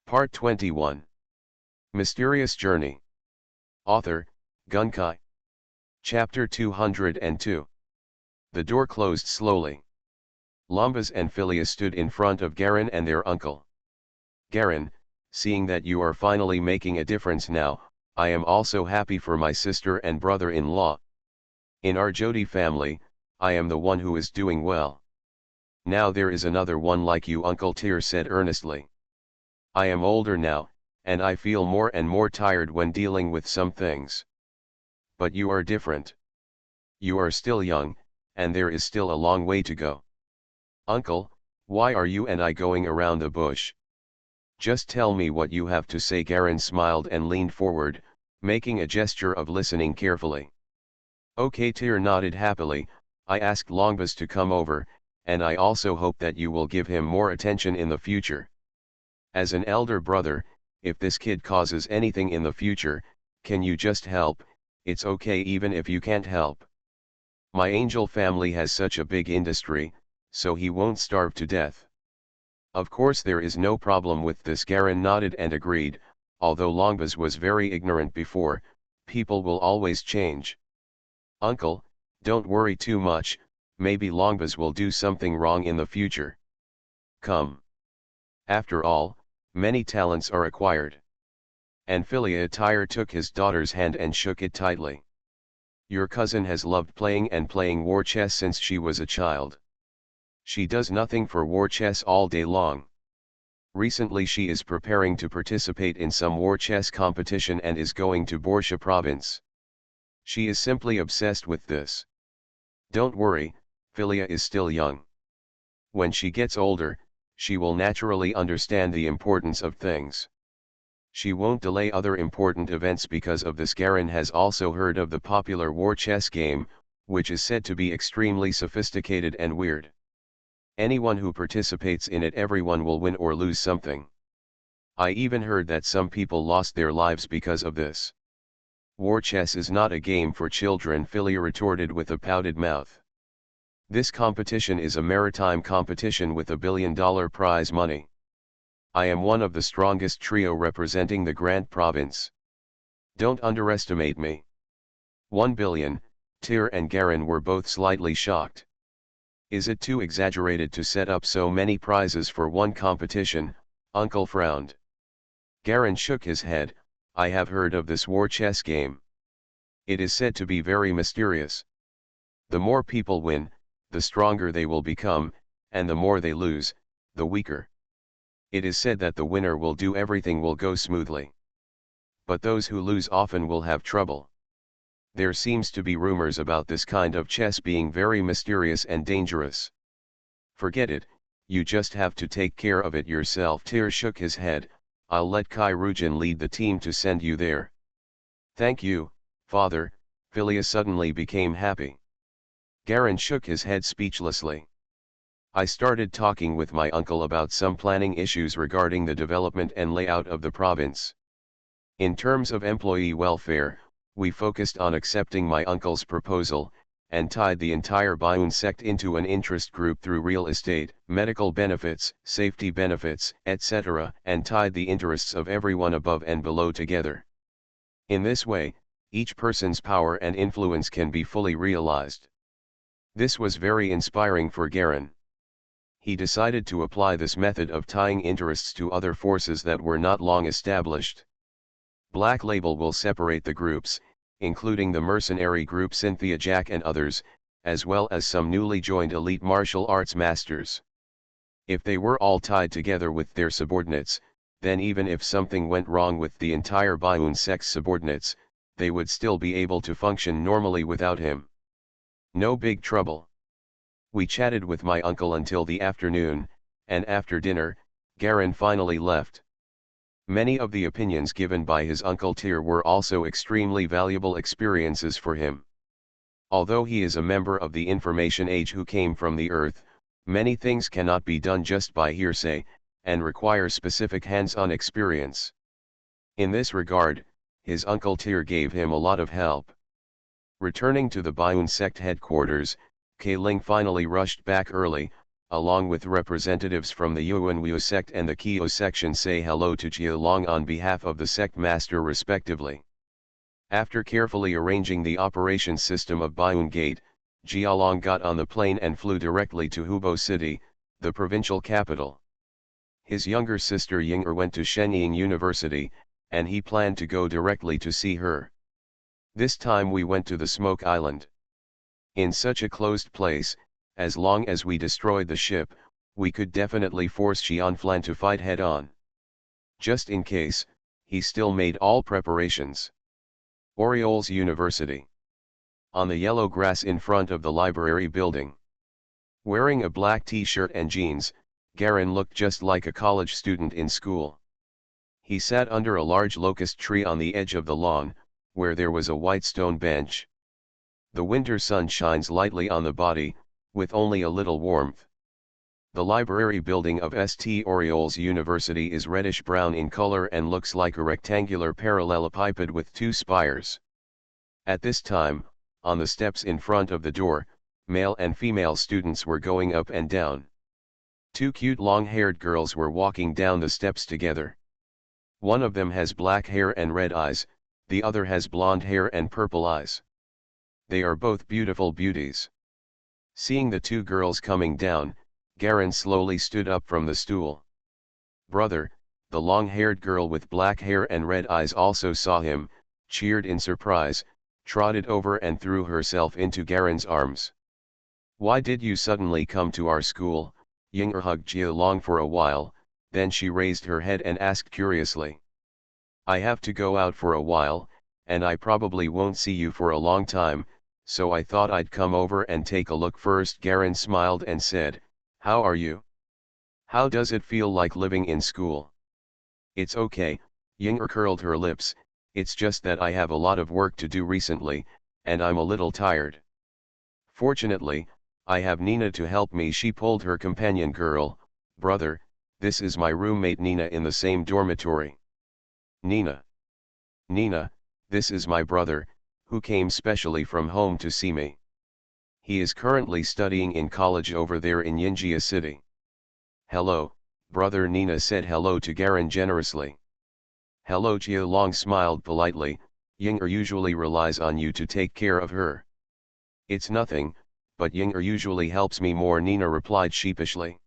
Part 21. Mysterious Journey. Author, Gunkai. Chapter 202. The door closed slowly. Lombas and Philia stood in front of Garin and their uncle. Garin, seeing that you are finally making a difference now, I am also happy for my sister and brother-in-law. In our Jodi family, I am the one who is doing well. Now there is another one like you, Uncle Tyr said earnestly. I am older now, and I feel more and more tired when dealing with some things. But you are different. You are still young, and there is still a long way to go. Uncle, why are you and I going around the bush? Just tell me what you have to say. Garin smiled and leaned forward, making a gesture of listening carefully. Okay, Tyr nodded happily. I asked Longbus to come over, and I also hope that you will give him more attention in the future. As an elder brother, if this kid causes anything in the future, can you just help? It's okay even if you can't help. My angel family has such a big industry, so he won't starve to death. Of course there is no problem with this. Garin nodded and agreed. Although Longbus was very ignorant before, people will always change. Uncle, don't worry too much, maybe Longbus will do something wrong in the future. Come. After all, many talents are acquired. And Philia Tyr took his daughter's hand and shook it tightly. Your cousin has loved playing war chess since she was a child. She does nothing for war chess all day long. Recently she is preparing to participate in some war chess competition and is going to Borsha province. She is simply obsessed with this. Don't worry, Philia is still young. When she gets older, she will naturally understand the importance of things. She won't delay other important events because of this. Garin has also heard of the popular war chess game, which is said to be extremely sophisticated and weird. Anyone who participates in it, everyone will win or lose something. I even heard that some people lost their lives because of this. War chess is not a game for children, Philia retorted with a pouted mouth. This competition is a maritime competition with $1 billion prize money. I am one of the strongest trio representing the Grand Province. Don't underestimate me. 1 billion, Tyr and Garin were both slightly shocked. Is it too exaggerated to set up so many prizes for one competition? Uncle frowned. Garin shook his head. I have heard of this war chess game. It is said to be very mysterious. The more people win, the stronger they will become, and the more they lose, the weaker. It is said that the winner will do everything will go smoothly. But those who lose often will have trouble. There seems to be rumors about this kind of chess being very mysterious and dangerous. Forget it, you just have to take care of it yourself. Tyr shook his head. I'll let Kai Rujin lead the team to send you there. Thank you, father. Philia suddenly became happy. Garin shook his head speechlessly. I started talking with my uncle about some planning issues regarding the development and layout of the province. In terms of employee welfare, we focused on accepting my uncle's proposal, and tied the entire Bayun sect into an interest group through real estate, medical benefits, safety benefits, etc., and tied the interests of everyone above and below together. In this way, each person's power and influence can be fully realized. This was very inspiring for Garin. He decided to apply this method of tying interests to other forces that were not long established. Black Label will separate the groups, including the mercenary group Cynthia Jack and others, as well as some newly joined elite martial arts masters. If they were all tied together with their subordinates, then even if something went wrong with the entire Bayun sect's subordinates, they would still be able to function normally without him. No big trouble. We chatted with my uncle until the afternoon, and after dinner, Garin finally left. Many of the opinions given by his uncle Tyr were also extremely valuable experiences for him. Although he is a member of the information age who came from the earth, many things cannot be done just by hearsay, and require specific hands-on experience. In this regard, his uncle Tyr gave him a lot of help. Returning to the Bayun sect headquarters, Kai Ling finally rushed back early. along with representatives from the Yuanwu sect and the Kyo section, say hello to Jia Long on behalf of the sect master respectively. After carefully arranging the operation system of Baiyun Gate, Jia Long got on the plane and flew directly to Hubo City, the provincial capital. His younger sister Ying'er went to Shenyang University, and he planned to go directly to see her. This time we went to the Smoke Island. In such a closed place, as long as we destroyed the ship, we could definitely force Xianflan to fight head-on. Just in case, he still made all preparations. Orioles University. On the yellow grass in front of the library building. Wearing a black t-shirt and jeans, Garin looked just like a college student in school. He sat under a large locust tree on the edge of the lawn, where there was a white stone bench. The winter sun shines lightly on the body, with only a little warmth. The library building of St. Orioles University is reddish-brown in color and looks like a rectangular parallelepiped with two spires. At this time, on the steps in front of the door, male and female students were going up and down. Two cute long-haired girls were walking down the steps together. One of them has black hair and red eyes, the other has blonde hair and purple eyes. They are both beautiful beauties. Seeing the two girls coming down, Garin slowly stood up from the stool. Brother, the long-haired girl with black hair and red eyes also saw him, cheered in surprise, trotted over and threw herself into Garin's arms. Why did you suddenly come to our school? Ying'er hugged Jia Long for a while, then she raised her head and asked curiously. I have to go out for a while, and I probably won't see you for a long time, so I thought I'd come over and take a look first. Garin smiled and said, how are you? How does it feel like living in school? It's okay, Ying'er curled her lips, it's just that I have a lot of work to do recently, and I'm a little tired. Fortunately, I have Nina to help me. She pulled her companion girl. Brother, this is my roommate Nina in the same dormitory. Nina. Nina, this is my brother, who came specially from home to see me. He is currently studying in college over there in Yinjia City. Hello, brother. Nina said hello to Garin generously. Hello. Jia Long smiled politely. Ying'er usually relies on you to take care of her. It's nothing, but Ying'er usually helps me more, Nina replied sheepishly.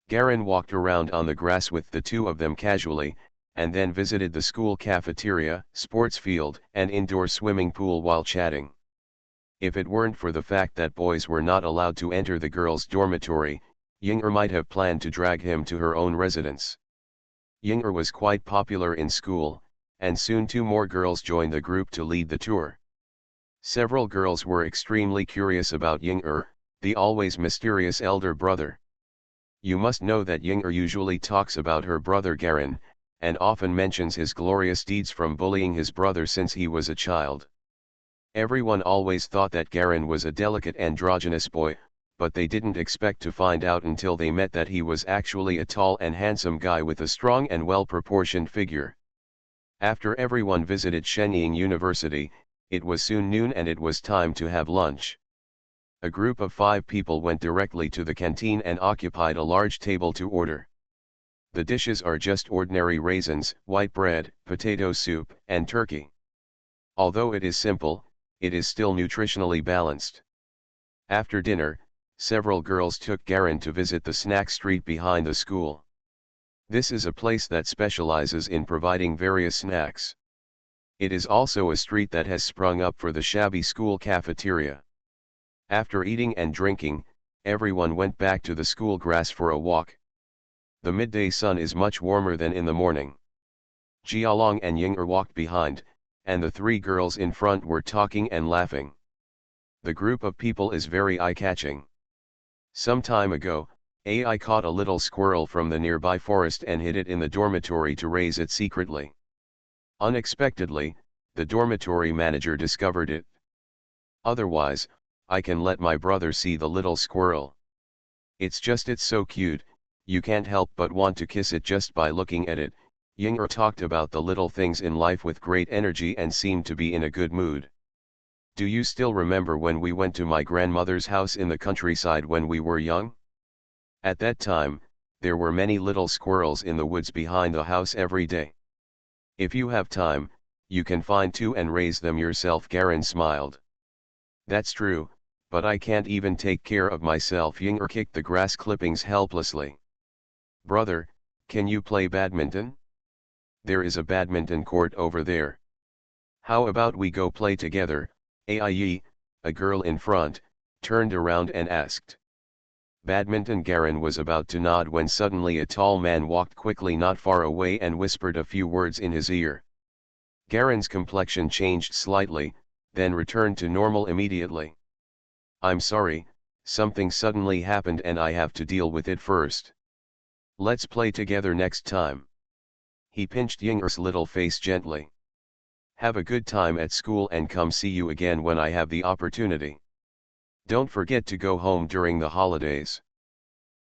Garin walked around on the grass with the two of them casually, and then visited the school cafeteria, sports field, and indoor swimming pool while chatting. If it weren't for the fact that boys were not allowed to enter the girls' dormitory, Ying'er might have planned to drag him to her own residence. Ying'er was quite popular in school, and soon two more girls joined the group to lead the tour. Several girls were extremely curious about Ying'er, the always mysterious elder brother. You must know that Ying'er usually talks about her brother Garin, and often mentions his glorious deeds from bullying his brother since he was a child. Everyone always thought that Garin was a delicate androgynous boy, but they didn't expect to find out until they met that he was actually a tall and handsome guy with a strong and well-proportioned figure. After everyone visited Shenyang University, it was soon noon and it was time to have lunch. A group of 5 people went directly to the canteen and occupied a large table to order. The dishes are just ordinary raisins, white bread, potato soup, and turkey. Although it is simple, it is still nutritionally balanced. After dinner, several girls took Garin to visit the snack street behind the school. This is a place that specializes in providing various snacks. It is also a street that has sprung up for the shabby school cafeteria. After eating and drinking, everyone went back to the school grass for a walk. The midday sun is much warmer than in the morning. Jialong and Ying'er walked behind, and the 3 girls in front were talking and laughing. The group of people is very eye-catching. Some time ago, I caught a little squirrel from the nearby forest and hid it in the dormitory to raise it secretly. Unexpectedly, the dormitory manager discovered it. Otherwise, I can let my brother see the little squirrel. It's so cute, you can't help but want to kiss it just by looking at it. Ying'er talked about the little things in life with great energy and seemed to be in a good mood. Do you still remember when we went to my grandmother's house in the countryside when we were young? At that time, there were many little squirrels in the woods behind the house every day. If you have time, you can find two and raise them yourself. Garen smiled. That's true, but I can't even take care of myself. Yinger kicked the grass clippings helplessly. Brother, can you play badminton? There is a badminton court over there. How about we go play together? Ai, a girl in front, turned around and asked. Badminton. Garen was about to nod when suddenly a tall man walked quickly not far away and whispered a few words in his ear. Garen's complexion changed slightly, then returned to normal immediately. I'm sorry, something suddenly happened and I have to deal with it first. Let's play together next time. He pinched Yinger's little face gently. Have a good time at school and come see you again when I have the opportunity. Don't forget to go home during the holidays.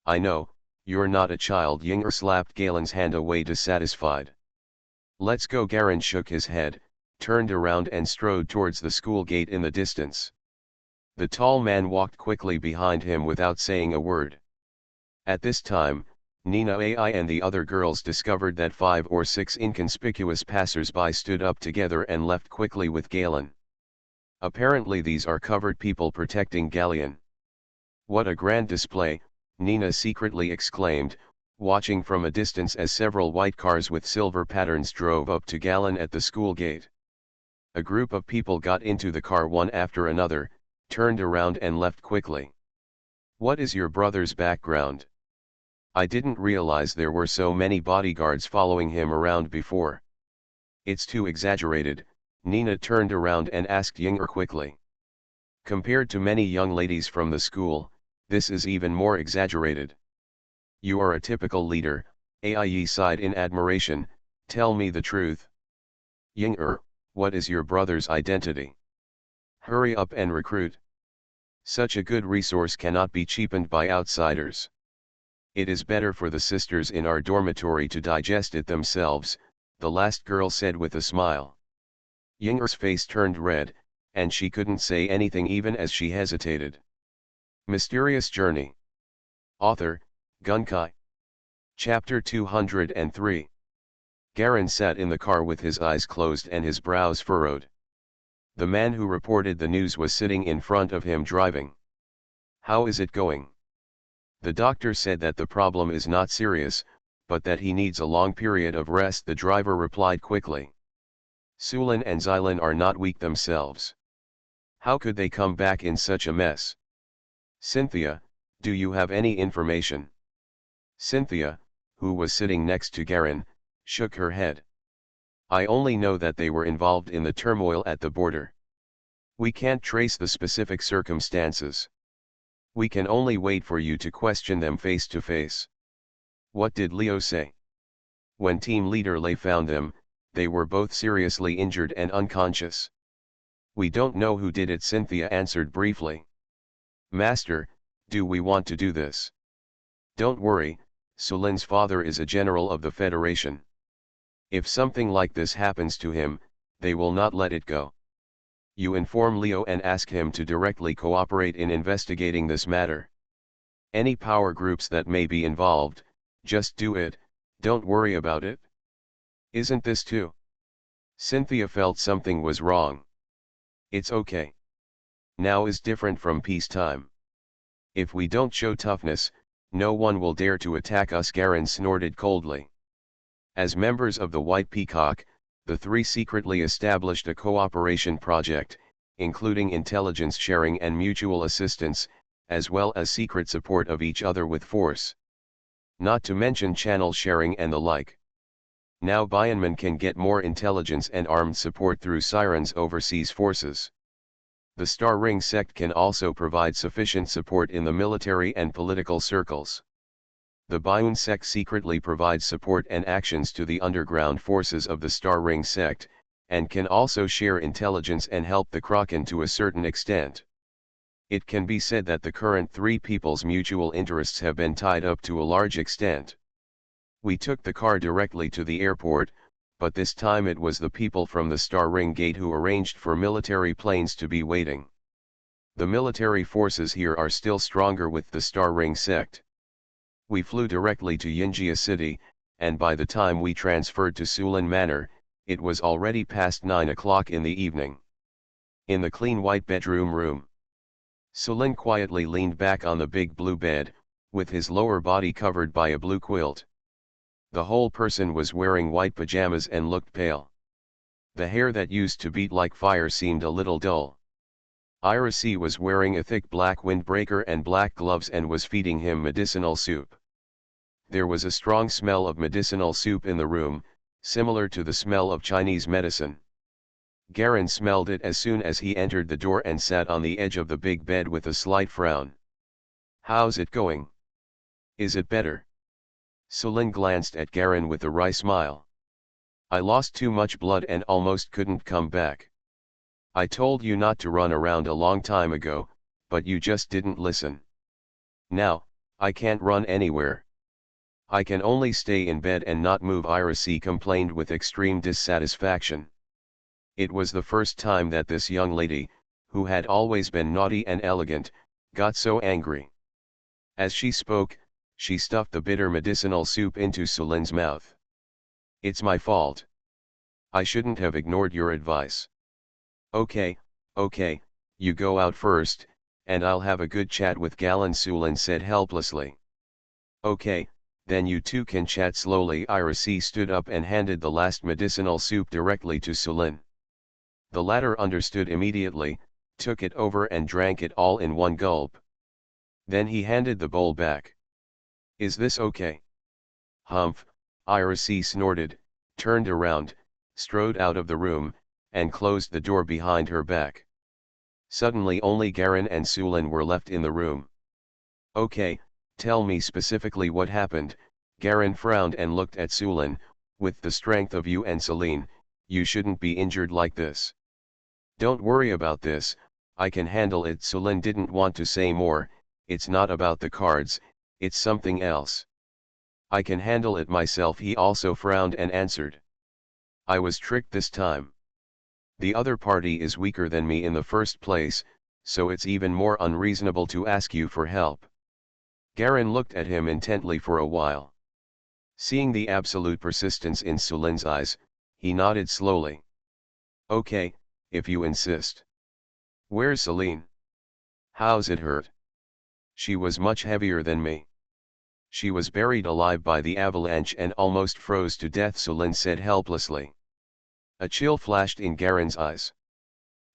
I know, you're not a child. Yinger slapped Galen's hand away dissatisfied. Let's go. Garen shook his head, turned around and strode towards the school gate in the distance. The tall man walked quickly behind him without saying a word. At this time, Nina Ai and the other girls discovered that 5 or 6 inconspicuous passers-by stood up together and left quickly with Galen. Apparently these are covered people protecting Galen. What a grand display, Nina secretly exclaimed, watching from a distance as several white cars with silver patterns drove up to Galen at the school gate. A group of people got into the car one after another, turned around and left quickly. What is your brother's background? I didn't realize there were so many bodyguards following him around before. It's too exaggerated, Nina turned around and asked Yinger quickly. Compared to many young ladies from the school, this is even more exaggerated. You are a typical leader, Ai sighed in admiration. Tell me the truth. Yinger, what is your brother's identity? Hurry up and recruit. Such a good resource cannot be cheapened by outsiders. It is better for the sisters in our dormitory to digest it themselves, the last girl said with a smile. Yinger's face turned red, and she couldn't say anything even as she hesitated. Mysterious Journey. Author, Gunkai. Chapter 203. Garen sat in the car with his eyes closed and his brows furrowed. The man who reported the news was sitting in front of him driving. How is it going? The doctor said that the problem is not serious, but that he needs a long period of rest. The driver replied quickly. Sulin and Xylan are not weak themselves. How could they come back in such a mess? Cynthia, do you have any information? Cynthia, who was sitting next to Garen, shook her head. I only know that they were involved in the turmoil at the border. We can't trace the specific circumstances. We can only wait for you to question them face to face. What did Leo say? When team leader Lei found them, they were both seriously injured and unconscious. We don't know who did it, Cynthia answered briefly. Master, do we want to do this? Don't worry, Sulin's father is a general of the Federation. If something like this happens to him, they will not let it go. You inform Leo and ask him to directly cooperate in investigating this matter. Any power groups that may be involved, just do it, don't worry about it. Isn't this too? Cynthia felt something was wrong. It's okay. Now is different from peacetime. If we don't show toughness, no one will dare to attack us, Garen snorted coldly. As members of the White Peacock, the three secretly established a cooperation project, including intelligence sharing and mutual assistance, as well as secret support of each other with force. Not to mention channel sharing and the like. Now Bionman can get more intelligence and armed support through Siren's overseas forces. The Star Ring sect can also provide sufficient support in the military and political circles. The Bion sect secretly provides support and actions to the underground forces of the Star Ring sect, and can also share intelligence and help the Kraken to a certain extent. It can be said that the current three people's mutual interests have been tied up to a large extent. We took the car directly to the airport, but this time it was the people from the Star Ring Gate who arranged for military planes to be waiting. The military forces here are still stronger with the Star Ring sect. We flew directly to Yinjia City, and by the time we transferred to Sulin Manor, it was already past 9 o'clock in the evening. In the clean white bedroom room, Sulin quietly leaned back on the big blue bed, with his lower body covered by a blue quilt. The whole person was wearing white pajamas and looked pale. The hair that used to beat like fire seemed a little dull. Iracy was wearing a thick black windbreaker and black gloves and was feeding him medicinal soup. There was a strong smell of medicinal soup in the room, similar to the smell of Chinese medicine. Garin smelled it as soon as he entered the door and sat on the edge of the big bed with a slight frown. "How's it going? Is it better?" Sulin glanced at Garin with a wry smile. "I lost too much blood and almost couldn't come back. I told you not to run around a long time ago, but you just didn't listen. Now, I can't run anywhere. I can only stay in bed and not move," Iracy complained with extreme dissatisfaction. It was the first time that this young lady, who had always been naughty and elegant, got so angry. As she spoke, she stuffed the bitter medicinal soup into Sulin's mouth. "It's my fault. I shouldn't have ignored your advice." Okay, you go out first, and I'll have a good chat with Galen," Sulin said helplessly. "Okay, then you two can chat slowly." Iracy stood up and handed the last medicinal soup directly to Sulin. The latter understood immediately, took it over and drank it all in one gulp. Then he handed the bowl back. "Is this okay?" "Humph," Iracy snorted, turned around, strode out of the room, and closed the door behind her back. Suddenly only Garin and Sulin were left in the room. "Okay, tell me specifically what happened." Garin frowned and looked at Sulin. "With the strength of you and Celine, you shouldn't be injured like this." "Don't worry about this, I can handle it." Sulin didn't want to say more. "It's not about the cards, it's something else." "I can handle it myself." He also frowned and answered. "I was tricked this time. The other party is weaker than me in the first place, so it's even more unreasonable to ask you for help." Garin looked at him intently for a while. Seeing the absolute persistence in Sulin's eyes, he nodded slowly. "Okay, if you insist. Where's Celine? How's it hurt?" "She was much heavier than me. She was buried alive by the avalanche and almost froze to death," Sulin said helplessly. A chill flashed in Garin's eyes.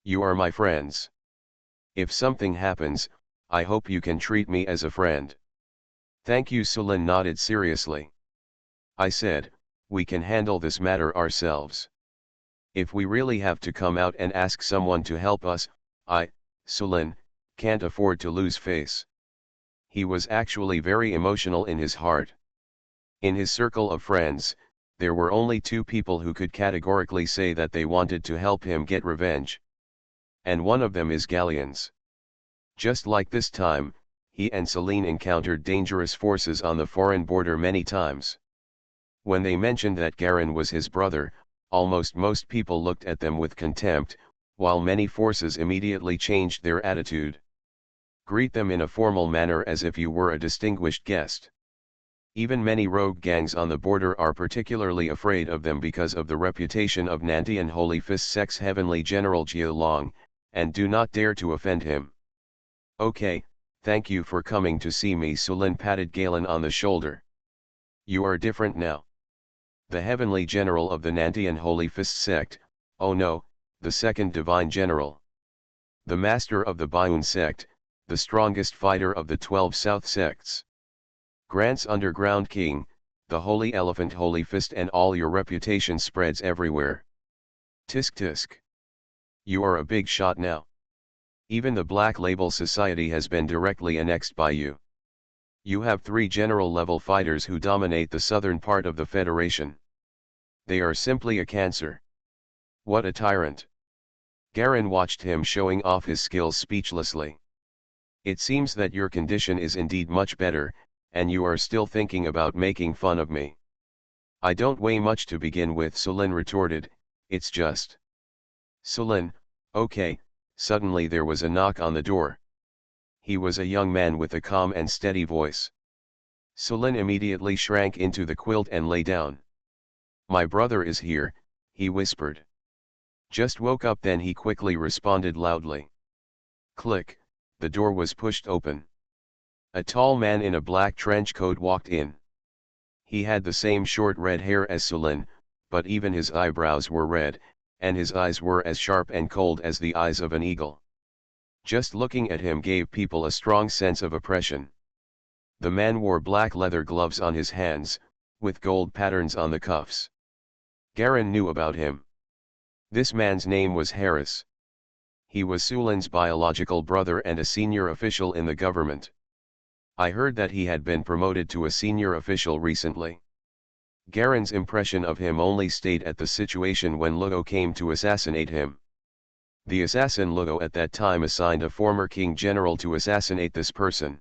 "You are my friends. If something happens, I hope you can treat me as a friend." "Thank you." Sulin nodded seriously. "I said, we can handle this matter ourselves. If we really have to come out and ask someone to help us, Sulin, can't afford to lose face." He was actually very emotional in his heart. In his circle of friends, there were only two people who could categorically say that they wanted to help him get revenge. And one of them is Galleons. Just like this time, he and Celine encountered dangerous forces on the foreign border many times. When they mentioned that Garin was his brother, almost most people looked at them with contempt, while many forces immediately changed their attitude. Greet them in a formal manner as if you were a distinguished guest. Even many rogue gangs on the border are particularly afraid of them because of the reputation of Nantian Holy Fist's ex-heavenly general Jia Long, and do not dare to offend him. "Okay, thank you for coming to see me." Sulin patted Galen on the shoulder. "You are different now. The heavenly general of the Nantian Holy Fist sect, oh no, the second divine general. The master of the Bayun sect, the strongest fighter of the 12 South sects. Grant's underground king, the Holy Elephant Holy Fist, and all your reputation spreads everywhere. Tisk tisk. You are a big shot now. Even the Black Label Society has been directly annexed by you. You have 3 general-level fighters who dominate the southern part of the Federation. They are simply a cancer. What a tyrant." Garin watched him showing off his skills speechlessly. "It seems that your condition is indeed much better, and you are still thinking about making fun of me." "I don't weigh much to begin with," Sulin retorted, "it's just." "Sulin, okay." Suddenly there was a knock on the door. He was a young man with a calm and steady voice. Selin immediately shrank into the quilt and lay down. "My brother is here," he whispered. "Just woke up." Then he quickly responded loudly. Click, the door was pushed open. A tall man in a black trench coat walked in. He had the same short red hair as Selin, but even his eyebrows were red, and his eyes were as sharp and cold as the eyes of an eagle. Just looking at him gave people a strong sense of oppression. The man wore black leather gloves on his hands, with gold patterns on the cuffs. Garen knew about him. This man's name was Harris. He was Sulin's biological brother and a senior official in the government. I heard that he had been promoted to a senior official recently. Garen's impression of him only stayed at the situation when Lugo came to assassinate him. The assassin Lugo at that time assigned a former king general to assassinate this person.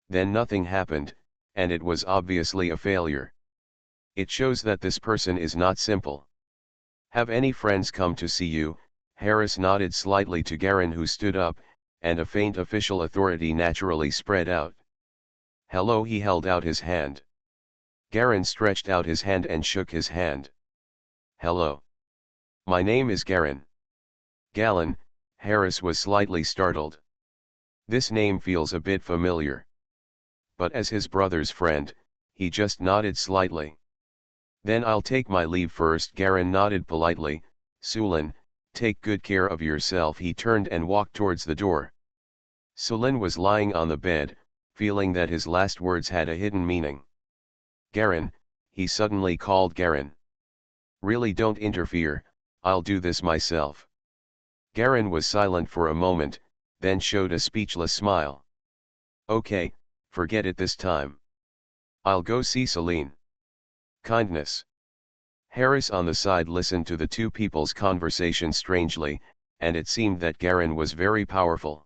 Then nothing happened, and it was obviously a failure. It shows that this person is not simple. "Have any friends come to see you?" Harris nodded slightly to Garen, who stood up, and a faint official authority naturally spread out. "Hello." He held out his hand. Garen stretched out his hand and shook his hand. "Hello. My name is Garen." "Galen." Harris was slightly startled. This name feels a bit familiar. But as his brother's friend, he just nodded slightly. "Then I'll take my leave first." Garen nodded politely. "Sulin, take good care of yourself." He turned and walked towards the door. Sulin was lying on the bed, feeling that his last words had a hidden meaning. "Garen," he suddenly called. "Garen. Really don't interfere, I'll do this myself." Garen was silent for a moment, then showed a speechless smile. "Okay, forget it this time. I'll go see Celine." "Kindness." Harris on the side listened to the two people's conversation strangely, and it seemed that Garen was very powerful.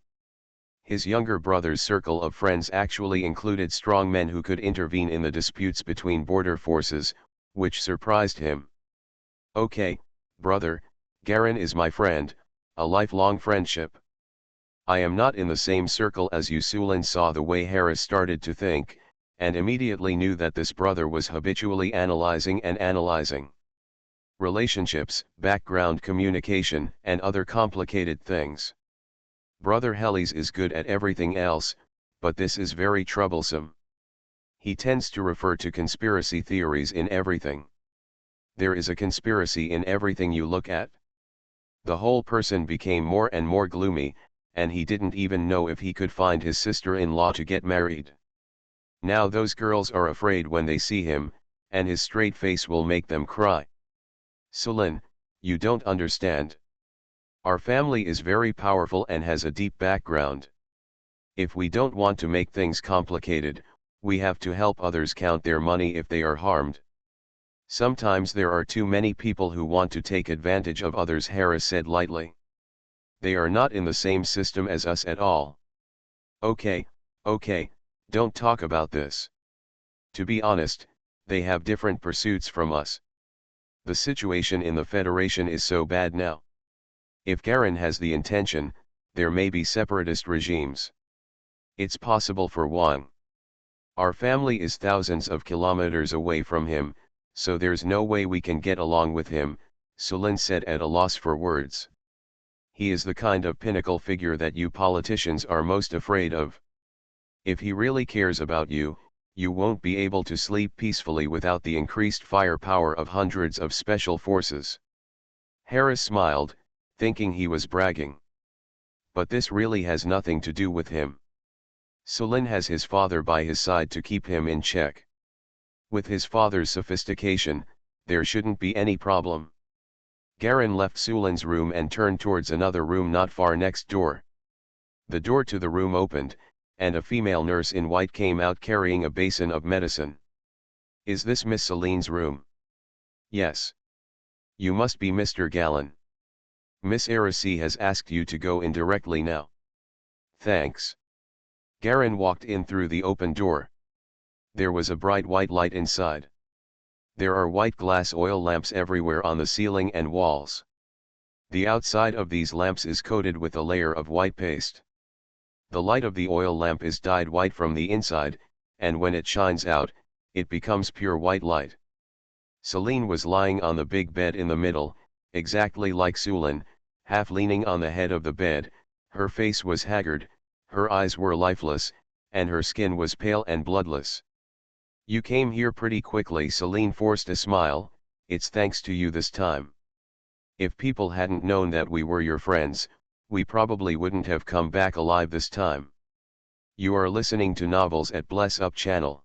His younger brother's circle of friends actually included strong men who could intervene in the disputes between border forces, which surprised him. "Okay, brother, Garen is my friend, a lifelong friendship. I am not in the same circle as you." Sulin saw the way Harris started to think, and immediately knew that this brother was habitually analyzing and analyzing relationships, background communication, and other complicated things. Brother Helly's is good at everything else, but this is very troublesome. He tends to refer to conspiracy theories in everything. There is a conspiracy in everything you look at. The whole person became more and more gloomy, and he didn't even know if he could find his sister-in-law to get married. Now those girls are afraid when they see him, and his straight face will make them cry. "Sulin, you don't understand. Our family is very powerful and has a deep background. If we don't want to make things complicated, we have to help others count their money if they are harmed. Sometimes there are too many people who want to take advantage of others," Harris said lightly. "They are not in the same system as us at all." Okay, don't talk about this. To be honest, they have different pursuits from us. The situation in the Federation is so bad now. If Garen has the intention, there may be separatist regimes. It's possible for Wang. Our family is thousands of kilometers away from him, so there's no way we can get along with him," Sulin said at a loss for words. "He is the kind of pinnacle figure that you politicians are most afraid of. If he really cares about you, you won't be able to sleep peacefully without the increased firepower of hundreds of special forces." Harris smiled, thinking he was bragging. But this really has nothing to do with him. Sulin has his father by his side to keep him in check. With his father's sophistication, there shouldn't be any problem. Garen left Sulin's room and turned towards another room not far next door. The door to the room opened, and a female nurse in white came out carrying a basin of medicine. "Is this Miss Celine's room?" "Yes." "You must be Mr. Galen. Miss Araceli has asked you to go in directly now." "Thanks." Garen walked in through the open door. There was a bright white light inside. There are white glass oil lamps everywhere on the ceiling and walls. The outside of these lamps is coated with a layer of white paste. The light of the oil lamp is dyed white from the inside, and when it shines out, it becomes pure white light. Celine was lying on the big bed in the middle, exactly like Sulin, half leaning on the head of the bed. Her face was haggard, her eyes were lifeless, and her skin was pale and bloodless. "You came here pretty quickly." Celine forced a smile. "It's thanks to you this time. If people hadn't known that we were your friends, we probably wouldn't have come back alive this time." You are listening to Novels at Bless Up channel.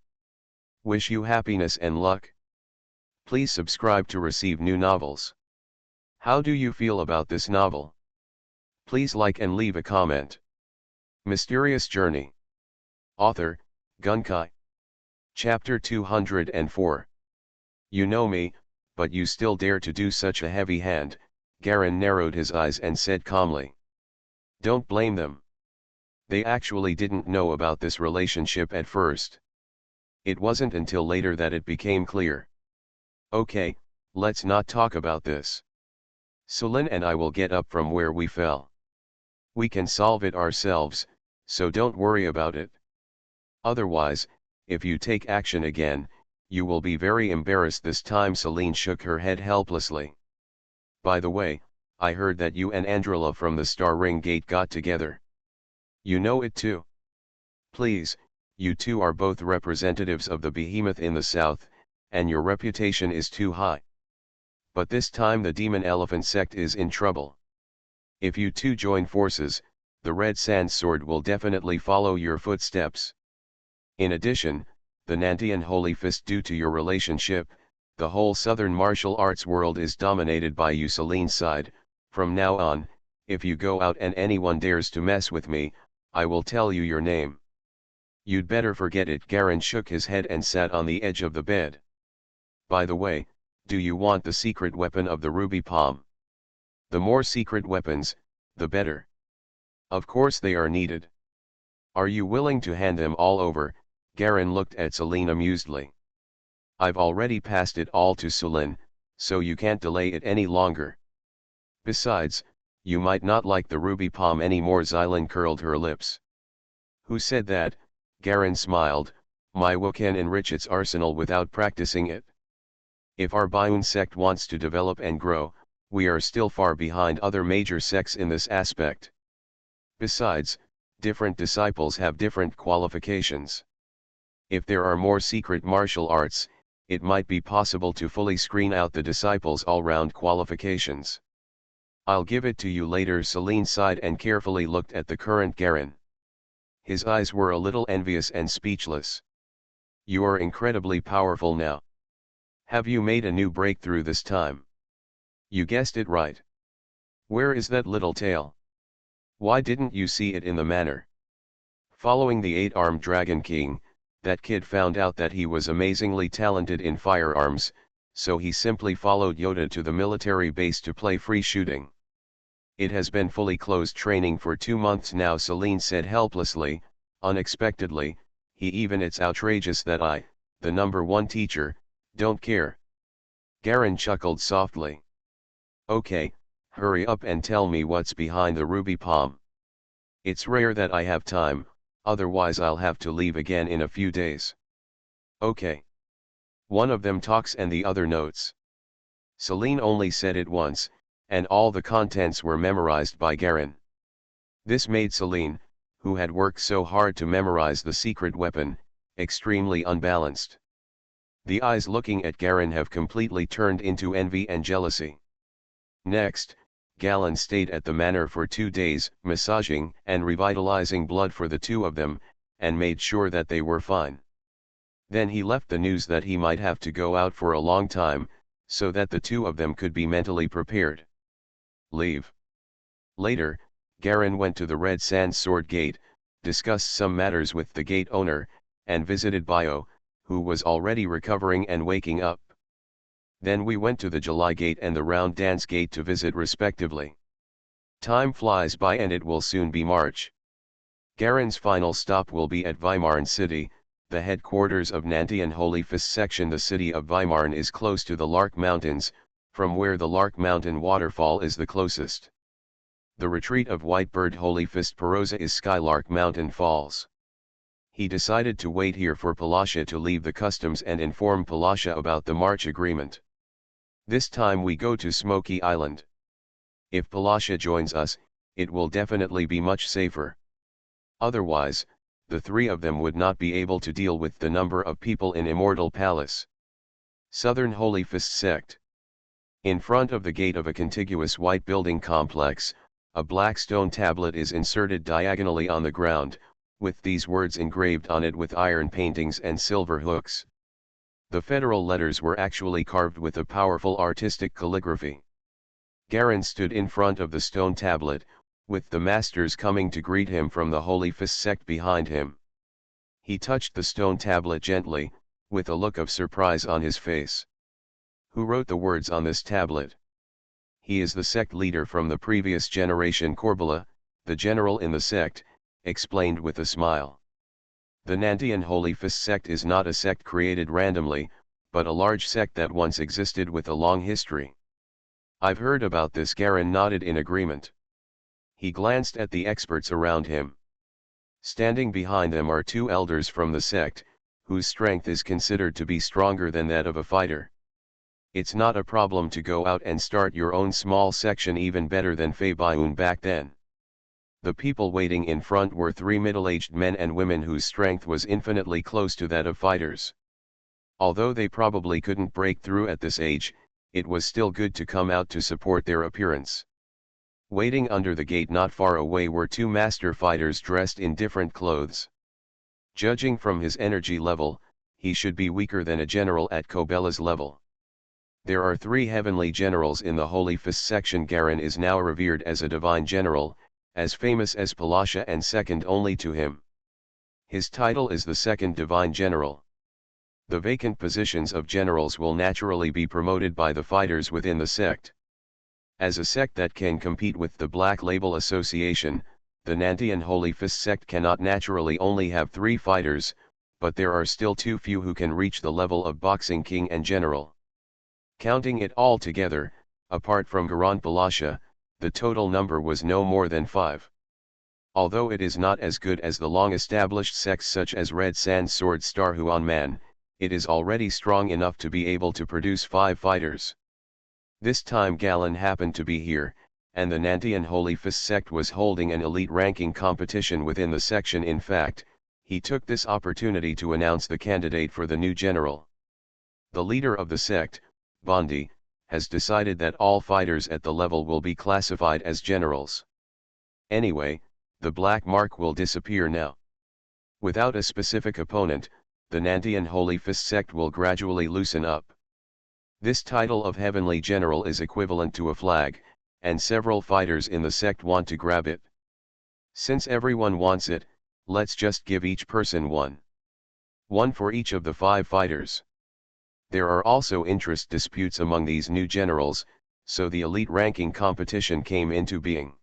Wish you happiness and luck. Please subscribe to receive new novels. How do you feel about this novel? Please like and leave a comment. Mysterious Journey. Author, Gunkai. Chapter 204. You know me, but you still dare to do such a heavy hand. Garin narrowed his eyes and said calmly. Don't blame them. They actually didn't know about this relationship at first. It wasn't until later that it became clear. Okay, let's not talk about this. Sulin and I will get up from where we fell. We can solve it ourselves, so don't worry about it. Otherwise, if you take action again, you will be very embarrassed this time. Celine shook her head helplessly. By the way, I heard that you and Andrila from the Star Ring Gate got together. You know it too. Please, you two are both representatives of the behemoth in the south, and your reputation is too high. But this time the Demon Elephant sect is in trouble. If you two join forces, the Red Sand Sword will definitely follow your footsteps. In addition, the Nantian Holy Fist, due to your relationship, the whole southern martial arts world is dominated by you. Celine sighed. From now on, if you go out and anyone dares to mess with me, I will tell you your name. You'd better forget it. Garin shook his head and sat on the edge of the bed. By the way, do you want the secret weapon of the ruby palm? The more secret weapons, the better. Of course they are needed. Are you willing to hand them all over? Garin looked at Celine amusedly. I've already passed it all to Sulin, so you can't delay it any longer. Besides, you might not like the ruby palm anymore. Xylin curled her lips. Who said that? Garin smiled. My Wu can enrich its arsenal without practicing it. If our Baiun sect wants to develop and grow, we are still far behind other major sects in this aspect. Besides, different disciples have different qualifications. If there are more secret martial arts, it might be possible to fully screen out the disciples' all-round qualifications. I'll give it to you later. Celine sighed and carefully looked at the current Garin. His eyes were a little envious and speechless. You are incredibly powerful now. Have you made a new breakthrough this time? You guessed it right. Where is that little tail? Why didn't you see it in the manor? Following the 8-armed Dragon King, that kid found out that he was amazingly talented in firearms, so he simply followed Yoda to the military base to play free shooting. It has been fully closed training for 2 months now. Celine said helplessly. Unexpectedly, it's outrageous that I, the #1 teacher, don't care. Garin chuckled softly. Okay, hurry up and tell me what's behind the ruby palm. It's rare that I have time, otherwise I'll have to leave again in a few days. Okay. One of them talks and the other notes. Celine only said it once, and all the contents were memorized by Garin. This made Celine, who had worked so hard to memorize the secret weapon, extremely unbalanced. The eyes looking at Garin have completely turned into envy and jealousy. Next, Garin stayed at the manor for 2 days, massaging and revitalizing blood for the two of them, and made sure that they were fine. Then he left the news that he might have to go out for a long time, so that the two of them could be mentally prepared. Leave. Later, Garin went to the Red Sand Sword Gate, discussed some matters with the gate owner, and visited Bio, who was already recovering and waking up. Then we went to the July Gate and the Round Dance Gate to visit respectively. Time flies by and it will soon be March. Garin's final stop will be at Weimarn City, the headquarters of Nantian Holy Fist section. The city of Weimarn is close to the Lark Mountains, from where the Lark Mountain waterfall is the closest. The retreat of Whitebird Holy Fist Perosa is Skylark Mountain Falls. He decided to wait here for Palasha to leave the customs and inform Palasha about the march agreement. This time we go to Smoky Island. If Palasha joins us, it will definitely be much safer. Otherwise, the three of them would not be able to deal with the number of people in Immortal Palace. Southern Holy Fist Sect. In front of the gate of a contiguous white building complex, a black stone tablet is inserted diagonally on the ground, with these words engraved on it with iron paintings and silver hooks. The federal letters were actually carved with a powerful artistic calligraphy. Garen stood in front of the stone tablet, with the masters coming to greet him from the Holy Fist sect behind him. He touched the stone tablet gently, with a look of surprise on his face. Who wrote the words on this tablet? He is the sect leader from the previous generation, Corbala, the general in the sect, explained with a smile. The Nantian Holy Fist sect is not a sect created randomly, but a large sect that once existed with a long history. I've heard about this. Garen nodded in agreement. He glanced at the experts around him. Standing behind them are two elders from the sect, whose strength is considered to be stronger than that of a fighter. It's not a problem to go out and start your own small section, even better than Fabiun back then. The people waiting in front were three middle-aged men and women whose strength was infinitely close to that of fighters. Although they probably couldn't break through at this age, it was still good to come out to support their appearance. Waiting under the gate not far away were two master fighters dressed in different clothes. Judging from his energy level, he should be weaker than a general at Kobela's level. There are three heavenly generals in the Holy Fist section. Garen is now revered as a divine general, as famous as Palasha and second only to him. His title is the second divine general. The vacant positions of generals will naturally be promoted by the fighters within the sect. As a sect that can compete with the Black Label Association, the Nantian Holy Fist sect cannot naturally only have three fighters, but there are still too few who can reach the level of Boxing King and General. Counting it all together, apart from Garan Palasha, the total number was no more than 5. Although it is not as good as the long-established sects such as Red Sand Sword Star Huan Man, it is already strong enough to be able to produce 5 fighters. This time Galen happened to be here, and the Nantian Holy Fist sect was holding an elite ranking competition within the section. In fact, he took this opportunity to announce the candidate for the new general. The leader of the sect, Bondi, has decided that all fighters at the level will be classified as generals. Anyway, the black mark will disappear now. Without a specific opponent, the Nantian Holy Fist sect will gradually loosen up. This title of Heavenly General is equivalent to a flag, and several fighters in the sect want to grab it. Since everyone wants it, let's just give each person one. One for each of the 5 fighters. There are also interest disputes among these new generals, so the elite ranking competition came into being.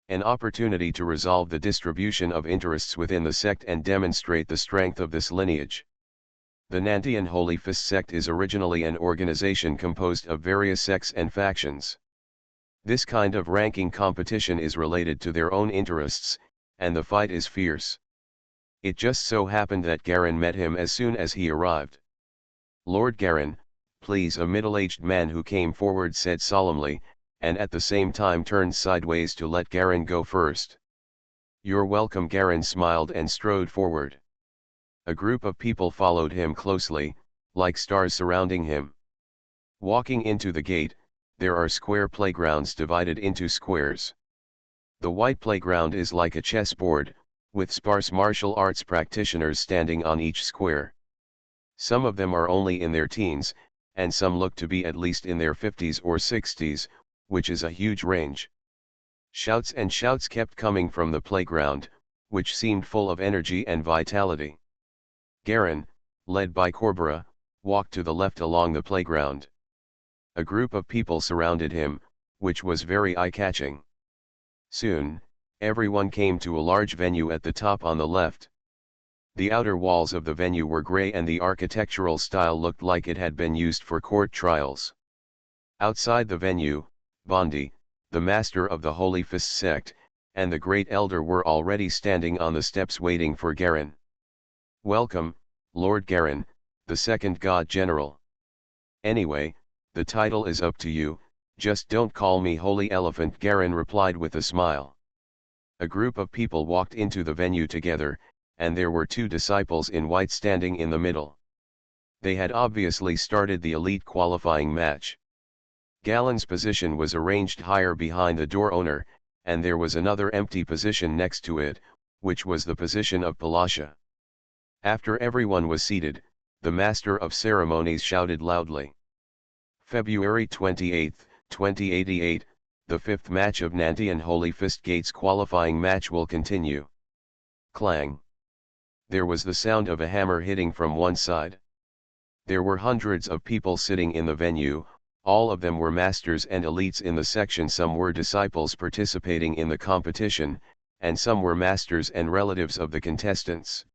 An opportunity to resolve the distribution of interests within the sect and demonstrate the strength of this lineage. The Nantian Holy Fist sect is originally an organization composed of various sects and factions. This kind of ranking competition is related to their own interests, and the fight is fierce. It just so happened that Garen met him as soon as he arrived. "Lord Garen, please," a middle-aged man who came forward said solemnly, and at the same time turned sideways to let Garen go first. "You're welcome." Garen smiled and strode forward. A group of people followed him closely, like stars surrounding him. Walking into the gate, there are square playgrounds divided into squares. The white playground is like a chessboard, with sparse martial arts practitioners standing on each square. Some of them are only in their teens, and some look to be at least in their 50s or 60s, which is a huge range. Shouts and shouts kept coming from the playground, which seemed full of energy and vitality. Garen, led by Corbera, walked to the left along the playground. A group of people surrounded him, which was very eye-catching. Soon, everyone came to a large venue at the top on the left. The outer walls of the venue were grey and the architectural style looked like it had been used for court trials. Outside the venue, Bondi, the master of the Holy Fist sect, and the Great Elder were already standing on the steps waiting for Garen. Welcome, Lord Garen, the second God General. Anyway, the title is up to you, just don't call me Holy Elephant, Garen replied with a smile. A group of people walked into the venue together, and there were two disciples in white standing in the middle. They had obviously started the elite qualifying match. Galen's position was arranged higher behind the door owner, and there was another empty position next to it, which was the position of Palasha. After everyone was seated, the master of ceremonies shouted loudly. February 28, 2088, the fifth match of Nanti and Holy Fist Gates qualifying match will continue. Clang. There was the sound of a hammer hitting from one side. There were hundreds of people sitting in the venue, all of them were masters and elites in the section, some were disciples participating in the competition, and some were masters and relatives of the contestants.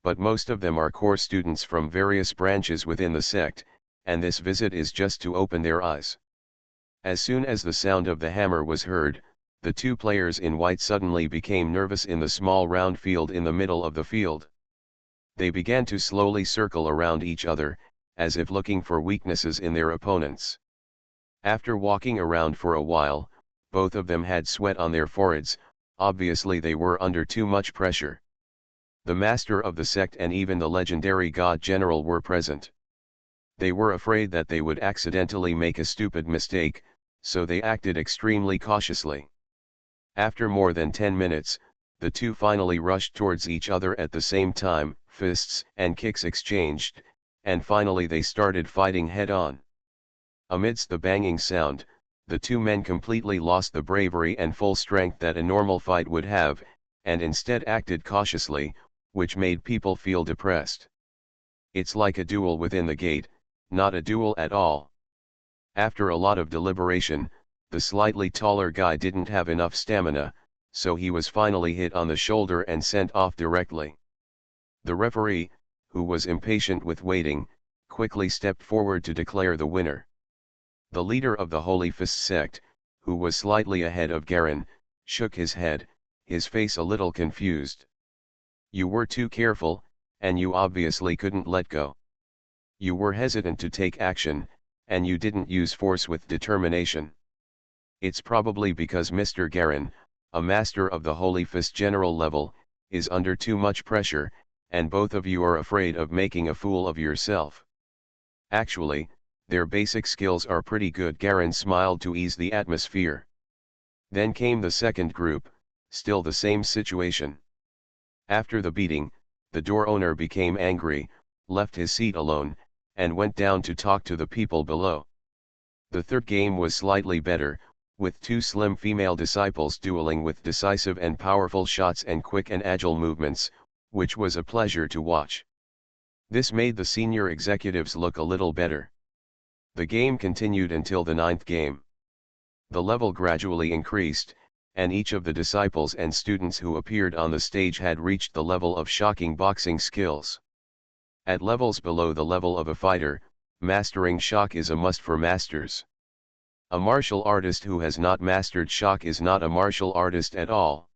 But most of them are core students from various branches within the sect, and this visit is just to open their eyes. As soon as the sound of the hammer was heard, the two players in white suddenly became nervous in the small round field in the middle of the field. They began to slowly circle around each other, as if looking for weaknesses in their opponents. After walking around for a while, both of them had sweat on their foreheads, obviously they were under too much pressure. The master of the sect and even the legendary God General were present. They were afraid that they would accidentally make a stupid mistake, so they acted extremely cautiously. After more than 10 minutes, the two finally rushed towards each other at the same time, fists and kicks exchanged, and finally they started fighting head-on. Amidst the banging sound, the two men completely lost the bravery and full strength that a normal fight would have, and instead acted cautiously, which made people feel depressed. It's like a duel within the gate, not a duel at all. After a lot of deliberation, the slightly taller guy didn't have enough stamina, so he was finally hit on the shoulder and sent off directly. The referee, who was impatient with waiting, quickly stepped forward to declare the winner. The leader of the Holy Fist sect, who was slightly ahead of Garen, shook his head, his face a little confused. You were too careful, and you obviously couldn't let go. You were hesitant to take action, and you didn't use force with determination. It's probably because Mr. Garen, a master of the Holy Fist general level, is under too much pressure, and both of you are afraid of making a fool of yourself. Actually, their basic skills are pretty good. Garen smiled to ease the atmosphere. Then came the second group, still the same situation. After the beating, the door owner became angry, left his seat alone, and went down to talk to the people below. The third game was slightly better, with two slim female disciples dueling with decisive and powerful shots and quick and agile movements, which was a pleasure to watch. This made the senior executives look a little better. The game continued until the ninth game. The level gradually increased, and each of the disciples and students who appeared on the stage had reached the level of shocking boxing skills. At levels below the level of a fighter, mastering shock is a must for masters. A martial artist who has not mastered shock is not a martial artist at all.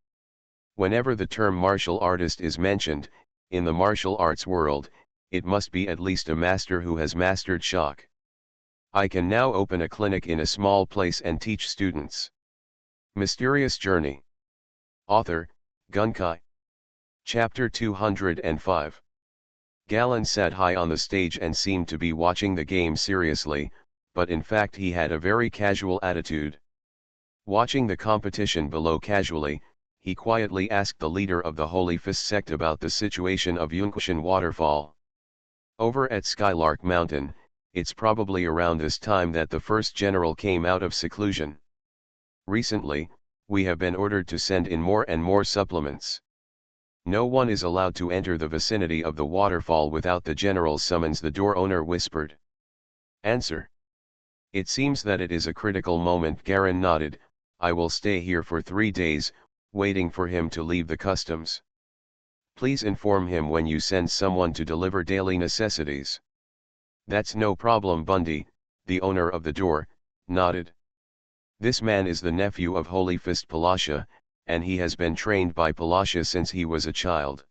Whenever the term martial artist is mentioned, in the martial arts world, it must be at least a master who has mastered shock. I can now open a clinic in a small place and teach students. Mysterious Journey. Author, Gunkai. Chapter 205. Galen sat high on the stage and seemed to be watching the game seriously, but in fact he had a very casual attitude. Watching the competition below casually, he quietly asked the leader of the Holy Fist sect about the situation of Yunkushan waterfall. Over at Skylark Mountain, it's probably around this time that the first general came out of seclusion. Recently, we have been ordered to send in more and more supplements. No one is allowed to enter the vicinity of the waterfall without the general's summons, the door owner whispered. Answer. It seems that it is a critical moment. Garen nodded. I will stay here for 3 days, waiting for him to leave the customs. Please inform him when you send someone to deliver daily necessities. That's no problem. Bundy, the owner of the door, nodded. This man is the nephew of Holy Fist Palasha, and he has been trained by Palasha since he was a child.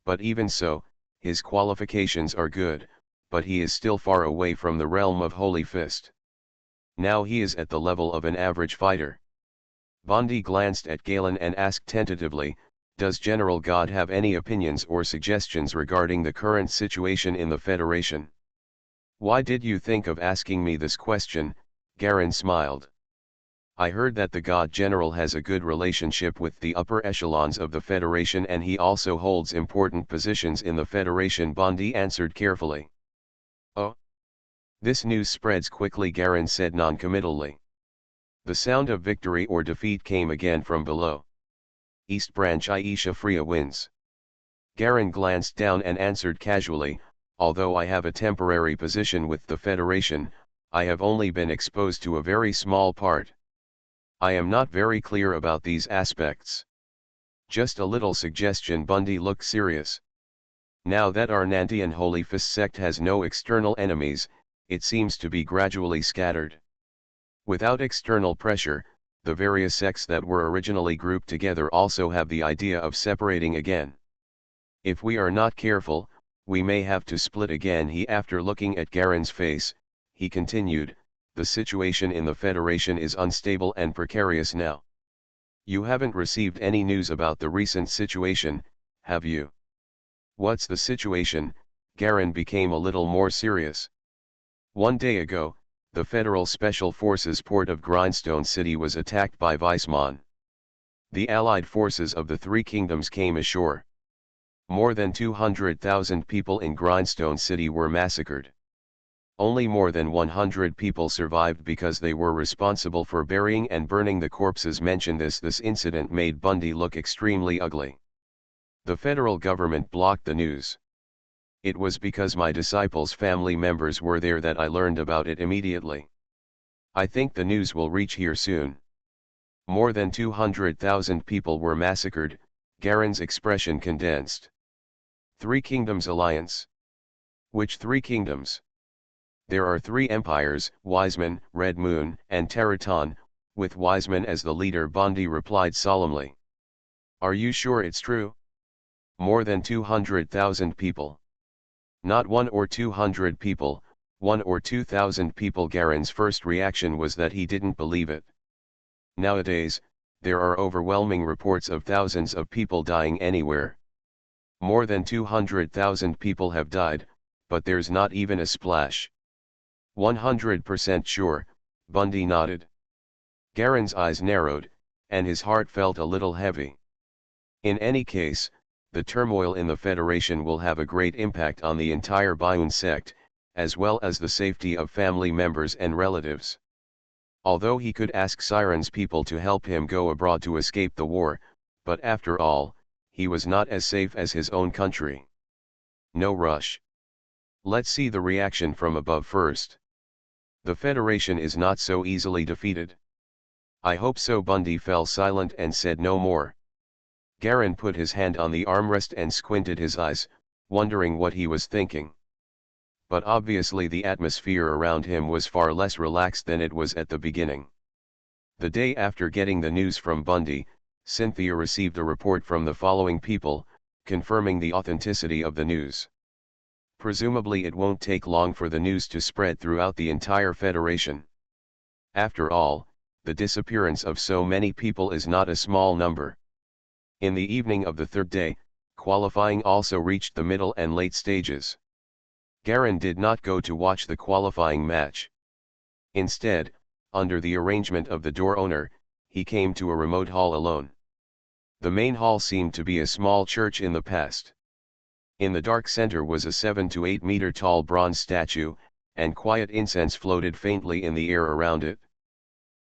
But even so, his qualifications are good, but he is still far away from the realm of Holy Fist. Now he is at the level of an average fighter. Bondi glanced at Galen and asked tentatively, "Does General God have any opinions or suggestions regarding the current situation in the Federation?" "Why did you think of asking me this question?" Garen smiled. "I heard that the God General has a good relationship with the upper echelons of the Federation and he also holds important positions in the Federation," Bondi answered carefully. "Oh? This news spreads quickly," Garen said noncommittally. The sound of victory or defeat came again from below. "East Branch Aisha Freya wins." Garen glanced down and answered casually, "Although I have a temporary position with the Federation, I have only been exposed to a very small part. I am not very clear about these aspects. Just a little suggestion." Bondi looked serious. "Now that our Nantian Holy Fist sect has no external enemies, it seems to be gradually scattered. Without external pressure, the various sects that were originally grouped together also have the idea of separating again. If we are not careful, we may have to split again." After looking at Garen's face, he continued, "The situation in the Federation is unstable and precarious now. You haven't received any news about the recent situation, have you?" "What's the situation?" Garen became a little more serious. "One day ago, the Federal Special Forces port of Grindstone City was attacked by Weissmon. The allied forces of the Three Kingdoms came ashore. More than 200,000 people in Grindstone City were massacred. Only more than 100 people survived because they were responsible for burying and burning the corpses." Mentioned this incident made Bondi look extremely ugly. "The federal government blocked the news. It was because my disciples' family members were there that I learned about it immediately. I think the news will reach here soon." More than 200,000 people were massacred, Garen's expression condensed. "Three Kingdoms Alliance? Which Three Kingdoms?" "There are three empires, Wiseman, Red Moon, and Teraton, with Wiseman as the leader," Bondi replied solemnly. "Are you sure it's true? More than 200,000 people. Not 1 or 200 people, 1 or 2,000 people." Garen's first reaction was that he didn't believe it. "Nowadays, there are overwhelming reports of thousands of people dying anywhere. More than 200,000 people have died, but there's not even a splash." 100% sure," Bondi nodded. Garen's eyes narrowed, and his heart felt a little heavy. In any case, the turmoil in the Federation will have a great impact on the entire Bayun sect, as well as the safety of family members and relatives. Although he could ask Siren's people to help him go abroad to escape the war, but after all, he was not as safe as his own country. No rush. Let's see the reaction from above first. The Federation is not so easily defeated. I hope so." Bondi fell silent and said no more. Garen put his hand on the armrest and squinted his eyes, wondering what he was thinking. But obviously the atmosphere around him was far less relaxed than it was at the beginning. The day after getting the news from Bondi, Cynthia received a report from the following people, confirming the authenticity of the news. Presumably it won't take long for the news to spread throughout the entire Federation. After all, the disappearance of so many people is not a small number. In the evening of the third day, qualifying also reached the middle and late stages. Garen did not go to watch the qualifying match. Instead, under the arrangement of the door owner, he came to a remote hall alone. The main hall seemed to be a small church in the past. In the dark center was a 7 to 8 meter tall bronze statue, and quiet incense floated faintly in the air around it.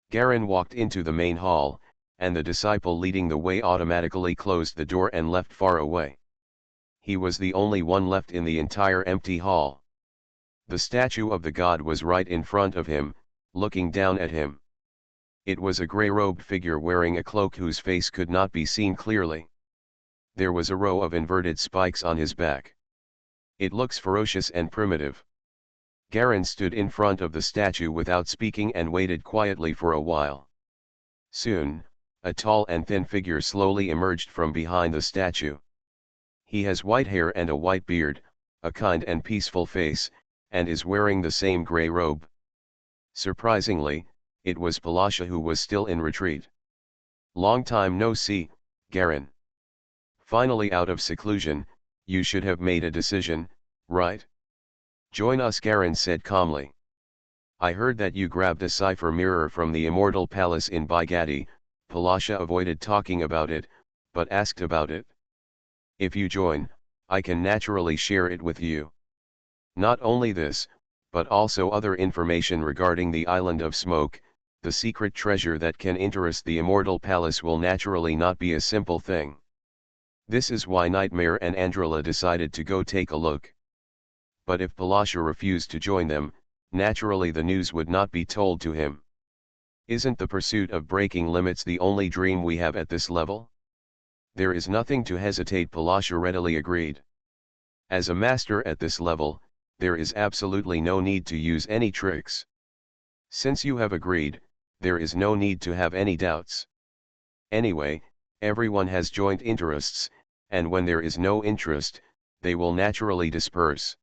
Garen walked into the main hall, and the disciple leading the way automatically closed the door and left far away. He was the only one left in the entire empty hall. The statue of the god was right in front of him, looking down at him. It was a gray-robed figure wearing a cloak whose face could not be seen clearly. There was a row of inverted spikes on his back. It looks ferocious and primitive. Garen stood in front of the statue without speaking and waited quietly for a while. Soon, a tall and thin figure slowly emerged from behind the statue. He has white hair and a white beard, a kind and peaceful face, and is wearing the same grey robe. Surprisingly, it was Palasha who was still in retreat. Long time no see, Garen. Finally out of seclusion, you should have made a decision, right? Join us, Garen said calmly. I heard that you grabbed a cipher mirror from the Immortal Palace in Baigati. Palasha avoided talking about it, but asked about it. If you join, I can naturally share it with you. Not only this, but also other information regarding the Island of Smoke, the secret treasure that can interest the Immortal Palace will naturally not be a simple thing. This is why Nightmare and Andrila decided to go take a look. But if Palasha refused to join them, naturally the news would not be told to him. Isn't the pursuit of breaking limits the only dream we have at this level? There is nothing to hesitate, Palasha readily agreed. As a master at this level, there is absolutely no need to use any tricks. Since you have agreed, there is no need to have any doubts. Anyway, everyone has joint interests, and when there is no interest, they will naturally disperse.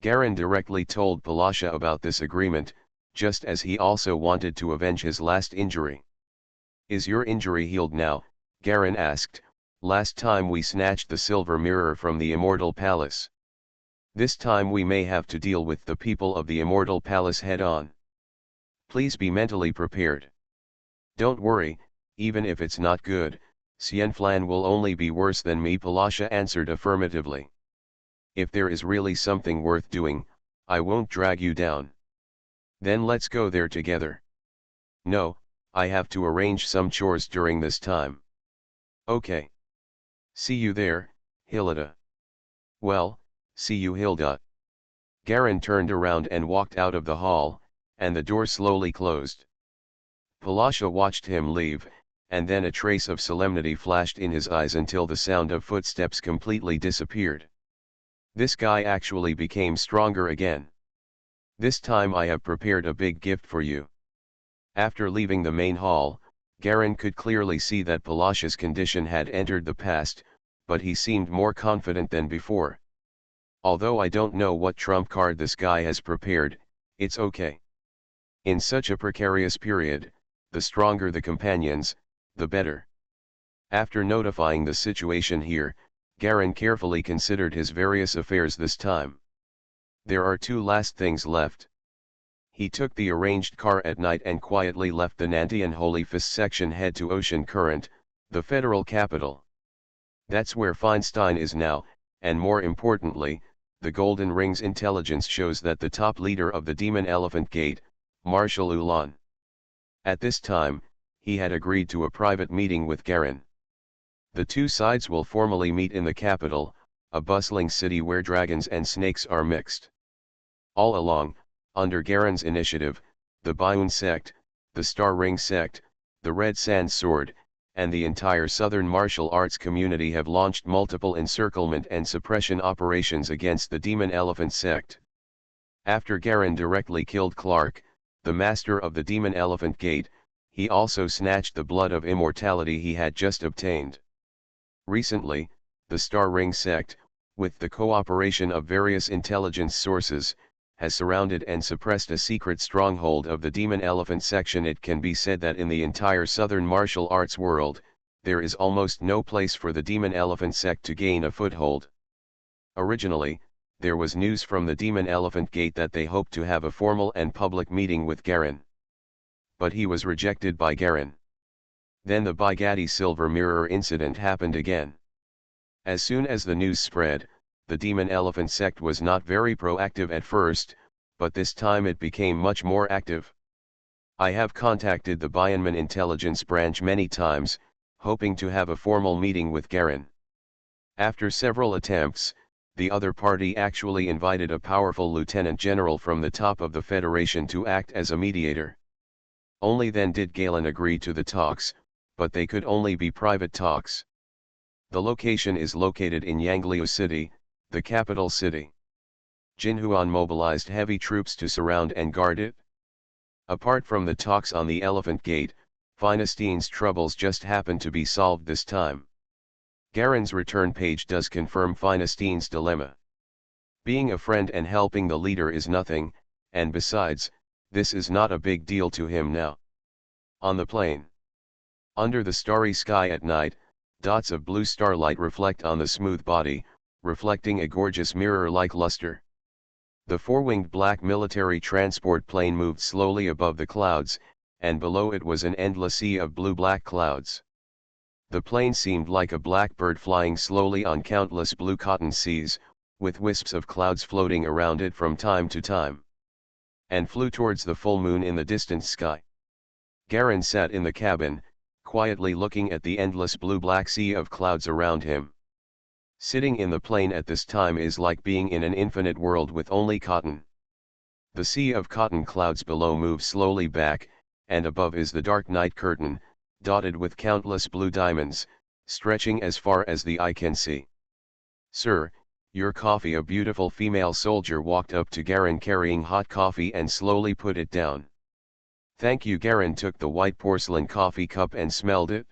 Garen directly told Palasha about this agreement, just as he also wanted to avenge his last injury. Is your injury healed now? Garen asked. Last time we snatched the silver mirror from the Immortal Palace. This time we may have to deal with the people of the Immortal Palace head-on. Please be mentally prepared. Don't worry, even if it's not good, Xianflan will only be worse than me, Palasha answered affirmatively. If there is really something worth doing, I won't drag you down. Then let's go there together. No, I have to arrange some chores during this time. Okay. See you there, Hilda. Well, see you, Hilda. Garen turned around and walked out of the hall, and the door slowly closed. Palasha watched him leave, and then a trace of solemnity flashed in his eyes until the sound of footsteps completely disappeared. This guy actually became stronger again. This time I have prepared a big gift for you. After leaving the main hall, Garen could clearly see that Palasha's condition had entered the past, but he seemed more confident than before. Although I don't know what trump card this guy has prepared, it's okay. In such a precarious period, the stronger the companions, the better. After notifying the situation here, Garen carefully considered his various affairs this time. There are two last things left. He took the arranged car at night and quietly left the Nanti and Holy Fist section head to Ocean Current, the federal capital. That's where Feinstein is now, and more importantly, the Golden Ring's intelligence shows that the top leader of the Demon Elephant Gate, Marshal Ulan. At this time, he had agreed to a private meeting with Garen. The two sides will formally meet in the capital, a bustling city where dragons and snakes are mixed. All along, under Garen's initiative, the Bayun sect, the Star Ring sect, the Red Sand Sword, and the entire southern martial arts community have launched multiple encirclement and suppression operations against the Demon Elephant sect. After Garen directly killed Clark, the master of the Demon Elephant Gate, he also snatched the blood of immortality he had just obtained. Recently, the Star Ring sect, with the cooperation of various intelligence sources, has surrounded and suppressed a secret stronghold of the Demon Elephant section. It can be said that in the entire southern martial arts world, there is almost no place for the Demon Elephant sect to gain a foothold. Originally, there was news from the Demon Elephant Gate that they hoped to have a formal and public meeting with Garen. But he was rejected by Garen. Then the Baigati Silver Mirror incident happened again. As soon as the news spread, the Demon Elephant sect was not very proactive at first, but this time it became much more active. I have contacted the Bayanman intelligence branch many times, hoping to have a formal meeting with Garen. After several attempts, the other party actually invited a powerful lieutenant general from the top of the Federation to act as a mediator. Only then did Galen agree to the talks, but they could only be private talks. The location is located in Yangliu City, the capital city. Jinhuan mobilized heavy troops to surround and guard it. Apart from the talks on the Elephant Gate, Finestein's troubles just happened to be solved this time. Garen's return page does confirm Finestein's dilemma. Being a friend and helping the leader is nothing, and besides, this is not a big deal to him now. On the plane. Under the starry sky at night, dots of blue starlight reflect on the smooth body, reflecting a gorgeous mirror-like luster. The four-winged black military transport plane moved slowly above the clouds, and below it was an endless sea of blue-black clouds. The plane seemed like a black bird flying slowly on countless blue cotton seas, with wisps of clouds floating around it from time to time, and flew towards the full moon in the distant sky. Garen sat in the cabin, quietly looking at the endless blue-black sea of clouds around him. Sitting in the plane at this time is like being in an infinite world with only cotton. The sea of cotton clouds below moves slowly back, and above is the dark night curtain, dotted with countless blue diamonds, stretching as far as the eye can see. "Sir, your coffee." A beautiful female soldier walked up to Garen carrying hot coffee and slowly put it down. "Thank you." Garen took the white porcelain coffee cup and smelled it.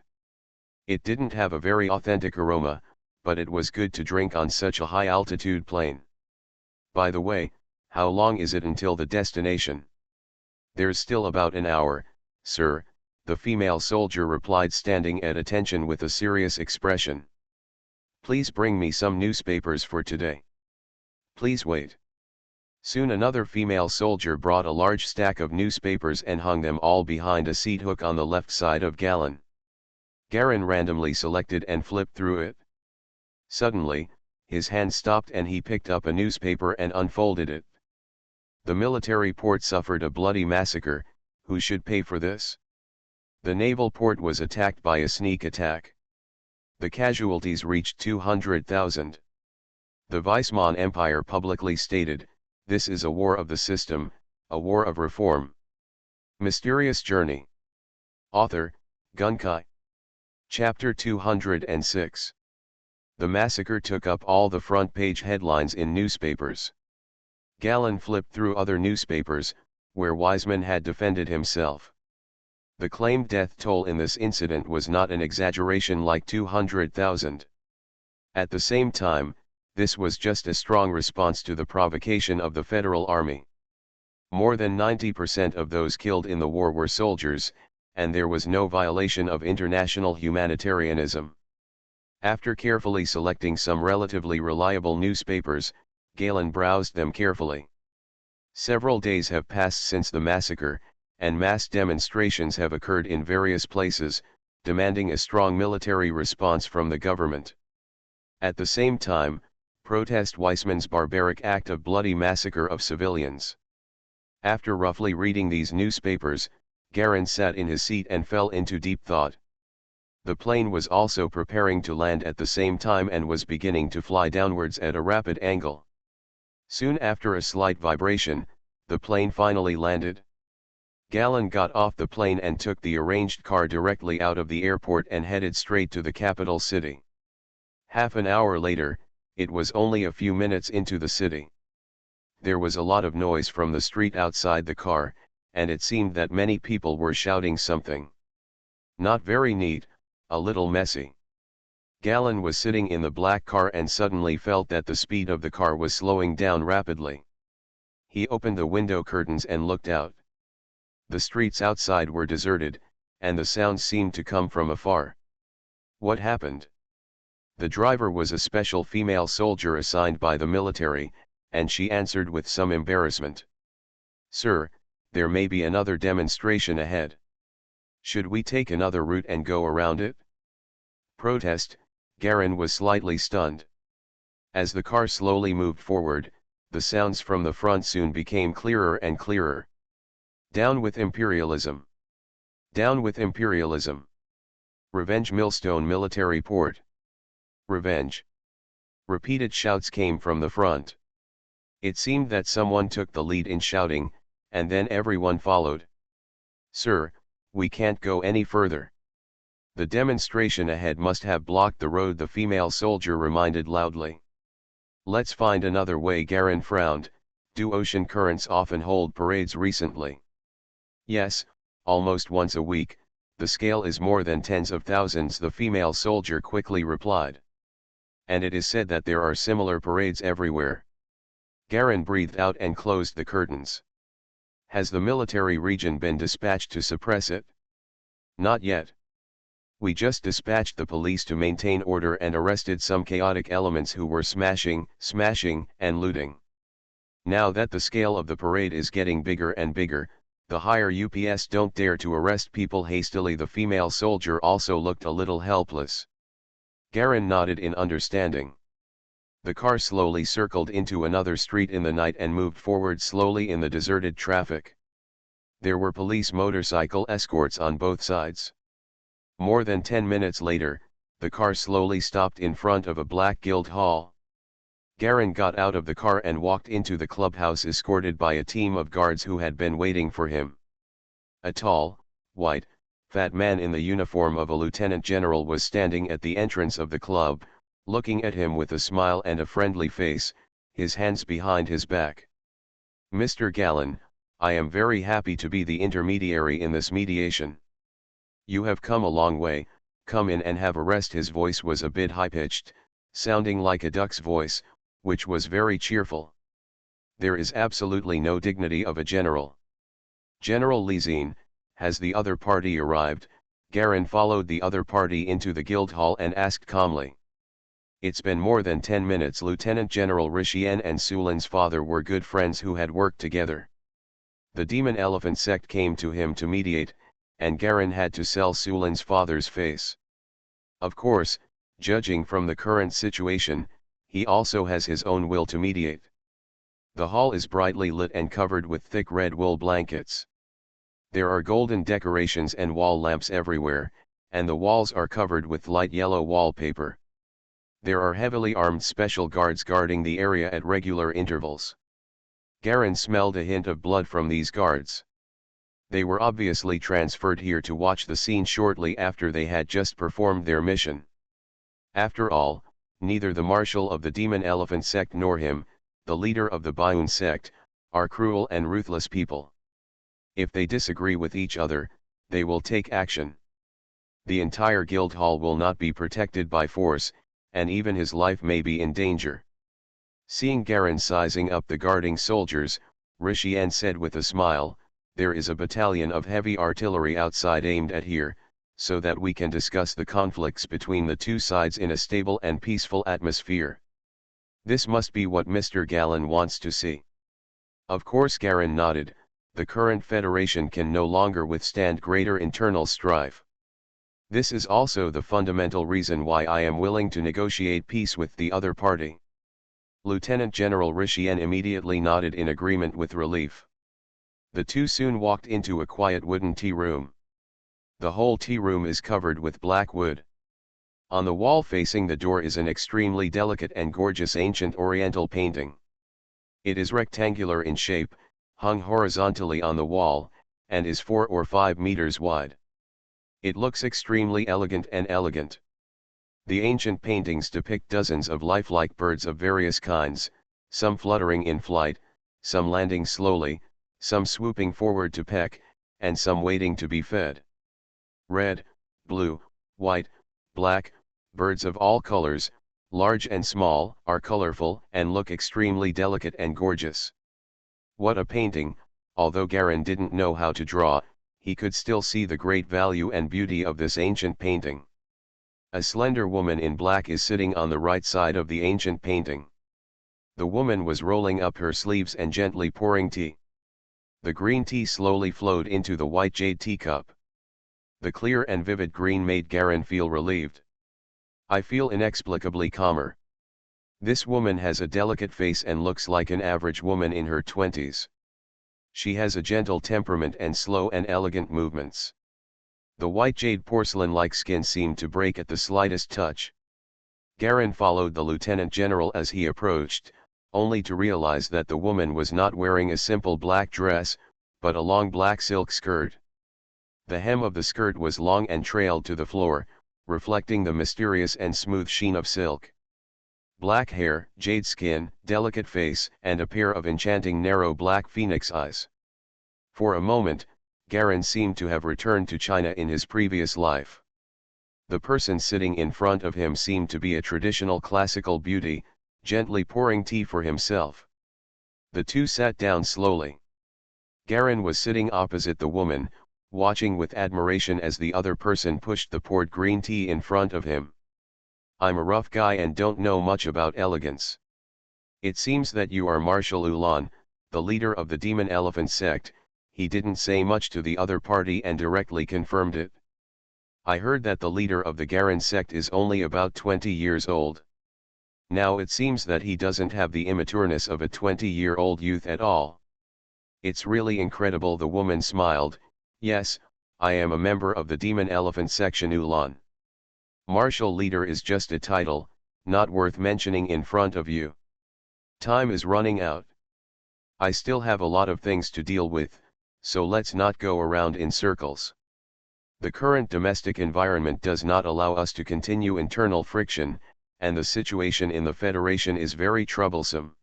It didn't have a very authentic aroma, but it was good to drink on such a high-altitude plane. "By the way, how long is it until the destination?" "There's still about an hour, sir," the female soldier replied, standing at attention with a serious expression. "Please bring me some newspapers for today." "Please wait." Soon another female soldier brought a large stack of newspapers and hung them all behind a seat hook on the left side of Galen. Garen randomly selected and flipped through it. Suddenly, his hand stopped and he picked up a newspaper and unfolded it. "The military port suffered a bloody massacre. Who should pay for this?" "The naval port was attacked by a sneak attack. The casualties reached 200,000. The Weismann Empire publicly stated, 'This is a war of the system, a war of reform.'" Mysterious Journey. Author, Gunkai. Chapter 206. The massacre took up all the front-page headlines in newspapers. Galen flipped through other newspapers, where Weismann had defended himself. The claimed death toll in this incident was not an exaggeration like 200,000. At the same time, this was just a strong response to the provocation of the Federal Army. More than 90% of those killed in the war were soldiers, and there was no violation of international humanitarianism. After carefully selecting some relatively reliable newspapers, Galen browsed them carefully. Several days have passed since the massacre, and mass demonstrations have occurred in various places, demanding a strong military response from the government. At the same time, protest Weismann's barbaric act of bloody massacre of civilians. After roughly reading these newspapers, Garen sat in his seat and fell into deep thought. The plane was also preparing to land at the same time and was beginning to fly downwards at a rapid angle. Soon after a slight vibration, the plane finally landed. Galen got off the plane and took the arranged car directly out of the airport and headed straight to the capital city. Half an hour later, it was only a few minutes into the city. There was a lot of noise from the street outside the car, and it seemed that many people were shouting something. Not very neat, a little messy. Galen was sitting in the black car and suddenly felt that the speed of the car was slowing down rapidly. He opened the window curtains and looked out. The streets outside were deserted, and the sounds seemed to come from afar. What happened? The driver was a special female soldier assigned by the military, and she answered with some embarrassment. "Sir, there may be another demonstration ahead. Should we take another route and go around it?" Protest. Garen was slightly stunned. As the car slowly moved forward, the sounds from the front soon became clearer and clearer. "Down with imperialism! Down with imperialism! Revenge! Millstone military port! Revenge!" Repeated shouts came from the front. It seemed that someone took the lead in shouting, and then everyone followed. "Sir, we can't go any further. The demonstration ahead must have blocked the road," the female soldier reminded loudly. "Let's find another way." Garen frowned. "Do ocean currents often hold parades recently?" "Yes, almost once a week. The scale is more than tens of thousands," the female soldier quickly replied. and it is said that there are similar parades everywhere. Garin breathed out and closed the curtains. Has the military region been dispatched to suppress it? Not yet. We just dispatched the police to maintain order and arrested some chaotic elements who were smashing, and looting. Now that the scale of the parade is getting bigger and bigger, the higher ups don't dare to arrest people hastily. The female soldier also looked a little helpless. Garin nodded in understanding. The car slowly circled into another street in the night and moved forward slowly in the deserted traffic. There were police motorcycle escorts on both sides. More than 10 minutes later, the car slowly stopped in front of a black guild hall. Garin got out of the car and walked into the clubhouse escorted by a team of guards who had been waiting for him. A tall, white, fat man in the uniform of a lieutenant general was standing at the entrance of the club, looking at him with a smile and a friendly face, his hands behind his back. "Mr. Gallon, I am very happy to be the intermediary in this mediation. You have come a long way, come in and have a rest." His voice was a bit high-pitched, sounding like a duck's voice, which was very cheerful. There is absolutely no dignity of a general. "General Lizine, has the other party arrived?" Garin followed the other party into the guild hall and asked calmly. It's been more than 10 minutes. Lieutenant General Rishien and Sulin's father were good friends who had worked together. The demon elephant sect came to him to mediate, and Garin had to sell Sulin's father's face. Of course, judging from the current situation, he also has his own will to mediate. The hall is brightly lit and covered with thick red wool blankets. There are golden decorations and wall lamps everywhere, and the walls are covered with light yellow wallpaper. There are heavily armed special guards guarding the area at regular intervals. Garin smelled a hint of blood from these guards. They were obviously transferred here to watch the scene shortly after they had just performed their mission. After all, neither the marshal of the demon elephant sect nor him, the leader of the Baun sect, are cruel and ruthless people. If they disagree with each other, they will take action. The entire guild hall will not be protected by force, and even his life may be in danger. Seeing Garin sizing up the guarding soldiers, Rishien said with a smile, "There is a battalion of heavy artillery outside aimed at here, so that we can discuss the conflicts between the two sides in a stable and peaceful atmosphere. This must be what Mr. Gallon wants to see." Of course, Garin nodded. The current federation can no longer withstand greater internal strife. This is also the fundamental reason why I am willing to negotiate peace with the other party. Lieutenant General Rishien immediately nodded in agreement with relief. The two soon walked into a quiet wooden tea room. The whole tea room is covered with black wood. On the wall facing the door is an extremely delicate and gorgeous ancient oriental painting. It is rectangular in shape, hung horizontally on the wall, and is 4 or 5 meters wide. It looks extremely elegant. The ancient paintings depict dozens of lifelike birds of various kinds, some fluttering in flight, some landing slowly, some swooping forward to peck, and some waiting to be fed. Red, blue, white, black, birds of all colors, large and small, are colorful and look extremely delicate and gorgeous. What a painting! Although Garin didn't know how to draw, he could still see the great value and beauty of this ancient painting. A slender woman in black is sitting on the right side of the ancient painting. The woman was rolling up her sleeves and gently pouring tea. The green tea slowly flowed into the white jade teacup. The clear and vivid green made Garin feel relieved. I feel inexplicably calmer. This woman has a delicate face and looks like an average woman in her 20s. She has a gentle temperament and slow and elegant movements. The white jade porcelain-like skin seemed to break at the slightest touch. Garin followed the lieutenant general as he approached, only to realize that the woman was not wearing a simple black dress, but a long black silk skirt. The hem of the skirt was long and trailed to the floor, reflecting the mysterious and smooth sheen of silk. Black hair, jade skin, delicate face, and a pair of enchanting narrow black phoenix eyes. For a moment, Garin seemed to have returned to China in his previous life. The person sitting in front of him seemed to be a traditional classical beauty, gently pouring tea for himself. The two sat down slowly. Garin was sitting opposite the woman, watching with admiration as the other person pushed the poured green tea in front of him. "I'm a rough guy and don't know much about elegance. It seems that you are Marshal Ulan, the leader of the Demon Elephant sect." He didn't say much to the other party and directly confirmed it. "I heard that the leader of the Garin sect is only about 20 years old. Now it seems that he doesn't have the immatureness of a 20-year-old youth at all. It's really incredible." The woman smiled. "Yes, I am a member of the Demon Elephant section Ulan. Martial leader is just a title, not worth mentioning in front of you. Time is running out. I still have a lot of things to deal with, so let's not go around in circles. The current domestic environment does not allow us to continue internal friction, and the situation in the Federation is very troublesome.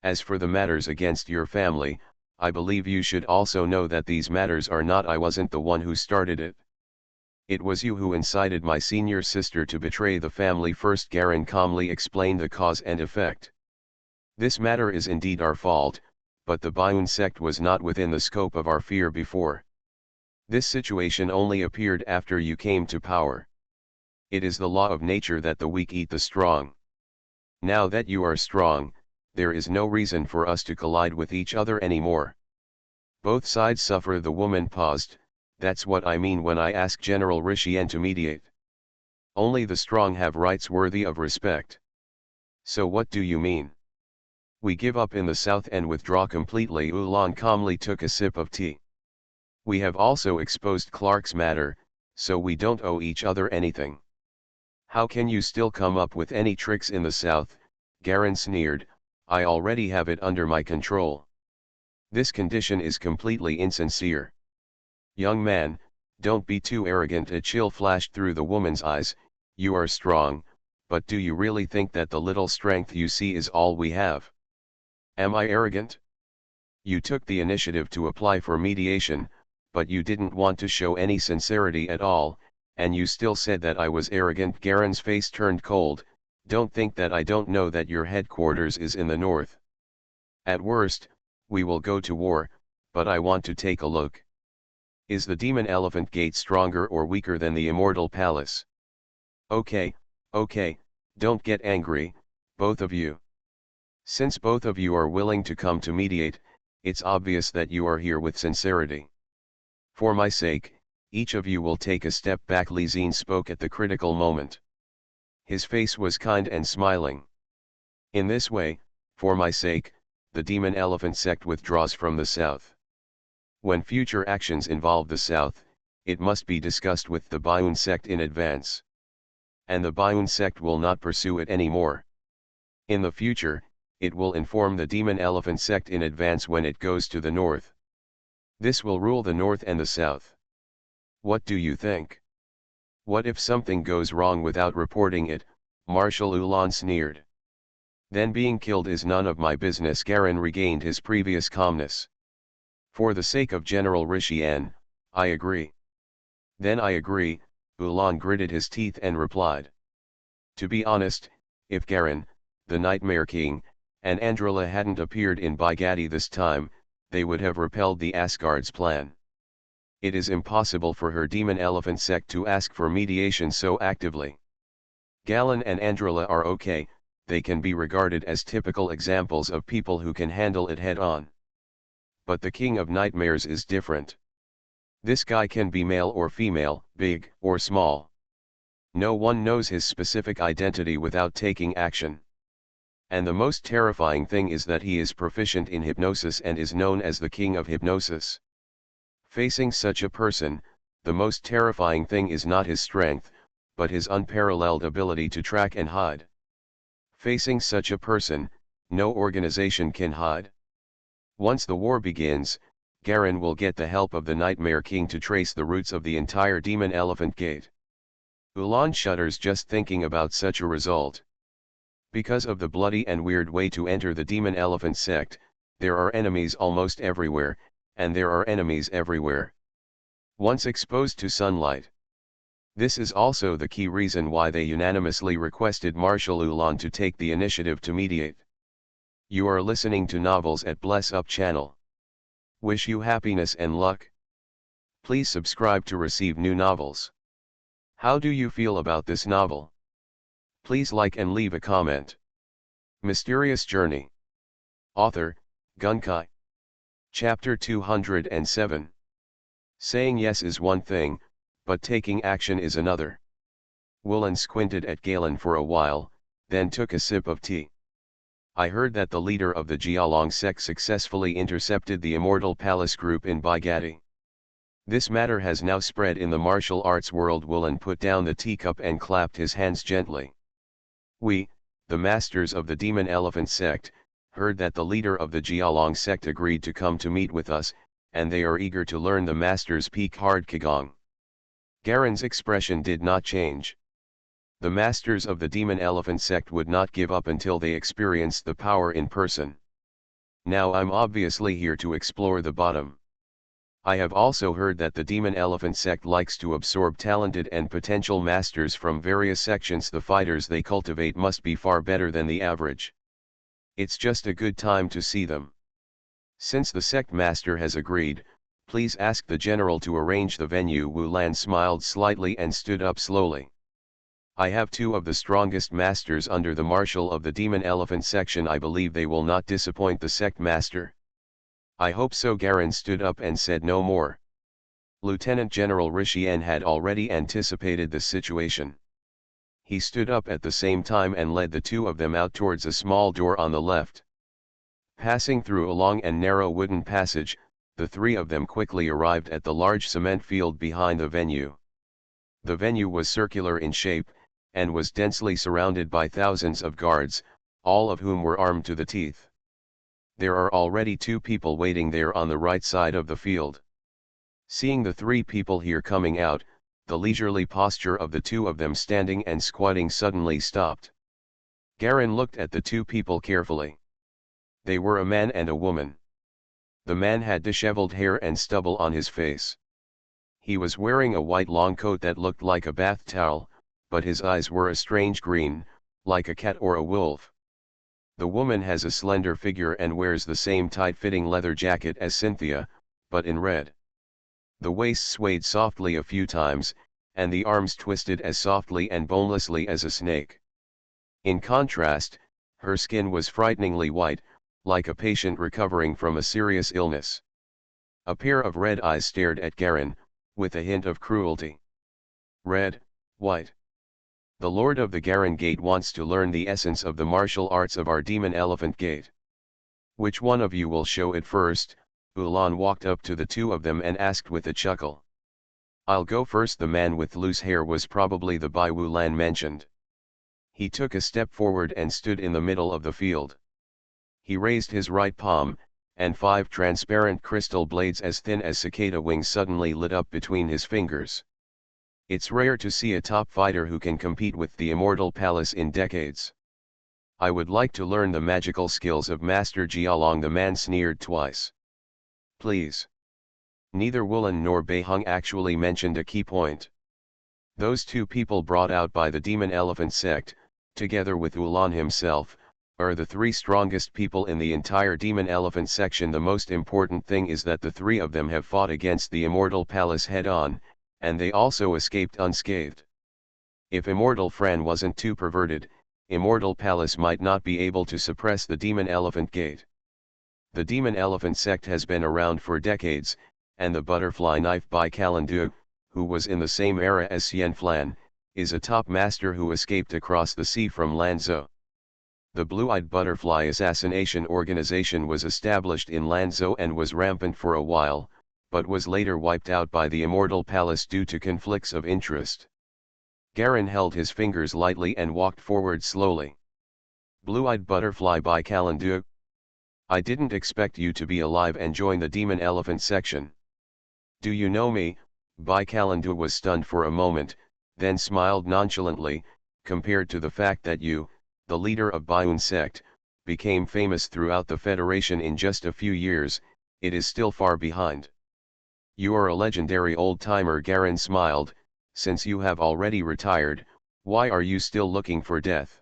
As for the matters against your family, I believe you should also know that these matters are not. I wasn't the one who started it. It was you who incited my senior sister to betray the family first." Garin calmly explained the cause and effect. "This matter is indeed our fault, but the Bayun sect was not within the scope of our fear before. This situation only appeared after you came to power. It is the law of nature that the weak eat the strong. Now that you are strong, there is no reason for us to collide with each other anymore. Both sides suffer." The woman paused. "That's what I mean when I ask General Rishien to mediate. Only the strong have rights worthy of respect." "So what do you mean? We give up in the south and withdraw completely?" Ulan calmly took a sip of tea. "We have also exposed Clark's matter, so we don't owe each other anything. How can you still come up with any tricks in the south?" Garin sneered. "I already have it under my control. This condition is completely insincere." "Young man, don't be too arrogant." A chill flashed through the woman's eyes. "You are strong, but do you really think that the little strength you see is all we have? Am I arrogant? You took the initiative to apply for mediation, but you didn't want to show any sincerity at all, and you still said that I was arrogant." Garen's face turned cold. "Don't think that I don't know that your headquarters is in the north. At worst, we will go to war, but I want to take a look. Is the Demon Elephant Gate stronger or weaker than the Immortal Palace?" Okay, don't get angry, both of you. Since both of you are willing to come to mediate, it's obvious that you are here with sincerity. For my sake, each of you will take a step back." Li Xin spoke at the critical moment. His face was kind and smiling. "In this way, for my sake, the Demon Elephant sect withdraws from the south. When future actions involve the south, it must be discussed with the Bayun sect in advance. And the Bayun sect will not pursue it anymore. In the future, it will inform the Demon Elephant sect in advance when it goes to the north. This will rule the north and the south. What do you think? What if something goes wrong without reporting it?" Marshal Ulan sneered. "Then being killed is none of my business." Garin regained his previous calmness. "For the sake of General Rishien, I agree." "Then I agree," Ulan gritted his teeth and replied. To be honest, if Garin, the Nightmare King, and Andrila hadn't appeared in Baigati this time, they would have repelled the Asgard's plan. It is impossible for her Demon Elephant sect to ask for mediation so actively. Galen and Andrila are okay, they can be regarded as typical examples of people who can handle it head-on. But the King of Nightmares is different. This guy can be male or female, big or small. No one knows his specific identity without taking action. And the most terrifying thing is that he is proficient in hypnosis and is known as the King of Hypnosis. Facing such a person, the most terrifying thing is not his strength, but his unparalleled ability to track and hide. Facing such a person, no organization can hide. Once the war begins, Garin will get the help of the Nightmare King to trace the roots of the entire Demon Elephant Gate. Ulan shudders just thinking about such a result. Because of the bloody and weird way to enter the Demon Elephant sect, there are enemies almost everywhere, and there are enemies everywhere. Once exposed to sunlight, This is also the key reason why they unanimously requested Marshal Ulan to take the initiative to mediate. You are listening to Novels at Bless Up channel. Wish you happiness and luck. Please subscribe to receive new novels. How do you feel about this novel? Please like and leave a comment. Mysterious Journey. Author, Gunkai. Chapter 207. Saying yes is one thing, but taking action is another. Woolen squinted at Galen for a while, then took a sip of tea. I heard that the leader of the Jialong sect successfully intercepted the Immortal Palace group in Baigati. This matter has now spread in the martial arts world. Woolen put down the teacup and clapped his hands gently. We, the masters of the Demon Elephant sect, heard that the leader of the Jialong sect agreed to come to meet with us, and they are eager to learn the master's peak hard Qigong. Garen's expression did not change. The masters of the Demon Elephant sect would not give up until they experienced the power in person. Now I'm obviously here to explore the bottom. I have also heard that the Demon Elephant sect likes to absorb talented and potential masters from various sections. The fighters they cultivate must be far better than the average. It's just a good time to see them. Since the sect master has agreed, please ask the general to arrange the venue. Wu Lan smiled slightly and stood up slowly. I have two of the strongest masters under the marshal of the Demon Elephant section. I believe they will not disappoint the sect master. I hope so. Garen stood up and said no more. Lieutenant General Rishian had already anticipated the situation. He stood up at the same time and led the two of them out towards a small door on the left. Passing through a long and narrow wooden passage, the three of them quickly arrived at the large cement field behind the venue. The venue was circular in shape, and was densely surrounded by thousands of guards, all of whom were armed to the teeth. There are already two people waiting there on the right side of the field. Seeing the three people here coming out, the leisurely posture of the two of them standing and squatting suddenly stopped. Garen looked at the two people carefully. They were a man and a woman. The man had disheveled hair and stubble on his face. He was wearing a white long coat that looked like a bath towel, but his eyes were a strange green, like a cat or a wolf. The woman has a slender figure and wears the same tight-fitting leather jacket as Cynthia, but in red. The waist swayed softly a few times, and the arms twisted as softly and bonelessly as a snake. In contrast, her skin was frighteningly white, like a patient recovering from a serious illness. A pair of red eyes stared at Garen, with a hint of cruelty. Red, white. The Lord of the Garen Gate wants to learn the essence of the martial arts of our Demon Elephant Gate. Which one of you will show it first? Ulan walked up to the two of them and asked with a chuckle. I'll go first. The man with loose hair was probably the Bai Wu Lan mentioned. He took a step forward and stood in the middle of the field. He raised his right palm, and 5 transparent crystal blades as thin as cicada wings suddenly lit up between his fingers. It's rare to see a top fighter who can compete with the Immortal Palace in decades. I would like to learn the magical skills of Master Jialong. The man sneered twice. Please. Neither Woolen nor Beihung actually mentioned a key point. Those two people brought out by the Demon Elephant sect, together with Ulan himself, are the 3 strongest people in the entire Demon Elephant section. The most important thing is that the 3 of them have fought against the Immortal Palace head-on, and they also escaped unscathed. If Immortal Fran wasn't too perverted, Immortal Palace might not be able to suppress the Demon Elephant Gate. The Demon Elephant sect has been around for decades, and the butterfly knife by Kalandu, who was in the same era as Xian Flan, is a top master who escaped across the sea from Lanzhou. The Blue-Eyed Butterfly Assassination Organization was established in Lanzhou and was rampant for a while, but was later wiped out by the Immortal Palace due to conflicts of interest. Garen held his fingers lightly and walked forward slowly. Blue-Eyed Butterfly by Kalandu. I didn't expect you to be alive and join the Demon Elephant section. Do you know me? Bai Kalandu was stunned for a moment, then smiled nonchalantly. Compared to the fact that you, the leader of Baiun sect, became famous throughout the Federation in just a few years, it is still far behind. You are a legendary old-timer. Garen smiled, Since you have already retired, why are you still looking for death?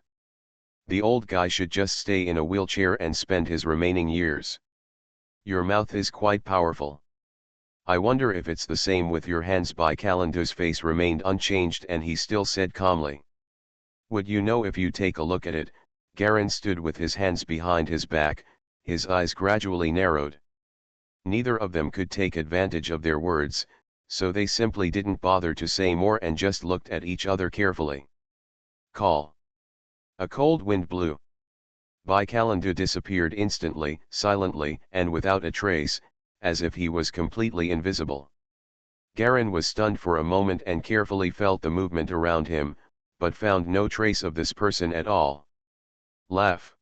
The old guy should just stay in a wheelchair and spend his remaining years. Your mouth is quite powerful. I wonder if it's the same with your hands. Calendar's face remained unchanged and he still said calmly. Would you know if you take a look at it? Garen stood with his hands behind his back, his eyes gradually narrowed. Neither of them could take advantage of their words, so they simply didn't bother to say more and just looked at each other carefully. Call. A cold wind blew. Calendar disappeared instantly, silently, and without a trace, as if he was completely invisible. Garen was stunned for a moment and carefully felt the movement around him, but found no trace of this person at all. Laugh.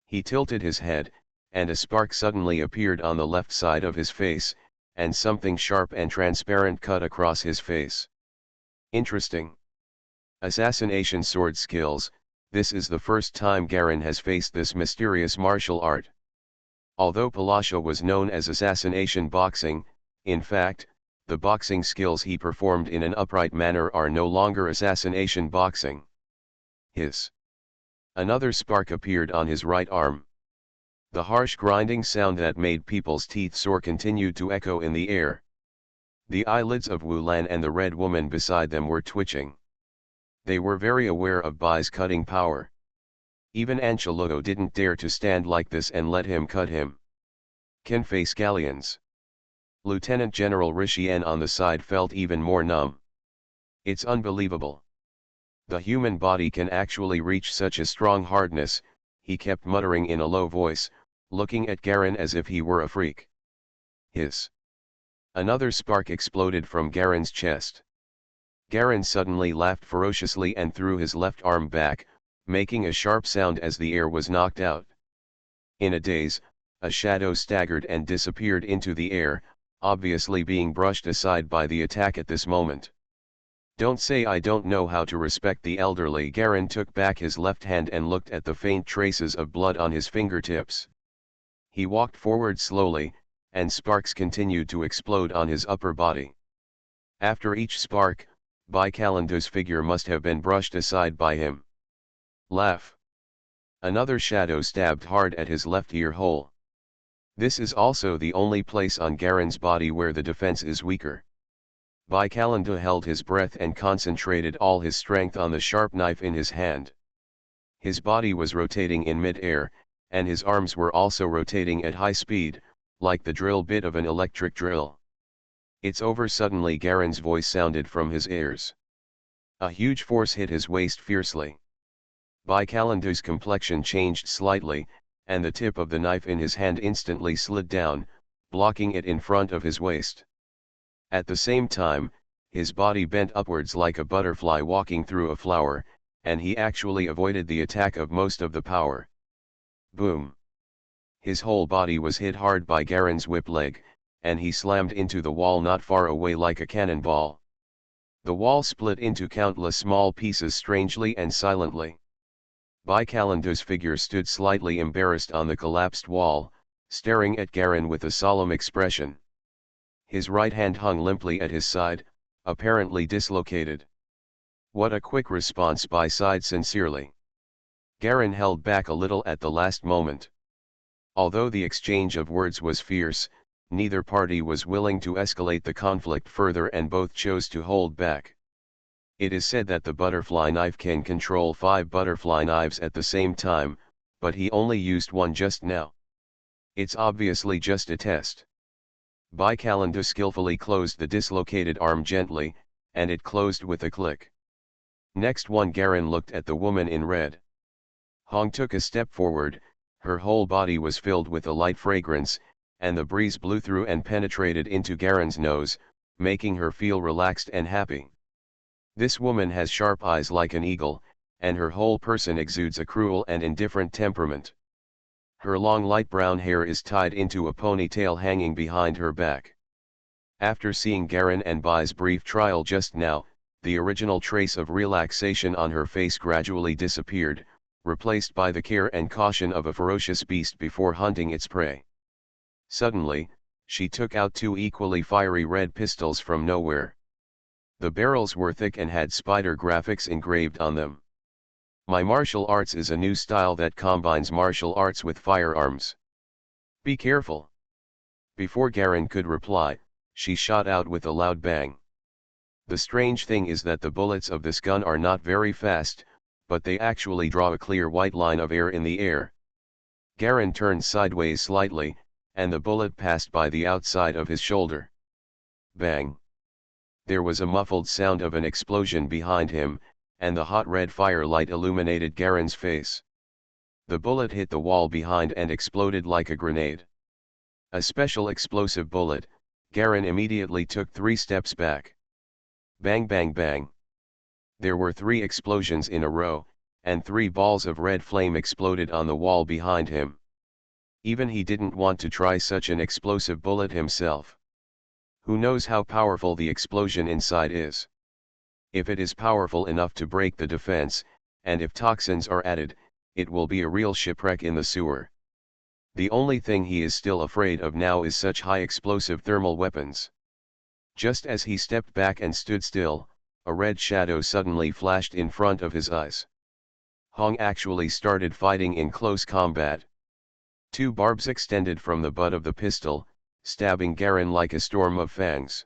He tilted his head, and a spark suddenly appeared on the left side of his face, and something sharp and transparent cut across his face. Interesting. Assassination sword skills. This is the first time Garen has faced this mysterious martial art. Although Palasha was known as assassination boxing, in fact, the boxing skills he performed in an upright manner are no longer assassination boxing. Hiss. Another spark appeared on his right arm. The harsh grinding sound that made people's teeth sore continued to echo in the air. The eyelids of Wu Lan and the red woman beside them were twitching. They were very aware of Bai's cutting power. Even Anceloto didn't dare to stand like this and let him cut him. Can face galleons. Lieutenant General Rishian on the side felt even more numb. It's unbelievable. The human body can actually reach such a strong hardness, he kept muttering in a low voice, looking at Garen as if he were a freak. Hiss. Another spark exploded from Garen's chest. Garen suddenly laughed ferociously and threw his left arm back, making a sharp sound as the air was knocked out. In a daze, a shadow staggered and disappeared into the air, obviously being brushed aside by the attack at this moment. Don't say I don't know how to respect the elderly. Garen took back his left hand and looked at the faint traces of blood on his fingertips. He walked forward slowly, and sparks continued to explode on his upper body. After each spark, Calendar's figure must have been brushed aside by him. Laugh. Another shadow stabbed hard at his left ear hole. This is also the only place on Garen's body where the defense is weaker. Calendar held his breath and concentrated all his strength on the sharp knife in his hand. His body was rotating in mid-air, and his arms were also rotating at high speed, like the drill bit of an electric drill. It's over. Suddenly Garen's voice sounded from his ears. A huge force hit his waist fiercely. Calendar's complexion changed slightly, and the tip of the knife in his hand instantly slid down, blocking it in front of his waist. At the same time, his body bent upwards like a butterfly walking through a flower, and he actually avoided the attack of most of the power. Boom! His whole body was hit hard by Garen's whip leg, and he slammed into the wall not far away like a cannonball. The wall split into countless small pieces strangely and silently. Calendar's figure stood slightly embarrassed on the collapsed wall, staring at Garen with a solemn expression. His right hand hung limply at his side, apparently dislocated. What a quick response! Sighed sincerely. Garen held back a little at the last moment. Although the exchange of words was fierce, neither party was willing to escalate the conflict further and both chose to hold back. It is said that the butterfly knife can control 5 butterfly knives at the same time, but he only used one just now. It's obviously just a test. Calendar skillfully closed the dislocated arm gently, and it closed with a click. Next one, Garen looked at the woman in red. Hong took a step forward, her whole body was filled with a light fragrance, and the breeze blew through and penetrated into Garen's nose, making her feel relaxed and happy. This woman has sharp eyes like an eagle, and her whole person exudes a cruel and indifferent temperament. Her long light brown hair is tied into a ponytail hanging behind her back. After seeing Garen and Bai's brief trial just now, the original trace of relaxation on her face gradually disappeared, replaced by the care and caution of a ferocious beast before hunting its prey. Suddenly, she took out 2 equally fiery red pistols from nowhere. The barrels were thick and had spider graphics engraved on them. My martial arts is a new style that combines martial arts with firearms. Be careful. Before Garen could reply, she shot out with a loud bang. The strange thing is that the bullets of this gun are not very fast, but they actually draw a clear white line of air in the air. Garen turned sideways slightly, and the bullet passed by the outside of his shoulder. Bang! There was a muffled sound of an explosion behind him, and the hot red firelight illuminated Garen's face. The bullet hit the wall behind and exploded like a grenade. A special explosive bullet. Garen immediately took 3 steps back. Bang bang bang. There were 3 explosions in a row, and 3 balls of red flame exploded on the wall behind him. Even he didn't want to try such an explosive bullet himself. Who knows how powerful the explosion inside is? If it is powerful enough to break the defense, and if toxins are added, it will be a real shipwreck in the sewer. The only thing he is still afraid of now is such high explosive thermal weapons. Just as he stepped back and stood still, a red shadow suddenly flashed in front of his eyes. Hong actually started fighting in close combat. 2 barbs extended from the butt of the pistol, stabbing Garen like a storm of fangs.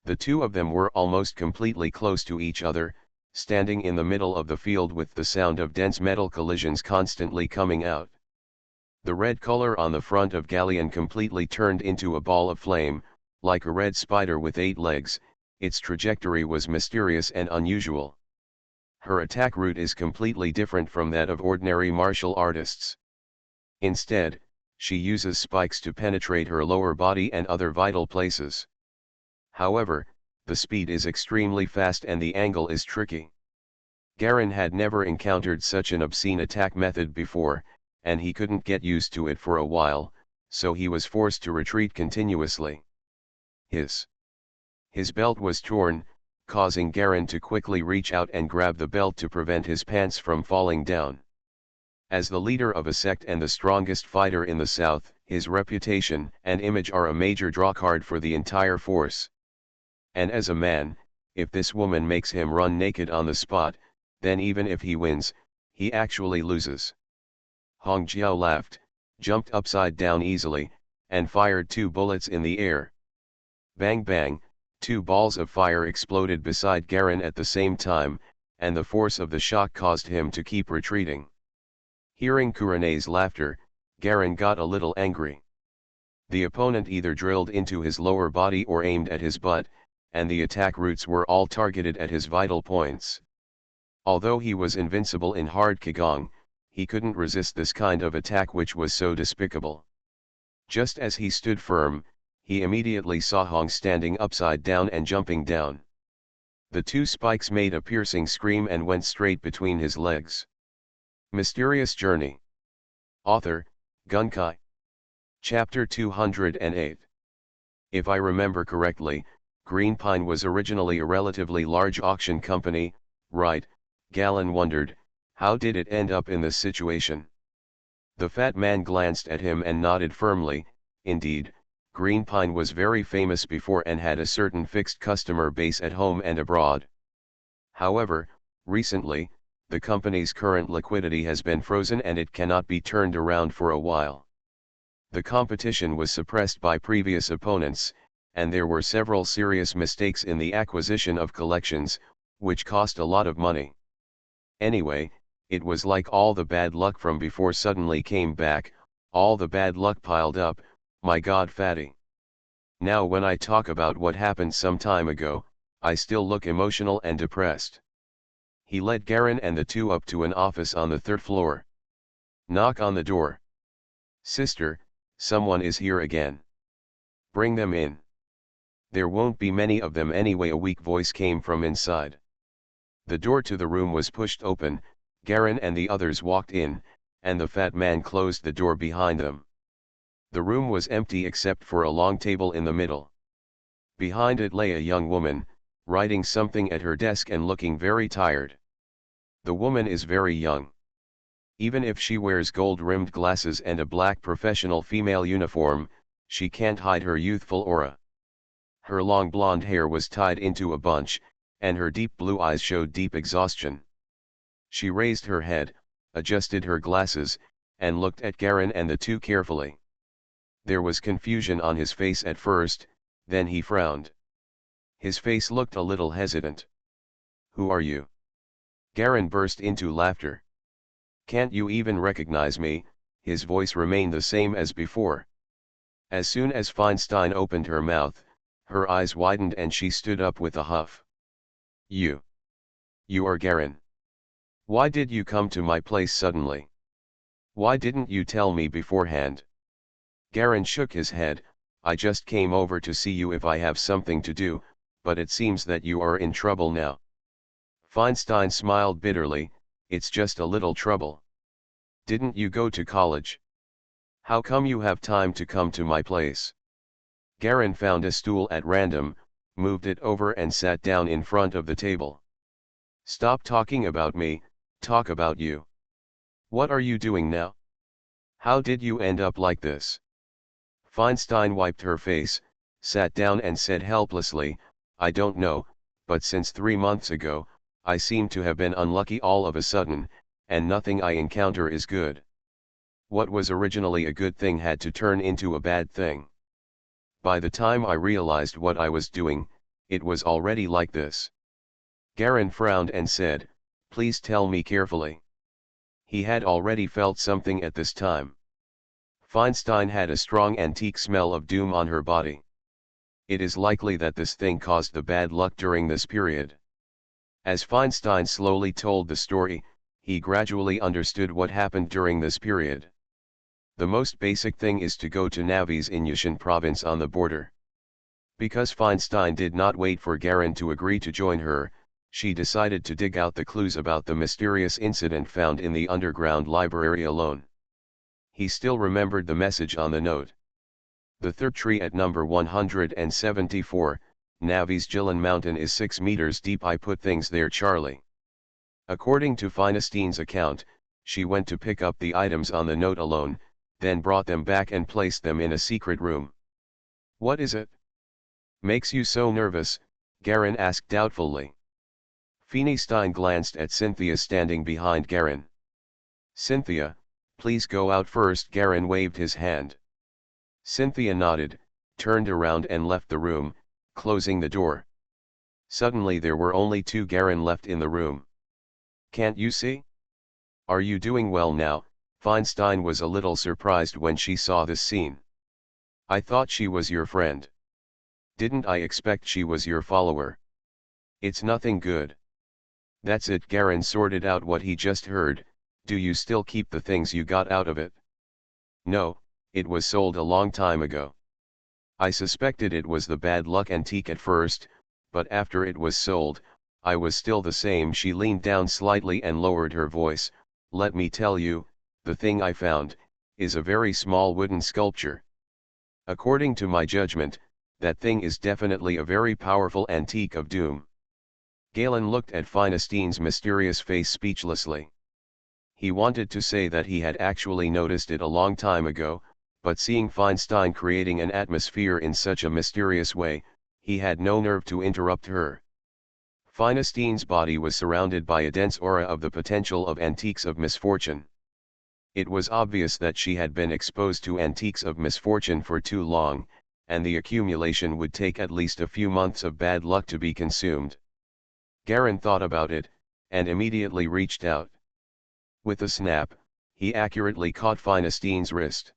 The 2 of them were almost completely close to each other, standing in the middle of the field with the sound of dense metal collisions constantly coming out. The red color on the front of Galleon completely turned into a ball of flame, like a red spider with 8 legs. Its trajectory was mysterious and unusual. Her attack route is completely different from that of ordinary martial artists. Instead, she uses spikes to penetrate her lower body and other vital places. However, the speed is extremely fast and the angle is tricky. Garen had never encountered such an obscene attack method before, and he couldn't get used to it for a while, so he was forced to retreat continuously. His belt was torn, causing Garen to quickly reach out and grab the belt to prevent his pants from falling down. As the leader of a sect and the strongest fighter in the South, his reputation and image are a major drawcard for the entire force. And as a man, if this woman makes him run naked on the spot, then even if he wins, he actually loses. Hong Jiao laughed, jumped upside down easily, and fired 2 bullets in the air. Bang bang, 2 balls of fire exploded beside Garen at the same time, and the force of the shock caused him to keep retreating. Hearing Kurene's laughter, Garen got a little angry. The opponent either drilled into his lower body or aimed at his butt, and the attack routes were all targeted at his vital points. Although he was invincible in hard Qigong, he couldn't resist this kind of attack which was so despicable. Just as he stood firm, he immediately saw Hong standing upside down and jumping down. The 2 spikes made a piercing scream and went straight between his legs. Mysterious Journey. Author, Gunkai. Chapter 208. If I remember correctly, Green Pine was originally a relatively large auction company, right? Galen wondered, how did it end up in this situation? The fat man glanced at him and nodded firmly. Indeed, Green Pine was very famous before and had a certain fixed customer base at home and abroad. However, recently, the company's current liquidity has been frozen and it cannot be turned around for a while. The competition was suppressed by previous opponents, and there were several serious mistakes in the acquisition of collections, which cost a lot of money. Anyway, it was like all the bad luck from before suddenly came back, all the bad luck piled up. My God, fatty. Now when I talk about what happened some time ago, I still look emotional and depressed. He led Garen and the 2 up to an office on the 3rd floor. Knock on the door. Sister, someone is here again. Bring them in. There won't be many of them anyway, a weak voice came from inside. The door to the room was pushed open, Garen and the others walked in, and the fat man closed the door behind them. The room was empty except for a long table in the middle. Behind it lay a young woman, writing something at her desk and looking very tired. The woman is very young. Even if she wears gold-rimmed glasses and a black professional female uniform, she can't hide her youthful aura. Her long blonde hair was tied into a bunch, and her deep blue eyes showed deep exhaustion. She raised her head, adjusted her glasses, and looked at Garen and the two carefully. There was confusion on his face at first, then he frowned. His face looked a little hesitant. "Who are you?" Garen burst into laughter. "Can't you even recognize me?" His voice remained the same as before. As soon as Feinstein opened her mouth, her eyes widened and she stood up with a huff. You are Garen. Why did you come to my place suddenly? Why didn't you tell me beforehand?" Garen shook his head. "I just came over to see you if I have something to do, but it seems that you are in trouble now." Feinstein smiled bitterly. "It's just a little trouble. Didn't you go to college? How come you have time to come to my place?" Garen found a stool at random, moved it over and sat down in front of the table. "Stop talking about me, talk about you. What are you doing now? How did you end up like this?" Feinstein wiped her face, sat down and said helplessly, "I don't know, but since 3 months ago, I seem to have been unlucky all of a sudden, and nothing I encounter is good. What was originally a good thing had to turn into a bad thing. By the time I realized what I was doing, it was already like this." Garen frowned and said, "Please tell me carefully." He had already felt something at this time. Feinstein had a strong antique smell of doom on her body. It is likely that this thing caused the bad luck during this period. As Feinstein slowly told the story, he gradually understood what happened during this period. The most basic thing is to go to Navis in Yushan province on the border. Because Feinstein did not wait for Garen to agree to join her, she decided to dig out the clues about the mysterious incident found in the underground library alone. He still remembered the message on the note. "The third tree at number 174, Navis Jilin Mountain is 6 meters deep. I put things there, Charlie." According to Feinstein's account, she went to pick up the items on the note alone, then brought them back and placed them in a secret room. "What is it? Makes you so nervous?" Garen asked doubtfully. Feinstein glanced at Cynthia standing behind Garen. "Cynthia, please go out first." Garen waved his hand. Cynthia nodded, turned around and left the room, closing the door. Suddenly there were only 2 Garen left in the room. "Can't you see? Are you doing well now?" Feinstein was a little surprised when she saw this scene. "I thought she was your friend. Didn't I expect she was your follower? It's nothing good." "That's it." Garen sorted out what he just heard. "Do you still keep the things you got out of it?" "No, it was sold a long time ago. I suspected it was the bad luck antique at first, but after it was sold, I was still the same." She leaned down slightly and lowered her voice. "Let me tell you, the thing I found, is a very small wooden sculpture. According to my judgment, that thing is definitely a very powerful antique of doom." Galen looked at Feinstein's mysterious face speechlessly. He wanted to say that he had actually noticed it a long time ago, but seeing Feinstein creating an atmosphere in such a mysterious way, he had no nerve to interrupt her. Feinstein's body was surrounded by a dense aura of the potential of antiques of misfortune. It was obvious that she had been exposed to antiques of misfortune for too long, and the accumulation would take at least a few months of bad luck to be consumed. Garen thought about it, and immediately reached out. With a snap, he accurately caught Feinstein's wrist.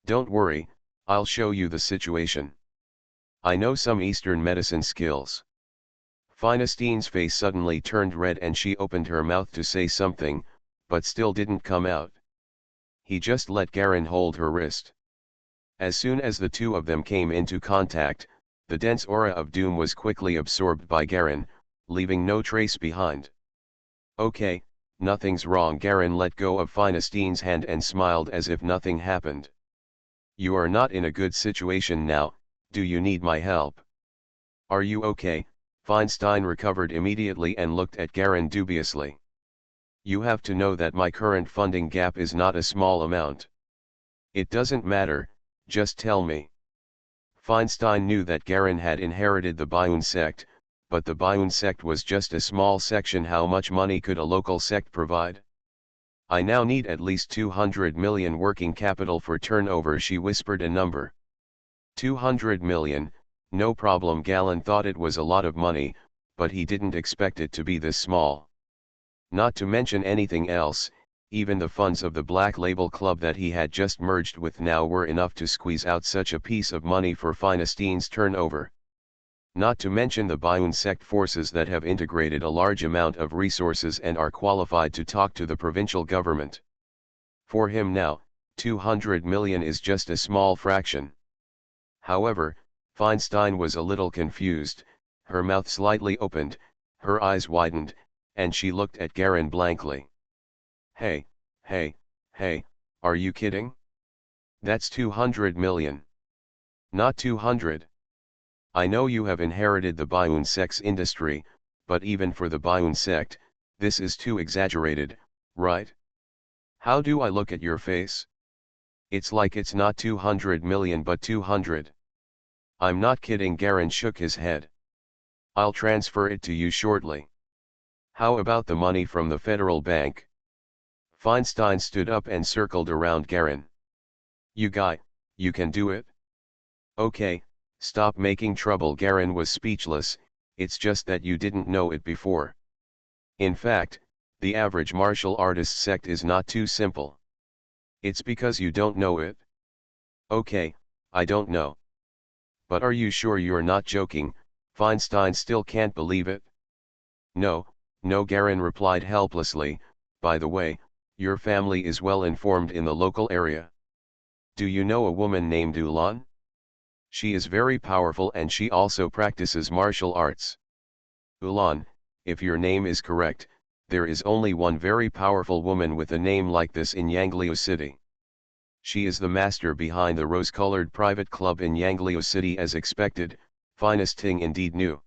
"Don't worry, I'll show you the situation. I know some Eastern medicine skills." Feinstein's face suddenly turned red and she opened her mouth to say something, but still didn't come out. He just let Garen hold her wrist. As soon as the two of them came into contact, the dense aura of doom was quickly absorbed by Garen, leaving no trace behind. "Okay, nothing's wrong." Garen let go of Feinstein's hand and smiled as if nothing happened. "You are not in a good situation now, do you need my help?" "Are you okay?" Feinstein recovered immediately and looked at Garen dubiously. "You have to know that my current funding gap is not a small amount." "It doesn't matter, just tell me." Feinstein knew that Garin had inherited the Bayun sect, but the Bayun sect was just a small section. How much money could a local sect provide? I now need at least 200 million working capital for turnover, she whispered a number. 200 million, no problem. Galen thought it was a lot of money, but he didn't expect it to be this small. Not to mention anything else, even the funds of the Black Label Club that he had just merged with now were enough to squeeze out such a piece of money for Feinstein's turnover. Not to mention the Bayun sect forces that have integrated a large amount of resources and are qualified to talk to the provincial government. For him now, 200 million is just a small fraction. However, Feinstein was a little confused, her mouth slightly opened, her eyes widened, and she looked at Garin blankly. Hey, are you kidding? That's 200 million. Not 200. I know you have inherited the Bayun sect's industry, but even for the Bayun sect, this is too exaggerated, right? How do I look at your face? It's like it's not 200 million but 200. I'm not kidding. Garin shook his head. I'll transfer it to you shortly. How about the money from the federal bank? Feinstein stood up and circled around Garin. You can do it? Okay, stop making trouble. Garin was speechless. It's just that you didn't know it before. In fact, the average martial artist sect is not too simple. It's because you don't know it. Okay, I don't know. But are you sure you're not joking? Feinstein still can't believe it. No, Garin replied helplessly. By the way, your family is well informed in the local area. Do you know a woman named Ulan? She is very powerful and she also practices martial arts. Ulan, if your name is correct, there is only one very powerful woman with a name like this in Yanglio City. She is the master behind the rose-colored private club in Yanglio City. As expected, Finest Ting indeed knew.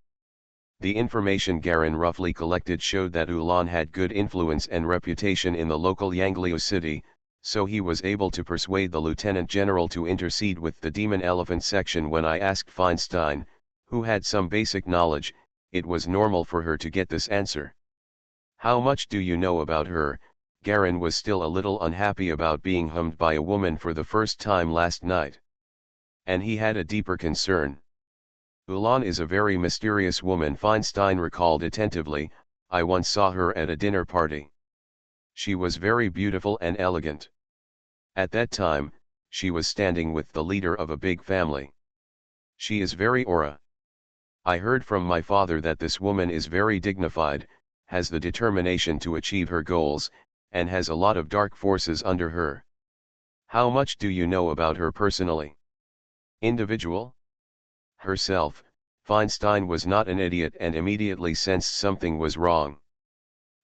The information Garin roughly collected showed that Ulan had good influence and reputation in the local Yanglio City, so he was able to persuade the Lieutenant General to intercede with the Demon Elephant section. When I asked Feinstein, who had some basic knowledge, it was normal for her to get this answer. How much do you know about her? Garin was still a little unhappy about being hummed by a woman for the first time last night. And he had a deeper concern. Ulan is a very mysterious woman, Feinstein recalled attentively. I once saw her at a dinner party. She was very beautiful and elegant. At that time, she was standing with the leader of a big family. She is very aura. I heard from my father that this woman is very dignified, has the determination to achieve her goals, and has a lot of dark forces under her. How much do you know about her personally? Individual? Herself. Feinstein was not an idiot and immediately sensed something was wrong.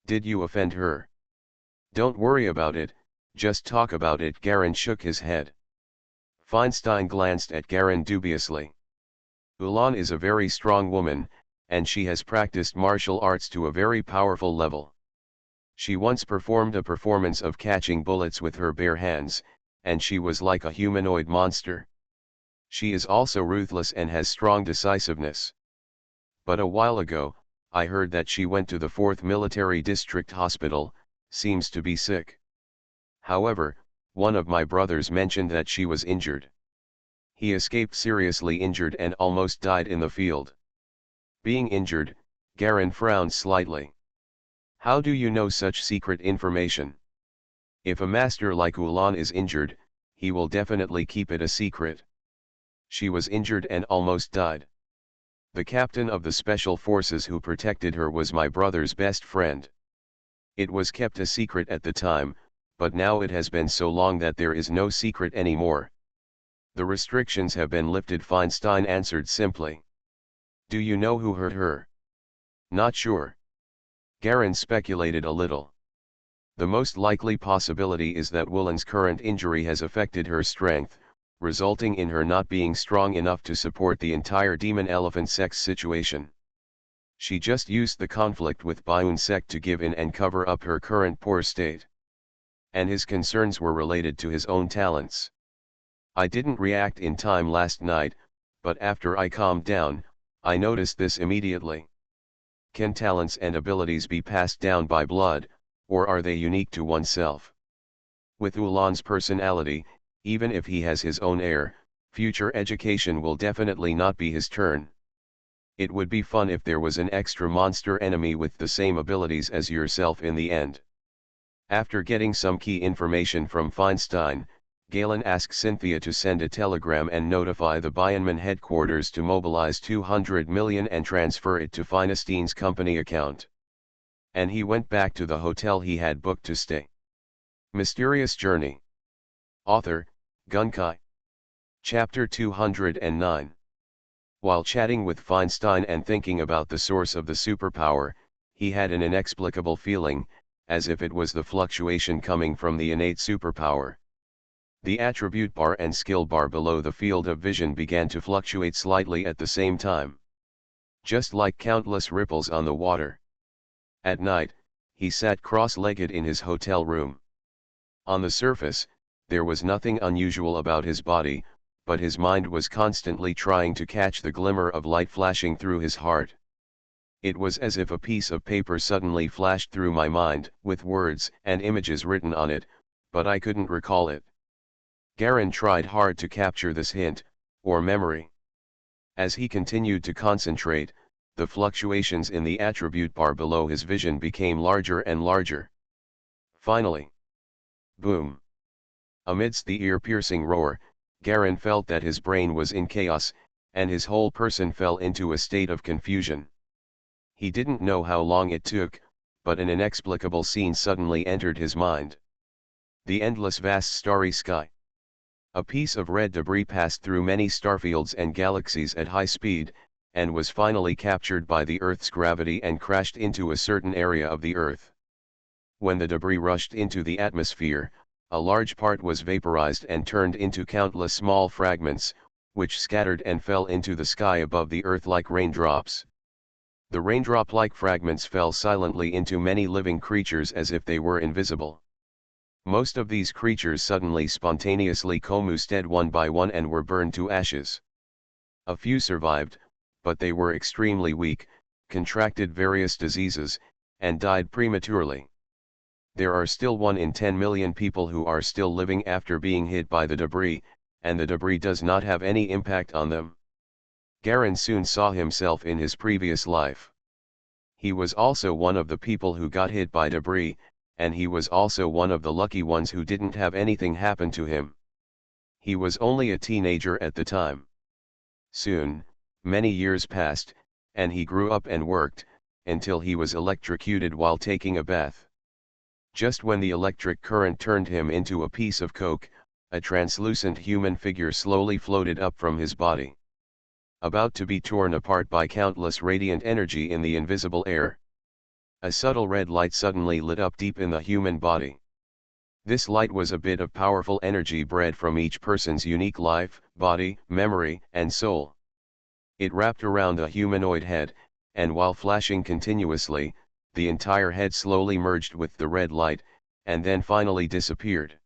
Did you offend her? Don't worry about it, just talk about it. Garin shook his head. Feinstein glanced at Garin dubiously. Ulan is a very strong woman, and she has practiced martial arts to a very powerful level. She once performed a performance of catching bullets with her bare hands, and she was like a humanoid monster. She is also ruthless and has strong decisiveness. But a while ago, I heard that she went to the 4th Military District Hospital, seems to be sick. However, one of my brothers mentioned that she was injured. He escaped seriously injured and almost died in the field. Being injured, Garin frowned slightly. How do you know such secret information? If a master like Ulan is injured, he will definitely keep it a secret. She was injured and almost died. The captain of the special forces who protected her was my brother's best friend. It was kept a secret at the time, but now it has been so long that there is no secret anymore. The restrictions have been lifted, Feinstein answered simply. Do you know who hurt her? Not sure. Garin speculated a little. The most likely possibility is that Ulan's current injury has affected her strength, resulting in her not being strong enough to support the entire Demon Elephant sect's situation. She just used the conflict with Bayun sect to give in and cover up her current poor state. And his concerns were related to his own talents. I didn't react in time last night, But after I calmed down, I noticed this immediately. Can talents and abilities be passed down by blood, or are they unique to oneself? With Ulan's personality, even if he has his own heir, future education will definitely not be his turn. It would be fun if there was an extra monster enemy with the same abilities as yourself in the end. After getting some key information from Feinstein, Galen asks Cynthia to send a telegram and notify the Bionman headquarters to mobilize 200 million and transfer it to Feinstein's company account. And he went back to the hotel he had booked to stay. Mysterious Journey. Author, Gunkai. Chapter 209. While chatting with Feinstein and thinking about the source of the superpower, he had an inexplicable feeling, as if it was the fluctuation coming from the innate superpower. The attribute bar and skill bar below the field of vision began to fluctuate slightly at the same time. Just like countless ripples on the water. At night, he sat cross-legged in his hotel room. On the surface, there was nothing unusual about his body, but his mind was constantly trying to catch the glimmer of light flashing through his heart. It was as if a piece of paper suddenly flashed through my mind, with words and images written on it, but I couldn't recall it. Garin tried hard to capture this hint, or memory. As he continued to concentrate, the fluctuations in the attribute bar below his vision became larger and larger. Finally, boom! Amidst the ear-piercing roar, Garin felt that his brain was in chaos, and his whole person fell into a state of confusion. He didn't know how long it took, but an inexplicable scene suddenly entered his mind. The endless vast starry sky. A piece of red debris passed through many starfields and galaxies at high speed, and was finally captured by the Earth's gravity and crashed into a certain area of the Earth. When the debris rushed into the atmosphere, a large part was vaporized and turned into countless small fragments, which scattered and fell into the sky above the Earth like raindrops. The raindrop-like fragments fell silently into many living creatures as if they were invisible. Most of these creatures suddenly spontaneously commusted one by one and were burned to ashes. A few survived, but they were extremely weak, contracted various diseases, and died prematurely. There are still 1 in 10 million people who are still living after being hit by the debris, and the debris does not have any impact on them. Garin soon saw himself in his previous life. He was also one of the people who got hit by debris, and he was also one of the lucky ones who didn't have anything happen to him. He was only a teenager at the time. Soon, many years passed, and he grew up and worked, until he was electrocuted while taking a bath. Just when the electric current turned him into a piece of coke, a translucent human figure slowly floated up from his body. About to be torn apart by countless radiant energy in the invisible air. A subtle red light suddenly lit up deep in the human body. This light was a bit of powerful energy bred from each person's unique life, body, memory, and soul. It wrapped around the humanoid head, and while flashing continuously, the entire head slowly merged with the red light, and then finally disappeared.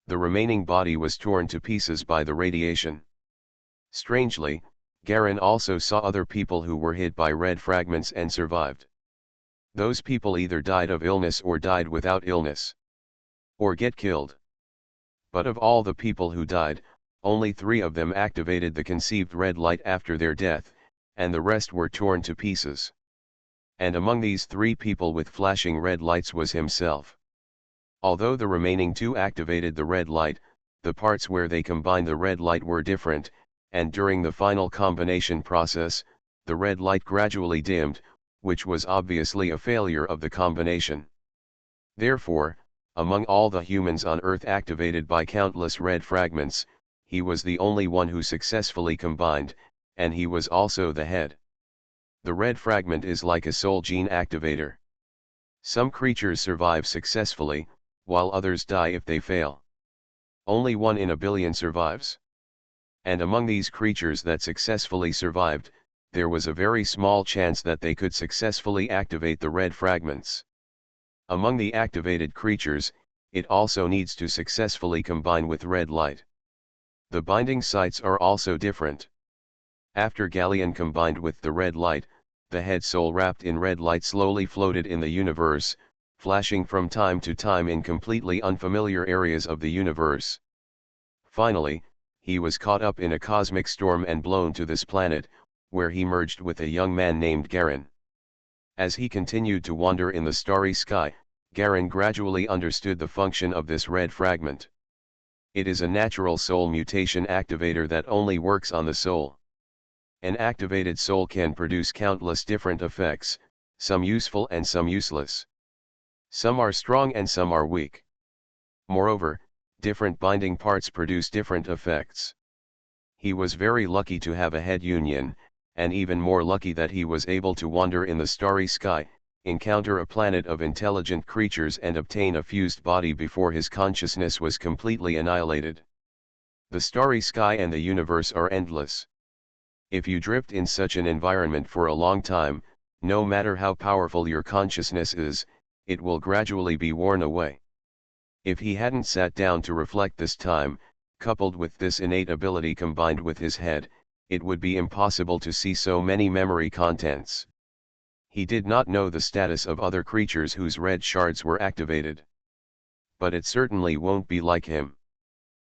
The remaining body was torn to pieces by the radiation. Strangely, Garin also saw other people who were hit by red fragments and survived. Those people either died of illness or died without illness. Or get killed. But of all the people who died, only 3 of them activated the conceived red light after their death, and the rest were torn to pieces. And among these 3 people with flashing red lights was himself. Although the remaining 2 activated the red light, the parts where they combined the red light were different, and during the final combination process, the red light gradually dimmed, which was obviously a failure of the combination. Therefore, among all the humans on Earth activated by countless red fragments, he was the only one who successfully combined, and he was also the head. The red fragment is like a soul gene activator. Some creatures survive successfully, while others die if they fail. Only 1 in a billion survives. And among these creatures that successfully survived, there was a very small chance that they could successfully activate the red fragments. Among the activated creatures, it also needs to successfully combine with red light. The binding sites are also different. After Galleon combined with the red light, the head soul wrapped in red light slowly floated in the universe, flashing from time to time in completely unfamiliar areas of the universe. Finally, he was caught up in a cosmic storm and blown to this planet, where he merged with a young man named Garen. As he continued to wander in the starry sky, Garen gradually understood the function of this red fragment. It is a natural soul mutation activator that only works on the soul. An activated soul can produce countless different effects, some useful and some useless. Some are strong and some are weak. Moreover, different binding parts produce different effects. He was very lucky to have a head union, and even more lucky that he was able to wander in the starry sky, encounter a planet of intelligent creatures and obtain a fused body before his consciousness was completely annihilated. The starry sky and the universe are endless. If you drift in such an environment for a long time, no matter how powerful your consciousness is, it will gradually be worn away. If he hadn't sat down to reflect this time, coupled with this innate ability combined with his head, it would be impossible to see so many memory contents. He did not know the status of other creatures whose red shards were activated. But it certainly won't be like him.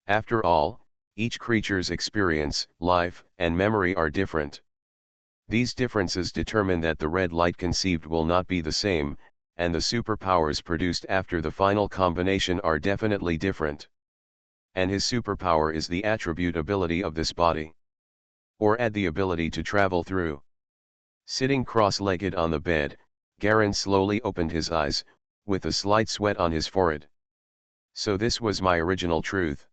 After all, each creature's experience, life, and memory are different. These differences determine that the red light conceived will not be the same, and the superpowers produced after the final combination are definitely different. And his superpower is the attribute ability of this body. Or add the ability to travel through. Sitting cross-legged on the bed, Garen slowly opened his eyes, with a slight sweat on his forehead. So this was my original truth.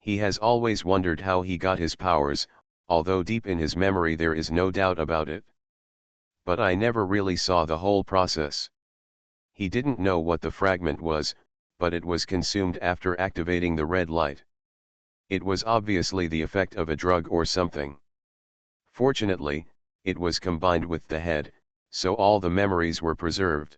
He has always wondered how he got his powers, although deep in his memory there is no doubt about it. But I never really saw the whole process. He didn't know what the fragment was, but it was consumed after activating the red light. It was obviously the effect of a drug or something. Fortunately, it was combined with the head, so all the memories were preserved.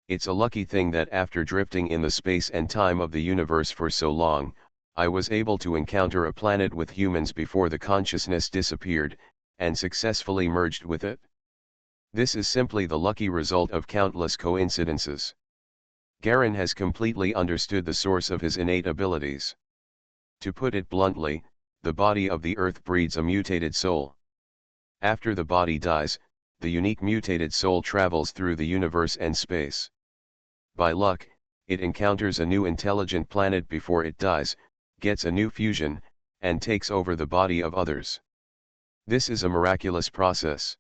It's a lucky thing that after drifting in the space and time of the universe for so long, I was able to encounter a planet with humans before the consciousness disappeared, and successfully merged with it. This is simply the lucky result of countless coincidences. Garen has completely understood the source of his innate abilities. To put it bluntly, the body of the earth breeds a mutated soul. After the body dies, the unique mutated soul travels through the universe and space. By luck, it encounters a new intelligent planet before it dies, gets a new fusion, and takes over the body of others. This is a miraculous process.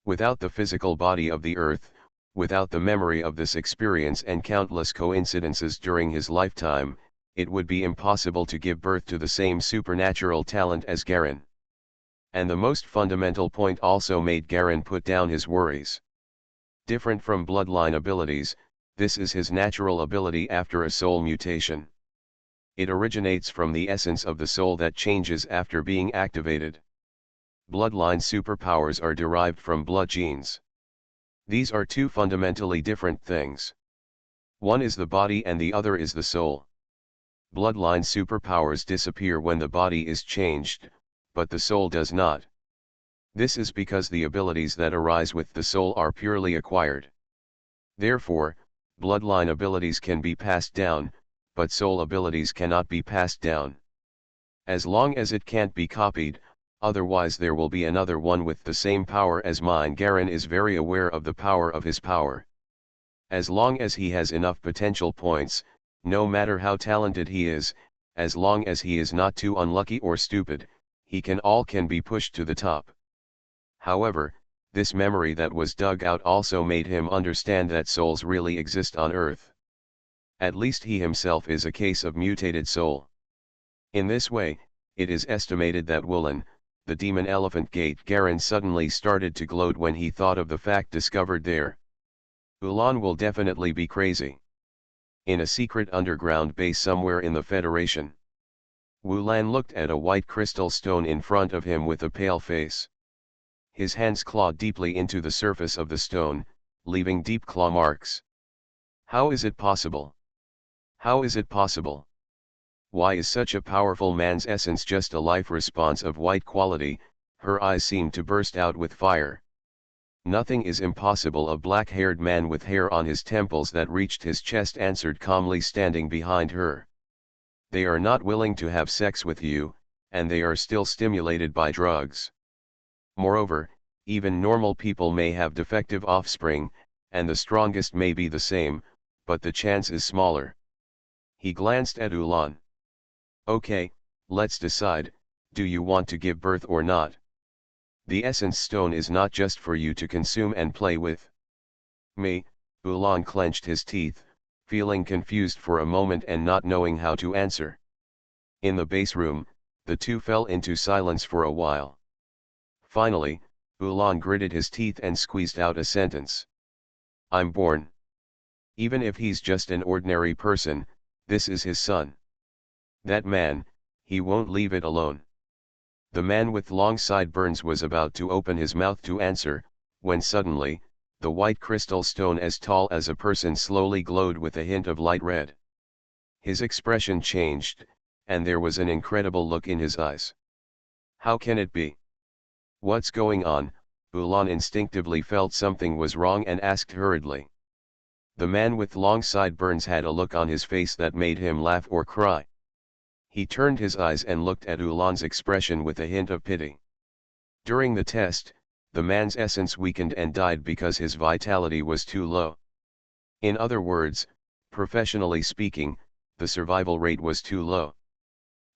Without the physical body of the earth, without the memory of this experience and countless coincidences during his lifetime, it would be impossible to give birth to the same supernatural talent as Garen. And the most fundamental point also made Garen put down his worries. Different from bloodline abilities, this is his natural ability after a soul mutation. It originates from the essence of the soul that changes after being activated. Bloodline superpowers are derived from blood genes. These are two fundamentally different things. One is the body and the other is the soul. Bloodline superpowers disappear when the body is changed, but the soul does not. This is because the abilities that arise with the soul are purely acquired. Therefore, bloodline abilities can be passed down, but soul abilities cannot be passed down. As long as it can't be copied, otherwise there will be another one with the same power as mine. Garen is very aware of the power of his power. As long as he has enough potential points, no matter how talented he is, as long as he is not too unlucky or stupid, he can be pushed to the top. However, this memory that was dug out also made him understand that souls really exist on Earth. At least he himself is a case of mutated soul. In this way, it is estimated that Woolen, the demon elephant gate. Garen suddenly started to gloat when he thought of the fact discovered there. Ulan will definitely be crazy. In a secret underground base somewhere in the Federation. Wulan looked at a white crystal stone in front of him with a pale face. His hands clawed deeply into the surface of the stone, leaving deep claw marks. How is it possible? How is it possible? Why is such a powerful man's essence just a life response of white quality? Her eyes seemed to burst out with fire. "Nothing is impossible," a black-haired man with hair on his temples that reached his chest answered calmly, standing behind her. "They are not willing to have sex with you, and they are still stimulated by drugs. Moreover, even normal people may have defective offspring, and the strongest may be the same, but the chance is smaller." He glanced at Ulan. "Okay, let's decide, do you want to give birth or not? The essence stone is not just for you to consume and play with." "Me?" Ulan clenched his teeth, feeling confused for a moment and not knowing how to answer. In the base room, the two fell into silence for a while. Finally, Ulan gritted his teeth and squeezed out a sentence. "I'm born. Even if he's just an ordinary person, this is his son. That man, he won't leave it alone." The man with long sideburns was about to open his mouth to answer, when suddenly, the white crystal stone as tall as a person slowly glowed with a hint of light red. His expression changed, and there was an incredible look in his eyes. "How can it be? What's going on?" Ulan instinctively felt something was wrong and asked hurriedly. The man with long sideburns had a look on his face that made him laugh or cry. He turned his eyes and looked at Ulan's expression with a hint of pity. During the test, the man's essence weakened and died because his vitality was too low. In other words, professionally speaking, the survival rate was too low.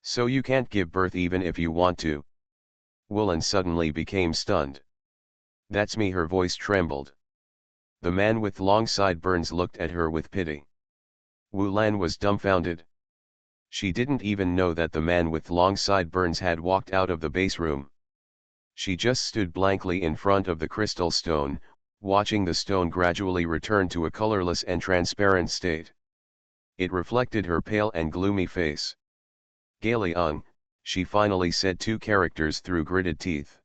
"So you can't give birth even if you want to?" Ulan suddenly became stunned. "That's me," her voice trembled. The man with long sideburns looked at her with pity. Ulan was dumbfounded. She didn't even know that the man with long sideburns had walked out of the base room. She just stood blankly in front of the crystal stone, watching the stone gradually return to a colorless and transparent state. It reflected her pale and gloomy face. "Galeung," she finally said, two characters through gritted teeth.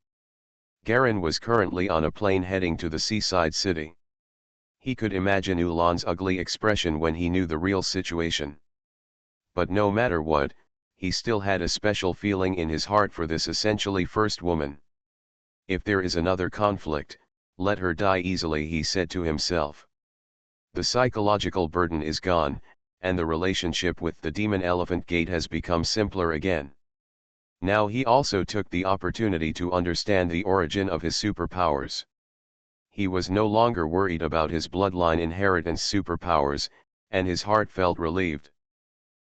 Garen was currently on a plane heading to the seaside city. He could imagine Ulan's ugly expression when he knew the real situation. But no matter what, he still had a special feeling in his heart for this essentially first woman. "If there is another conflict, let her die easily," he said to himself. The psychological burden is gone, and the relationship with the demon elephant gate has become simpler again. Now he also took the opportunity to understand the origin of his superpowers. He was no longer worried about his bloodline inheritance superpowers, and his heart felt relieved.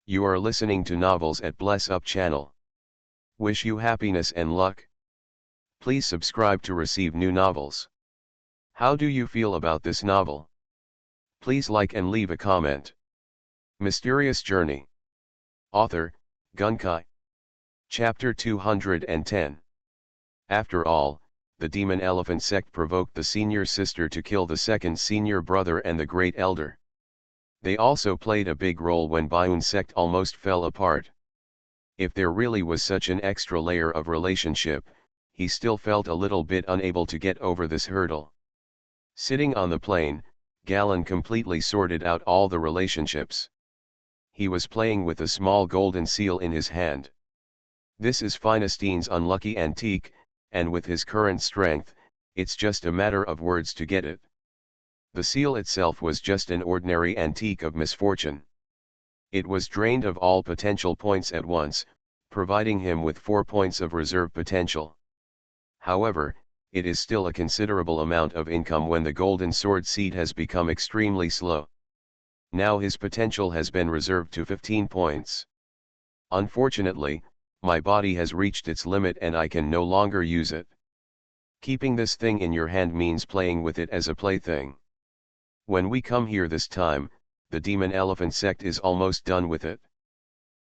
You are listening to Novels at Bless Up channel. Wish you happiness and luck. Please subscribe to receive new novels. How do you feel about this novel? Please like and leave a comment. Mysterious Journey. Author, Gunkai. Chapter 210. After all, the demon elephant sect provoked the senior sister to kill the second senior brother and the great elder. They also played a big role when Bayun sect almost fell apart. If there really was such an extra layer of relationship, he still felt a little bit unable to get over this hurdle. Sitting on the plane, Galen completely sorted out all the relationships. He was playing with a small golden seal in his hand. This is Finestein's unlucky antique, and with his current strength, it's just a matter of words to get it. The seal itself was just an ordinary antique of misfortune. It was drained of all potential points at once, providing him with 4 points of reserve potential. However, it is still a considerable amount of income when the golden sword seed has become extremely slow. Now his potential has been reserved to 15 points. Unfortunately, my body has reached its limit and I can no longer use it. Keeping this thing in your hand means playing with it as a plaything. When we come here this time, the demon elephant sect is almost done with it.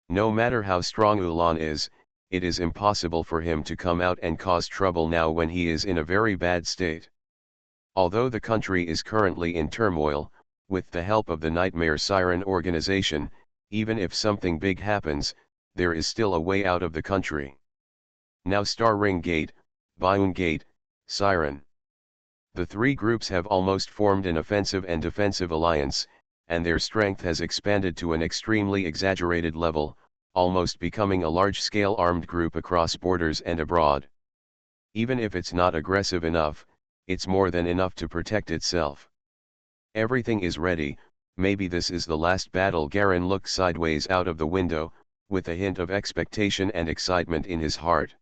No matter how strong Ulan is, it is impossible for him to come out and cause trouble now when he is in a very bad state. Although the country is currently in turmoil, with the help of the Nightmare Siren organization, even if something big happens, there is still a way out of the country. Now Star Ring Gate, Bayun Gate, Siren. The three groups have almost formed an offensive and defensive alliance, and their strength has expanded to an extremely exaggerated level, almost becoming a large-scale armed group across borders and abroad. Even if it's not aggressive enough, it's more than enough to protect itself. Everything is ready. Maybe this is the last battle. Garen looked sideways out of the window, with a hint of expectation and excitement in his heart.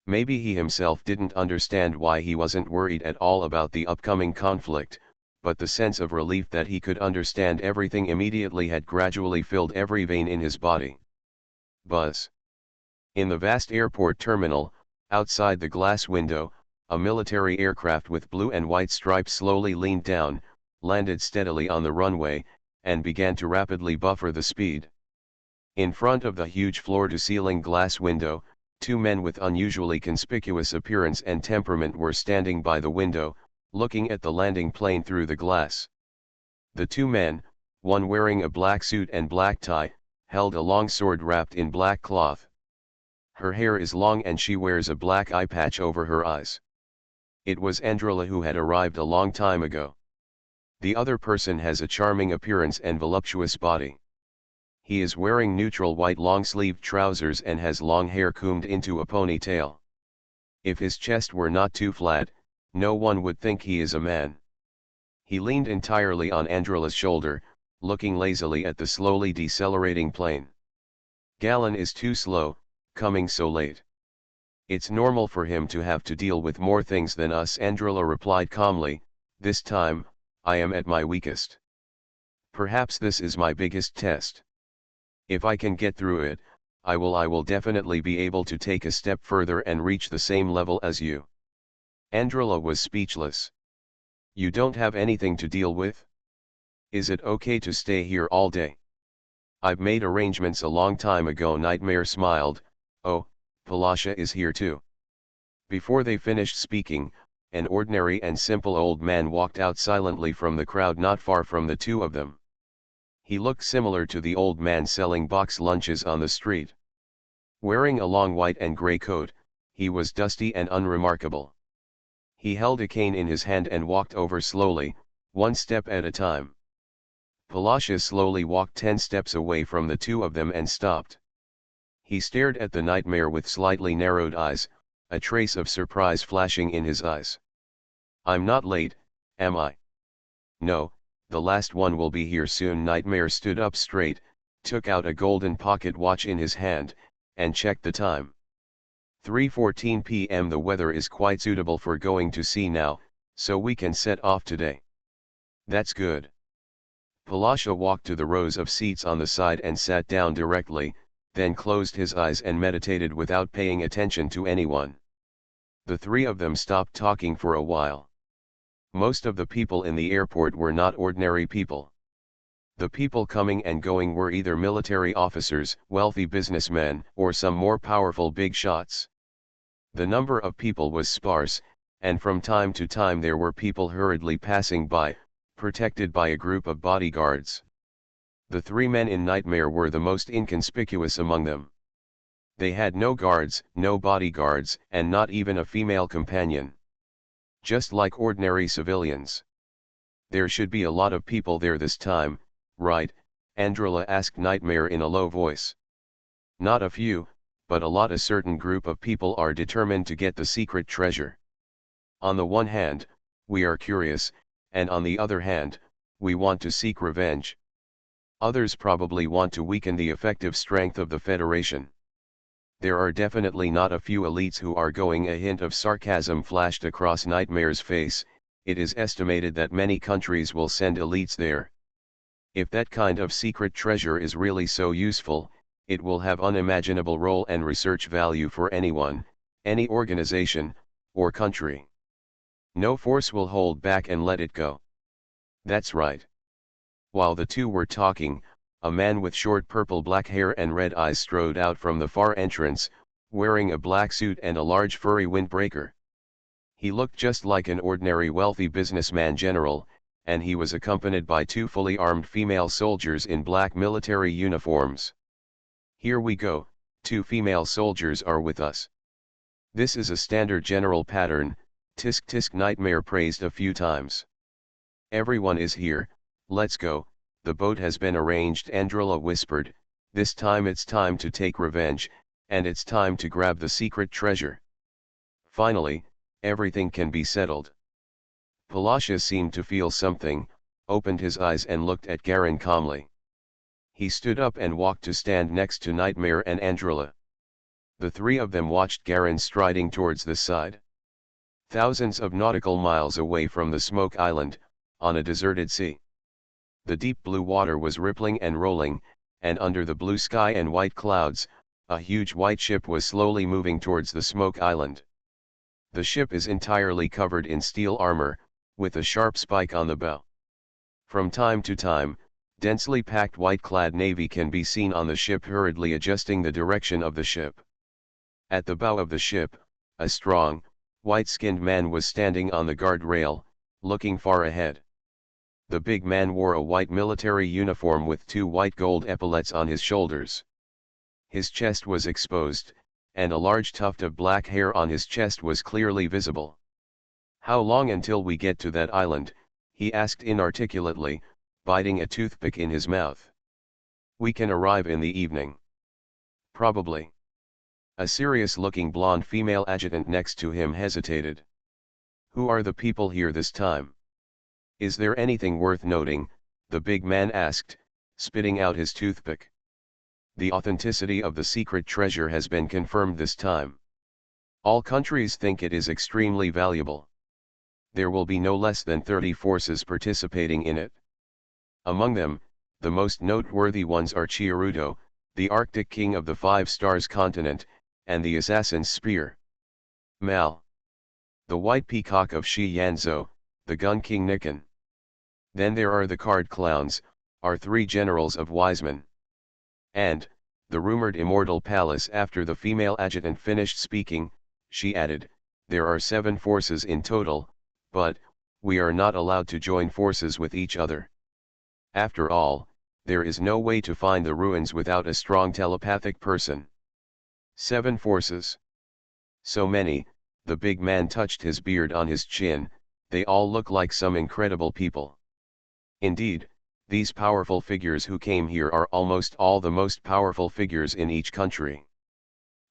Maybe he himself didn't understand why he wasn't worried at all about the upcoming conflict, but the sense of relief that he could understand everything immediately had gradually filled every vein in his body. Buzz. In the vast airport terminal, outside the glass window, a military aircraft with blue and white stripes slowly leaned down, landed steadily on the runway, and began to rapidly buffer the speed. In front of the huge floor-to-ceiling glass window, two men with unusually conspicuous appearance and temperament were standing by the window, looking at the landing plane through the glass. The two men, one wearing a black suit and black tie, held a long sword wrapped in black cloth. Her hair is long and she wears a black eye patch over her eyes. It was Andrilla who had arrived a long time ago. The other person has a charming appearance and voluptuous body. He is wearing neutral white long-sleeved trousers and has long hair combed into a ponytail. If his chest were not too flat, no one would think he is a man. He leaned entirely on Andrilla's shoulder, looking lazily at the slowly decelerating plane. Galen is too slow, coming so late. It's normal for him to have to deal with more things than us, Andrilla replied calmly. This time, I am at my weakest. Perhaps this is my biggest test. If I can get through it, I will definitely be able to take a step further and reach the same level as you. Andrilla was speechless. You don't have anything to deal with? Is it okay to stay here all day? I've made arrangements a long time ago. Nightmare smiled. Oh, Palasha is here too. Before they finished speaking, an ordinary and simple old man walked out silently from the crowd not far from the two of them. He looked similar to the old man selling box lunches on the street. Wearing a long white and grey coat, he was dusty and unremarkable. He held a cane in his hand and walked over slowly, one step at a time. Palasha slowly walked 10 steps away from the two of them and stopped. He stared at the nightmare with slightly narrowed eyes, a trace of surprise flashing in his eyes. I'm not late, am I? No, the last one will be here soon. Nightmare stood up straight, took out a golden pocket watch in his hand, and checked the time. 3:14 p.m. The weather is quite suitable for going to sea now, so we can set off today. That's good. Palasha walked to the rows of seats on the side and sat down directly, then closed his eyes and meditated without paying attention to anyone. The three of them stopped talking for a while. Most of the people in the airport were not ordinary people. The people coming and going were either military officers, wealthy businessmen, or some more powerful big shots. The number of people was sparse, and from time to time there were people hurriedly passing by, protected by a group of bodyguards. The three men in Nightmare were the most inconspicuous among them. They had no guards, no bodyguards, and not even a female companion. Just like ordinary civilians. There should be a lot of people there this time, right? Andrilla asked Nightmare in a low voice. Not a few, but a lot. A certain group of people are determined to get the secret treasure. On the one hand, we are curious, and on the other hand, we want to seek revenge. Others probably want to weaken the effective strength of the Federation. There are definitely not a few elites who are going. A hint of sarcasm flashed across Nightmare's face. It is estimated that many countries will send elites there. If that kind of secret treasure is really so useful, it will have unimaginable role and research value for anyone, any organization, or country. No force will hold back and let it go. That's right. While the two were talking, a man with short purple-black hair and red eyes strode out from the far entrance, wearing a black suit and a large furry windbreaker. He looked just like an ordinary wealthy businessman general, and he was accompanied by two fully armed female soldiers in black military uniforms. Here we go, two female soldiers are with us. This is a standard general pattern, tisk tisk. Nightmare praised a few times. Everyone is here, let's go. The boat has been arranged, Andrilla whispered. This time it's time to take revenge, and it's time to grab the secret treasure. Finally, everything can be settled. Palasha seemed to feel something, opened his eyes and looked at Garin calmly. He stood up and walked to stand next to Nightmare and Andrilla. The three of them watched Garin striding towards the side. Thousands of nautical miles away from the Smoke Island, on a deserted sea. The deep blue water was rippling and rolling, and under the blue sky and white clouds, a huge white ship was slowly moving towards the Smoke Island. The ship is entirely covered in steel armor, with a sharp spike on the bow. From time to time, densely packed white-clad navy can be seen on the ship hurriedly adjusting the direction of the ship. At the bow of the ship, a strong, white-skinned man was standing on the guard rail, looking far ahead. The big man wore a white military uniform with two white gold epaulets on his shoulders. His chest was exposed, and a large tuft of black hair on his chest was clearly visible. "How long until we get to that island?" he asked inarticulately, biting a toothpick in his mouth. "We can arrive in the evening." "Probably." A serious-looking blonde female adjutant next to him hesitated. "Who are the people here this time? Is there anything worth noting?" the big man asked, spitting out his toothpick. "The authenticity of the secret treasure has been confirmed this time. All countries think it is extremely valuable. There will be no less than 30 forces participating in it. Among them, the most noteworthy ones are Chiarudo, the Arctic king of the Five Stars continent, and the assassin's spear. Mal, the white peacock of Shi Yanzhou, the gun king Nikan. Then there are the card clowns, our three generals of Wiseman. And, the rumored immortal palace." After the female adjutant finished speaking, she added, "There are 7 forces in total, but, we are not allowed to join forces with each other. After all, there is no way to find the ruins without a strong telepathic person. 7 forces. So many." The big man touched his beard on his chin. "They all look like some incredible people. Indeed, these powerful figures who came here are almost all the most powerful figures in each country.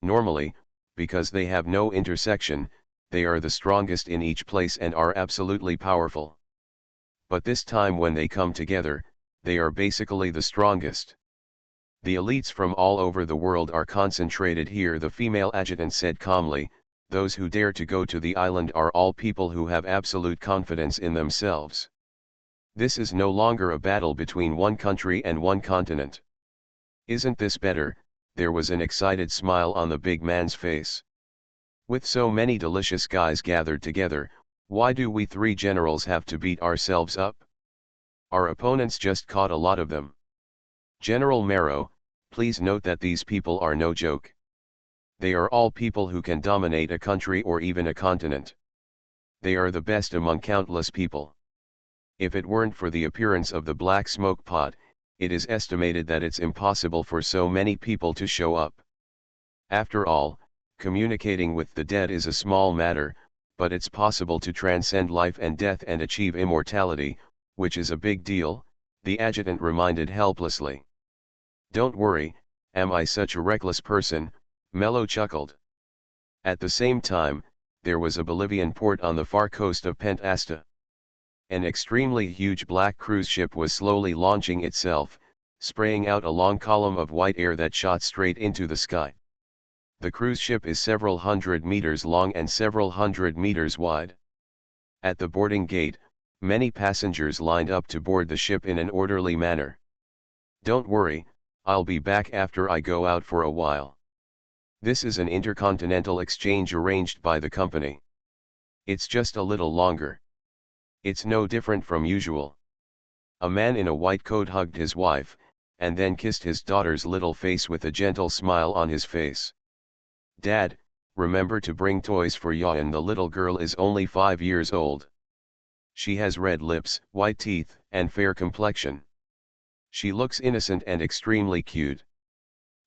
Normally, because they have no intersection, they are the strongest in each place and are absolutely powerful. But this time when they come together, they are basically the strongest. The elites from all over the world are concentrated here," the female adjutant said calmly. "Those who dare to go to the island are all people who have absolute confidence in themselves. This is no longer a battle between one country and one continent. Isn't this better?" There was an excited smile on the big man's face. "With so many delicious guys gathered together, why do we 3 generals have to beat ourselves up? Our opponents just caught a lot of them. General Marrow, please note that these people are no joke. They are all people who can dominate a country or even a continent. They are the best among countless people. If it weren't for the appearance of the black smoke pot, it is estimated that it's impossible for so many people to show up. After all, communicating with the dead is a small matter, but it's possible to transcend life and death and achieve immortality, which is a big deal," the adjutant reminded helplessly. "Don't worry, am I such a reckless person?" Mello chuckled. At the same time, there was a Bolivian port on the far coast of Pentasta. An extremely huge black cruise ship was slowly launching itself, spraying out a long column of white air that shot straight into the sky. The cruise ship is several hundred meters long and several hundred meters wide. At the boarding gate, many passengers lined up to board the ship in an orderly manner. "Don't worry, I'll be back after I go out for a while. This is an intercontinental exchange arranged by the company. It's just a little longer. It's no different from usual." A man in a white coat hugged his wife, and then kissed his daughter's little face with a gentle smile on his face. "Dad, remember to bring toys for Yayan. The little girl is only 5 years old. She has red lips, white teeth, and fair complexion. She looks innocent and extremely cute."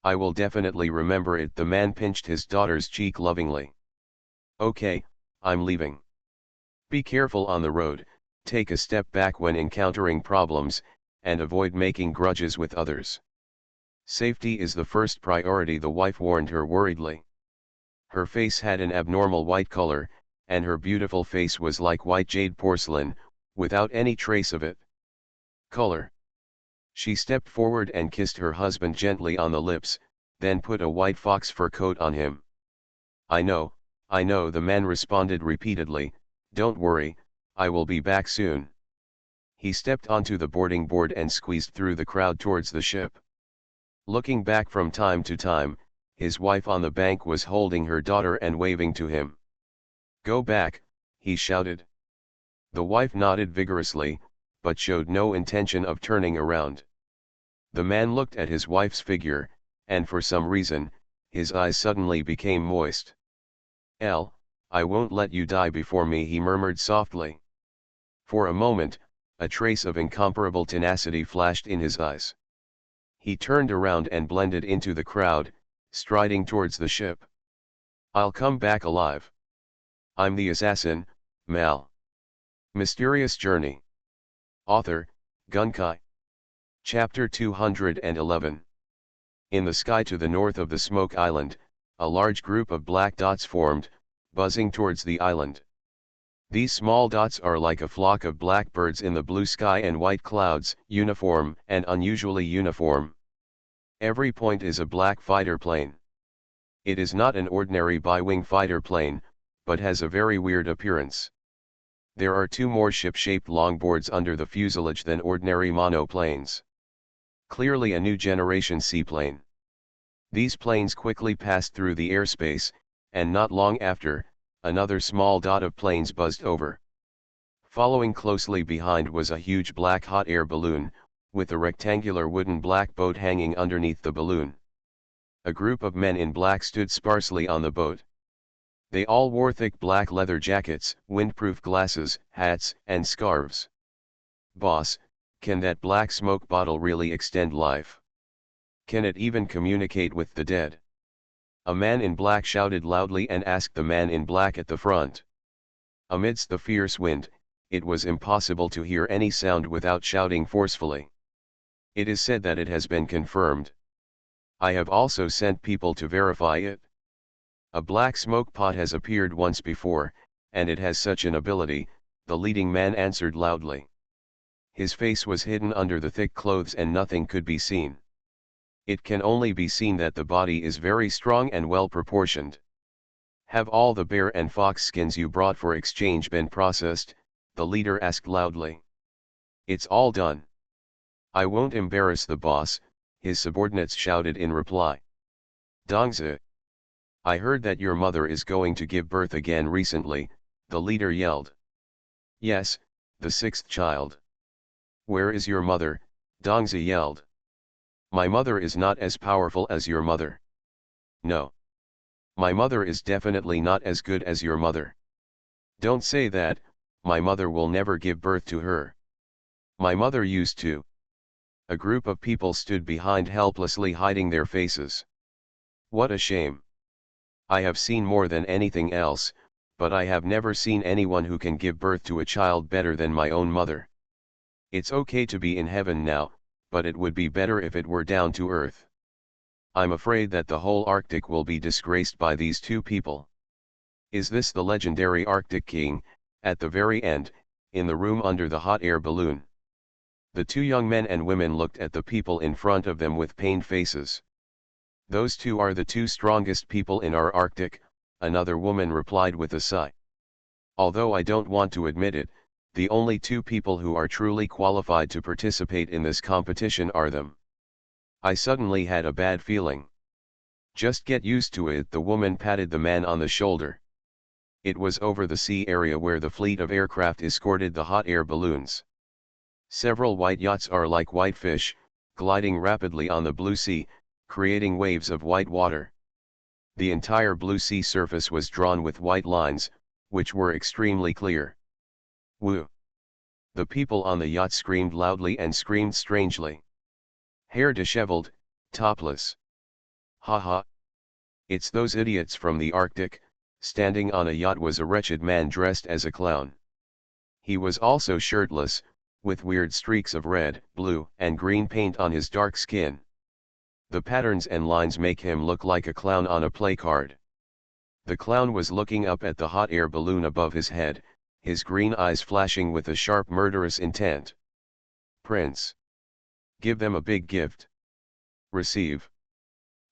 "I will definitely remember it." The man pinched his daughter's cheek lovingly. "Okay, I'm leaving. Be careful on the road, take a step back when encountering problems, and avoid making grudges with others. Safety is the first priority," the wife warned her worriedly. Her face had an abnormal white color, and her beautiful face was like white jade porcelain, without any trace of it. Color. She stepped forward and kissed her husband gently on the lips, then put a white fox fur coat on him. I know, the man responded repeatedly, don't worry, I will be back soon. He stepped onto the boarding board and squeezed through the crowd towards the ship. Looking back from time to time, his wife on the bank was holding her daughter and waving to him. Go back, he shouted. The wife nodded vigorously, but showed no intention of turning around. The man looked at his wife's figure, and for some reason, his eyes suddenly became moist. I won't let you die before me, he murmured softly. For a moment, a trace of incomparable tenacity flashed in his eyes. He turned around and blended into the crowd, striding towards the ship. I'll come back alive. I'm the assassin, Mal. Mysterious Journey. Author, Gunkai. Chapter 211. In the sky to the north of the Smoke Island, a large group of black dots formed, buzzing towards the island. These small dots are like a flock of blackbirds in the blue sky and white clouds, uniform and unusually uniform. Every point is a black fighter plane. It is not an ordinary bi-wing fighter plane, but has a very weird appearance. There are two more ship-shaped longboards under the fuselage than ordinary monoplanes. Clearly a new generation seaplane. These planes quickly passed through the airspace, and not long after, another small dot of planes buzzed over. Following closely behind was a huge black hot air balloon, with a rectangular wooden black boat hanging underneath the balloon. A group of men in black stood sparsely on the boat. They all wore thick black leather jackets, windproof glasses, hats, and scarves. Boss, can that black smoke bottle really extend life? Can it even communicate with the dead? A man in black shouted loudly and asked the man in black at the front. Amidst the fierce wind, it was impossible to hear any sound without shouting forcefully. It is said that it has been confirmed. I have also sent people to verify it. A black smoke pot has appeared once before, and it has such an ability, the leading man answered loudly. His face was hidden under the thick clothes and nothing could be seen. It can only be seen that the body is very strong and well proportioned. Have all the bear and fox skins you brought for exchange been processed? The leader asked loudly. It's all done. I won't embarrass the boss, his subordinates shouted in reply. Dongzi. I heard that your mother is going to give birth again recently, the leader yelled. Yes, the sixth child. Where is your mother? Dongzi yelled. My mother is not as powerful as your mother. No. My mother is definitely not as good as your mother. Don't say that, my mother will never give birth to her. My mother used to. A group of people stood behind helplessly hiding their faces. What a shame. I have seen more than anything else, but I have never seen anyone who can give birth to a child better than my own mother. It's okay to be in heaven now, but it would be better if it were down to earth. I'm afraid that the whole Arctic will be disgraced by these two people. Is this the legendary Arctic King? At the very end, in the room under the hot air balloon. The two young men and women looked at the people in front of them with pained faces. Those two are the two strongest people in our Arctic, another woman replied with a sigh. Although I don't want to admit it, the only two people who are truly qualified to participate in this competition are them. I suddenly had a bad feeling. Just get used to it, the woman patted the man on the shoulder. It was over the sea area where the fleet of aircraft escorted the hot air balloons. Several white yachts are like white fish, gliding rapidly on the blue sea, creating waves of white water. The entire blue sea surface was drawn with white lines, which were extremely clear. Woo! The people on the yacht screamed loudly and screamed strangely. Hair disheveled, topless. Ha ha! It's those idiots from the Arctic. Standing on a yacht was a wretched man dressed as a clown. He was also shirtless, with weird streaks of red, blue, and green paint on his dark skin. The patterns and lines make him look like a clown on a play card. The clown was looking up at the hot air balloon above his head, his green eyes flashing with a sharp murderous intent. Prince. Give them a big gift. Receive.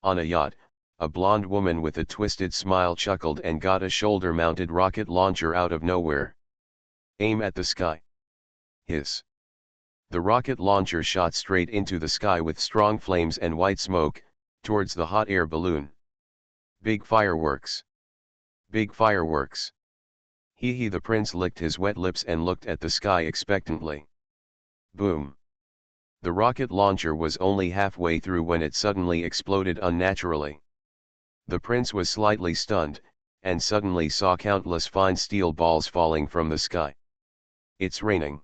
On a yacht, a blonde woman with a twisted smile chuckled and got a shoulder-mounted rocket launcher out of nowhere. Aim at the sky. Hiss. The rocket launcher shot straight into the sky with strong flames and white smoke, towards the hot air balloon. Big fireworks. Big fireworks. Hee, the prince licked his wet lips and looked at the sky expectantly. Boom. The rocket launcher was only halfway through when it suddenly exploded unnaturally. The prince was slightly stunned, and suddenly saw countless fine steel balls falling from the sky. It's raining.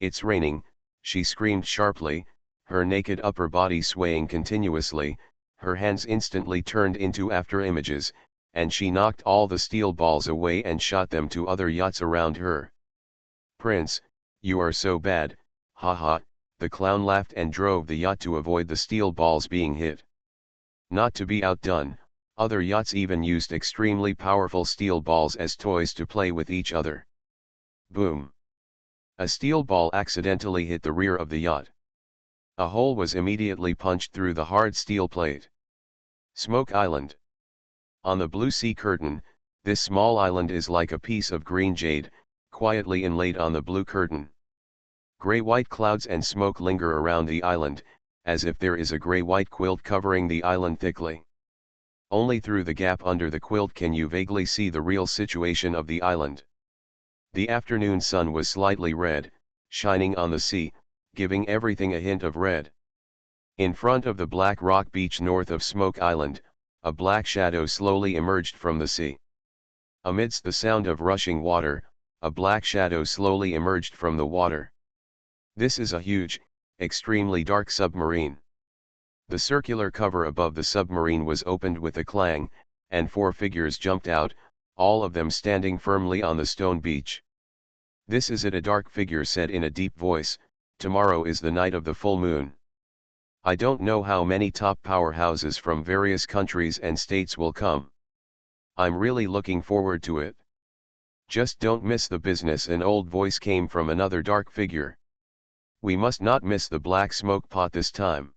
It's raining, she screamed sharply, her naked upper body swaying continuously, her hands instantly turned into afterimages, and she knocked all the steel balls away and shot them to other yachts around her. Prince, you are so bad, ha ha, the clown laughed and drove the yacht to avoid the steel balls being hit. Not to be outdone, other yachts even used extremely powerful steel balls as toys to play with each other. Boom. A steel ball accidentally hit the rear of the yacht. A hole was immediately punched through the hard steel plate. Smoke Island. On the blue sea curtain, this small island is like a piece of green jade, quietly inlaid on the blue curtain. Gray-white clouds and smoke linger around the island, as if there is a gray-white quilt covering the island thickly. Only through the gap under the quilt can you vaguely see the real situation of the island. The afternoon sun was slightly red, shining on the sea, giving everything a hint of red. In front of the black rock beach north of Smoke Island, a black shadow slowly emerged from the sea. Amidst the sound of rushing water, a black shadow slowly emerged from the water. This is a huge, extremely dark submarine. The circular cover above the submarine was opened with a clang, and 4 figures jumped out, all of them standing firmly on the stone beach. This is it, a dark figure said in a deep voice, tomorrow is the night of the full moon. I don't know how many top powerhouses from various countries and states will come. I'm really looking forward to it. Just don't miss the business, an old voice came from another dark figure. We must not miss the black smoke pot this time.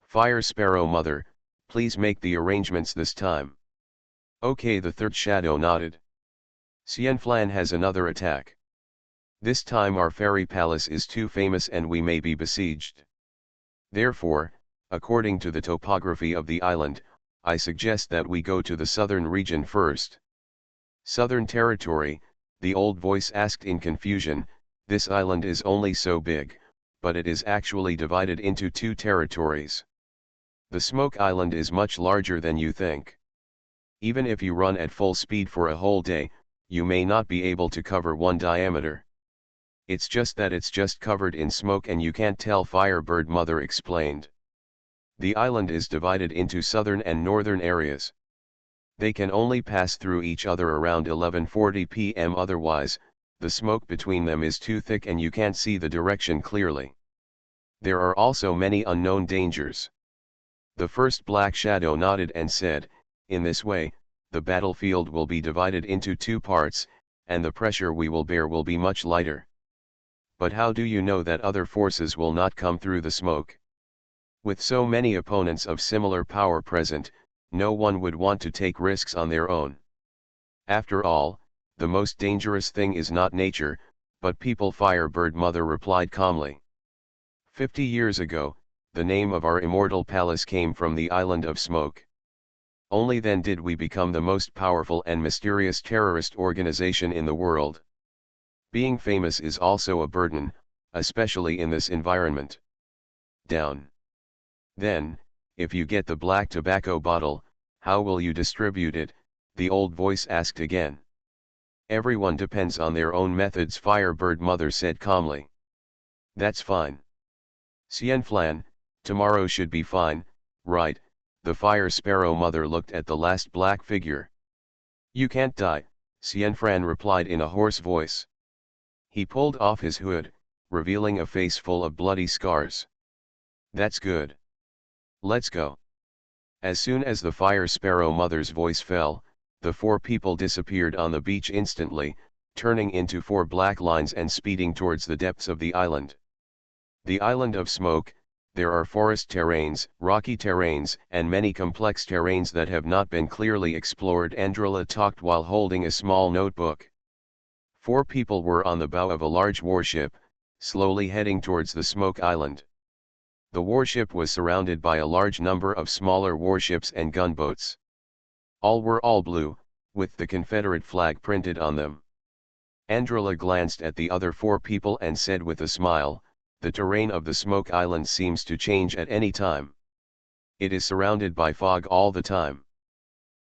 Fire Sparrow Mother, please make the arrangements this time. Okay, the third shadow nodded. Cienflan has another attack. This time our fairy palace is too famous and we may be besieged. Therefore, according to the topography of the island, I suggest that we go to the southern region first. Southern territory, the old voice asked in confusion. This island is only so big, but it is actually divided into 2 territories. The Smoke Island is much larger than you think. Even if you run at full speed for a whole day, you may not be able to cover 1 diameter. It's just that it's just covered in smoke and you can't tell, Firebird Mother explained. The island is divided into southern and northern areas. They can only pass through each other around 11:40 p.m. otherwise, the smoke between them is too thick and you can't see the direction clearly. There are also many unknown dangers. The first black shadow nodded and said, in this way, the battlefield will be divided into 2 parts, and the pressure we will bear will be much lighter. But how do you know that other forces will not come through the smoke? With so many opponents of similar power present, no one would want to take risks on their own. After all, the most dangerous thing is not nature, but people, Firebird Mother replied calmly. 50 years ago, the name of our immortal palace came from the island of Smoke. Only then did we become the most powerful and mysterious terrorist organization in the world. Being famous is also a burden, especially in this environment. Down. Then, if you get the black tobacco bottle, how will you distribute it? The old voice asked again. Everyone depends on their own methods, Firebird Mother said calmly. That's fine. Cienflan, tomorrow should be fine, right? The Fire Sparrow Mother looked at the last black figure. You can't die, Cienfran replied in a hoarse voice. He pulled off his hood, revealing a face full of bloody scars. That's good. Let's go. As soon as the Fire Sparrow Mother's voice fell, The four people disappeared on the beach instantly, turning into four black lines and speeding towards the depths of the island. The island of smoke. There are forest terrains, rocky terrains, and many complex terrains that have not been clearly explored. Andrila talked while holding a small notebook. Four people were on the bow of a large warship, slowly heading towards the smoke island. The warship was surrounded by a large number of smaller warships and gunboats. All were all blue, with the Confederate flag printed on them. Andrila glanced at the other four people and said with a smile, "The terrain of the smoke island seems to change at any time. It is surrounded by fog all the time.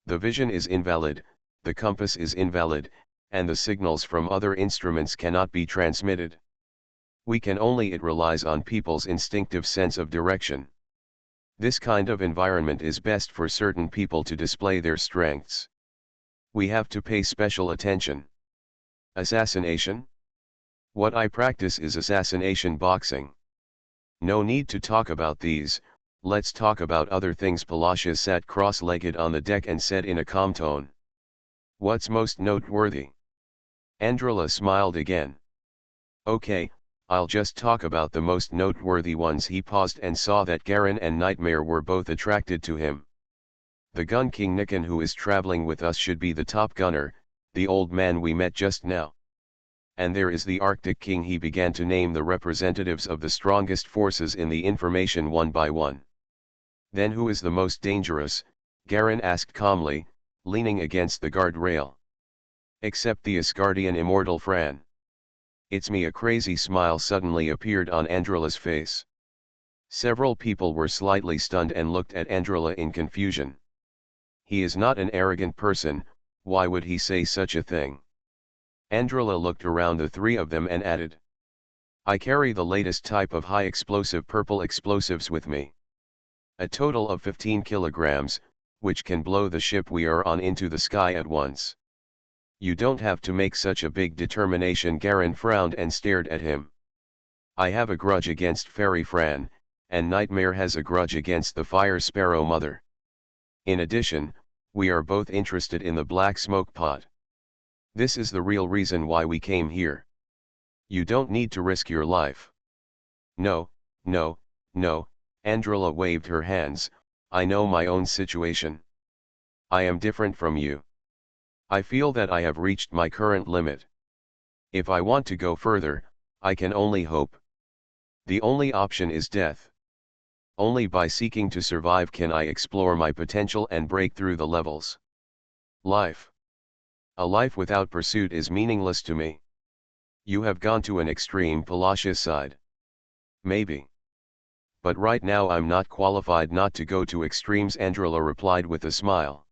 The vision is invalid, the compass is invalid, and the signals from other instruments cannot be transmitted. We can only it relies on people's instinctive sense of direction. This kind of environment is best for certain people to display their strengths. We have to pay special attention." Assassination? What I practice is assassination boxing. No need to talk about these, let's talk about other things. Palasha sat cross-legged on the deck and said in a calm tone. "What's most noteworthy?" Andrila smiled again. "Okay, I'll just talk about the most noteworthy ones." He paused and saw that Garen and Nightmare were both attracted to him. "The Gun King Nikan, who is traveling with us, should be the top gunner, the old man we met just now. And there is the Arctic King." He began to name the representatives of the strongest forces in the information one by one. "Then who is the most dangerous?" Garen asked calmly, leaning against the guardrail. "Except the Asgardian immortal Fran." "It's me." A crazy smile suddenly appeared on Andrila's face. Several people were slightly stunned and looked at Andrila in confusion. "He is not an arrogant person, why would he say such a thing?" Andrila looked around the three of them and added, "I carry the latest type of high-explosive purple explosives with me. A total of 15 kilograms, which can blow the ship we are on into the sky at once." "You don't have to make such a big determination." Garen frowned and stared at him. "I have a grudge against Fairy Fran, and Nightmare has a grudge against the Fire Sparrow Mother. In addition, we are both interested in the black smoke pot. This is the real reason why we came here. You don't need to risk your life." "No, no, no," Andrila waved her hands, "I know my own situation. I am different from you. I feel that I have reached my current limit. If I want to go further, I can only hope. The only option is death. Only by seeking to survive can I explore my potential and break through the levels. Life. A life without pursuit is meaningless to me." "You have gone to an extreme." Palasha sighed. "Maybe. But right now I'm not qualified not to go to extremes," Andrila replied with a smile.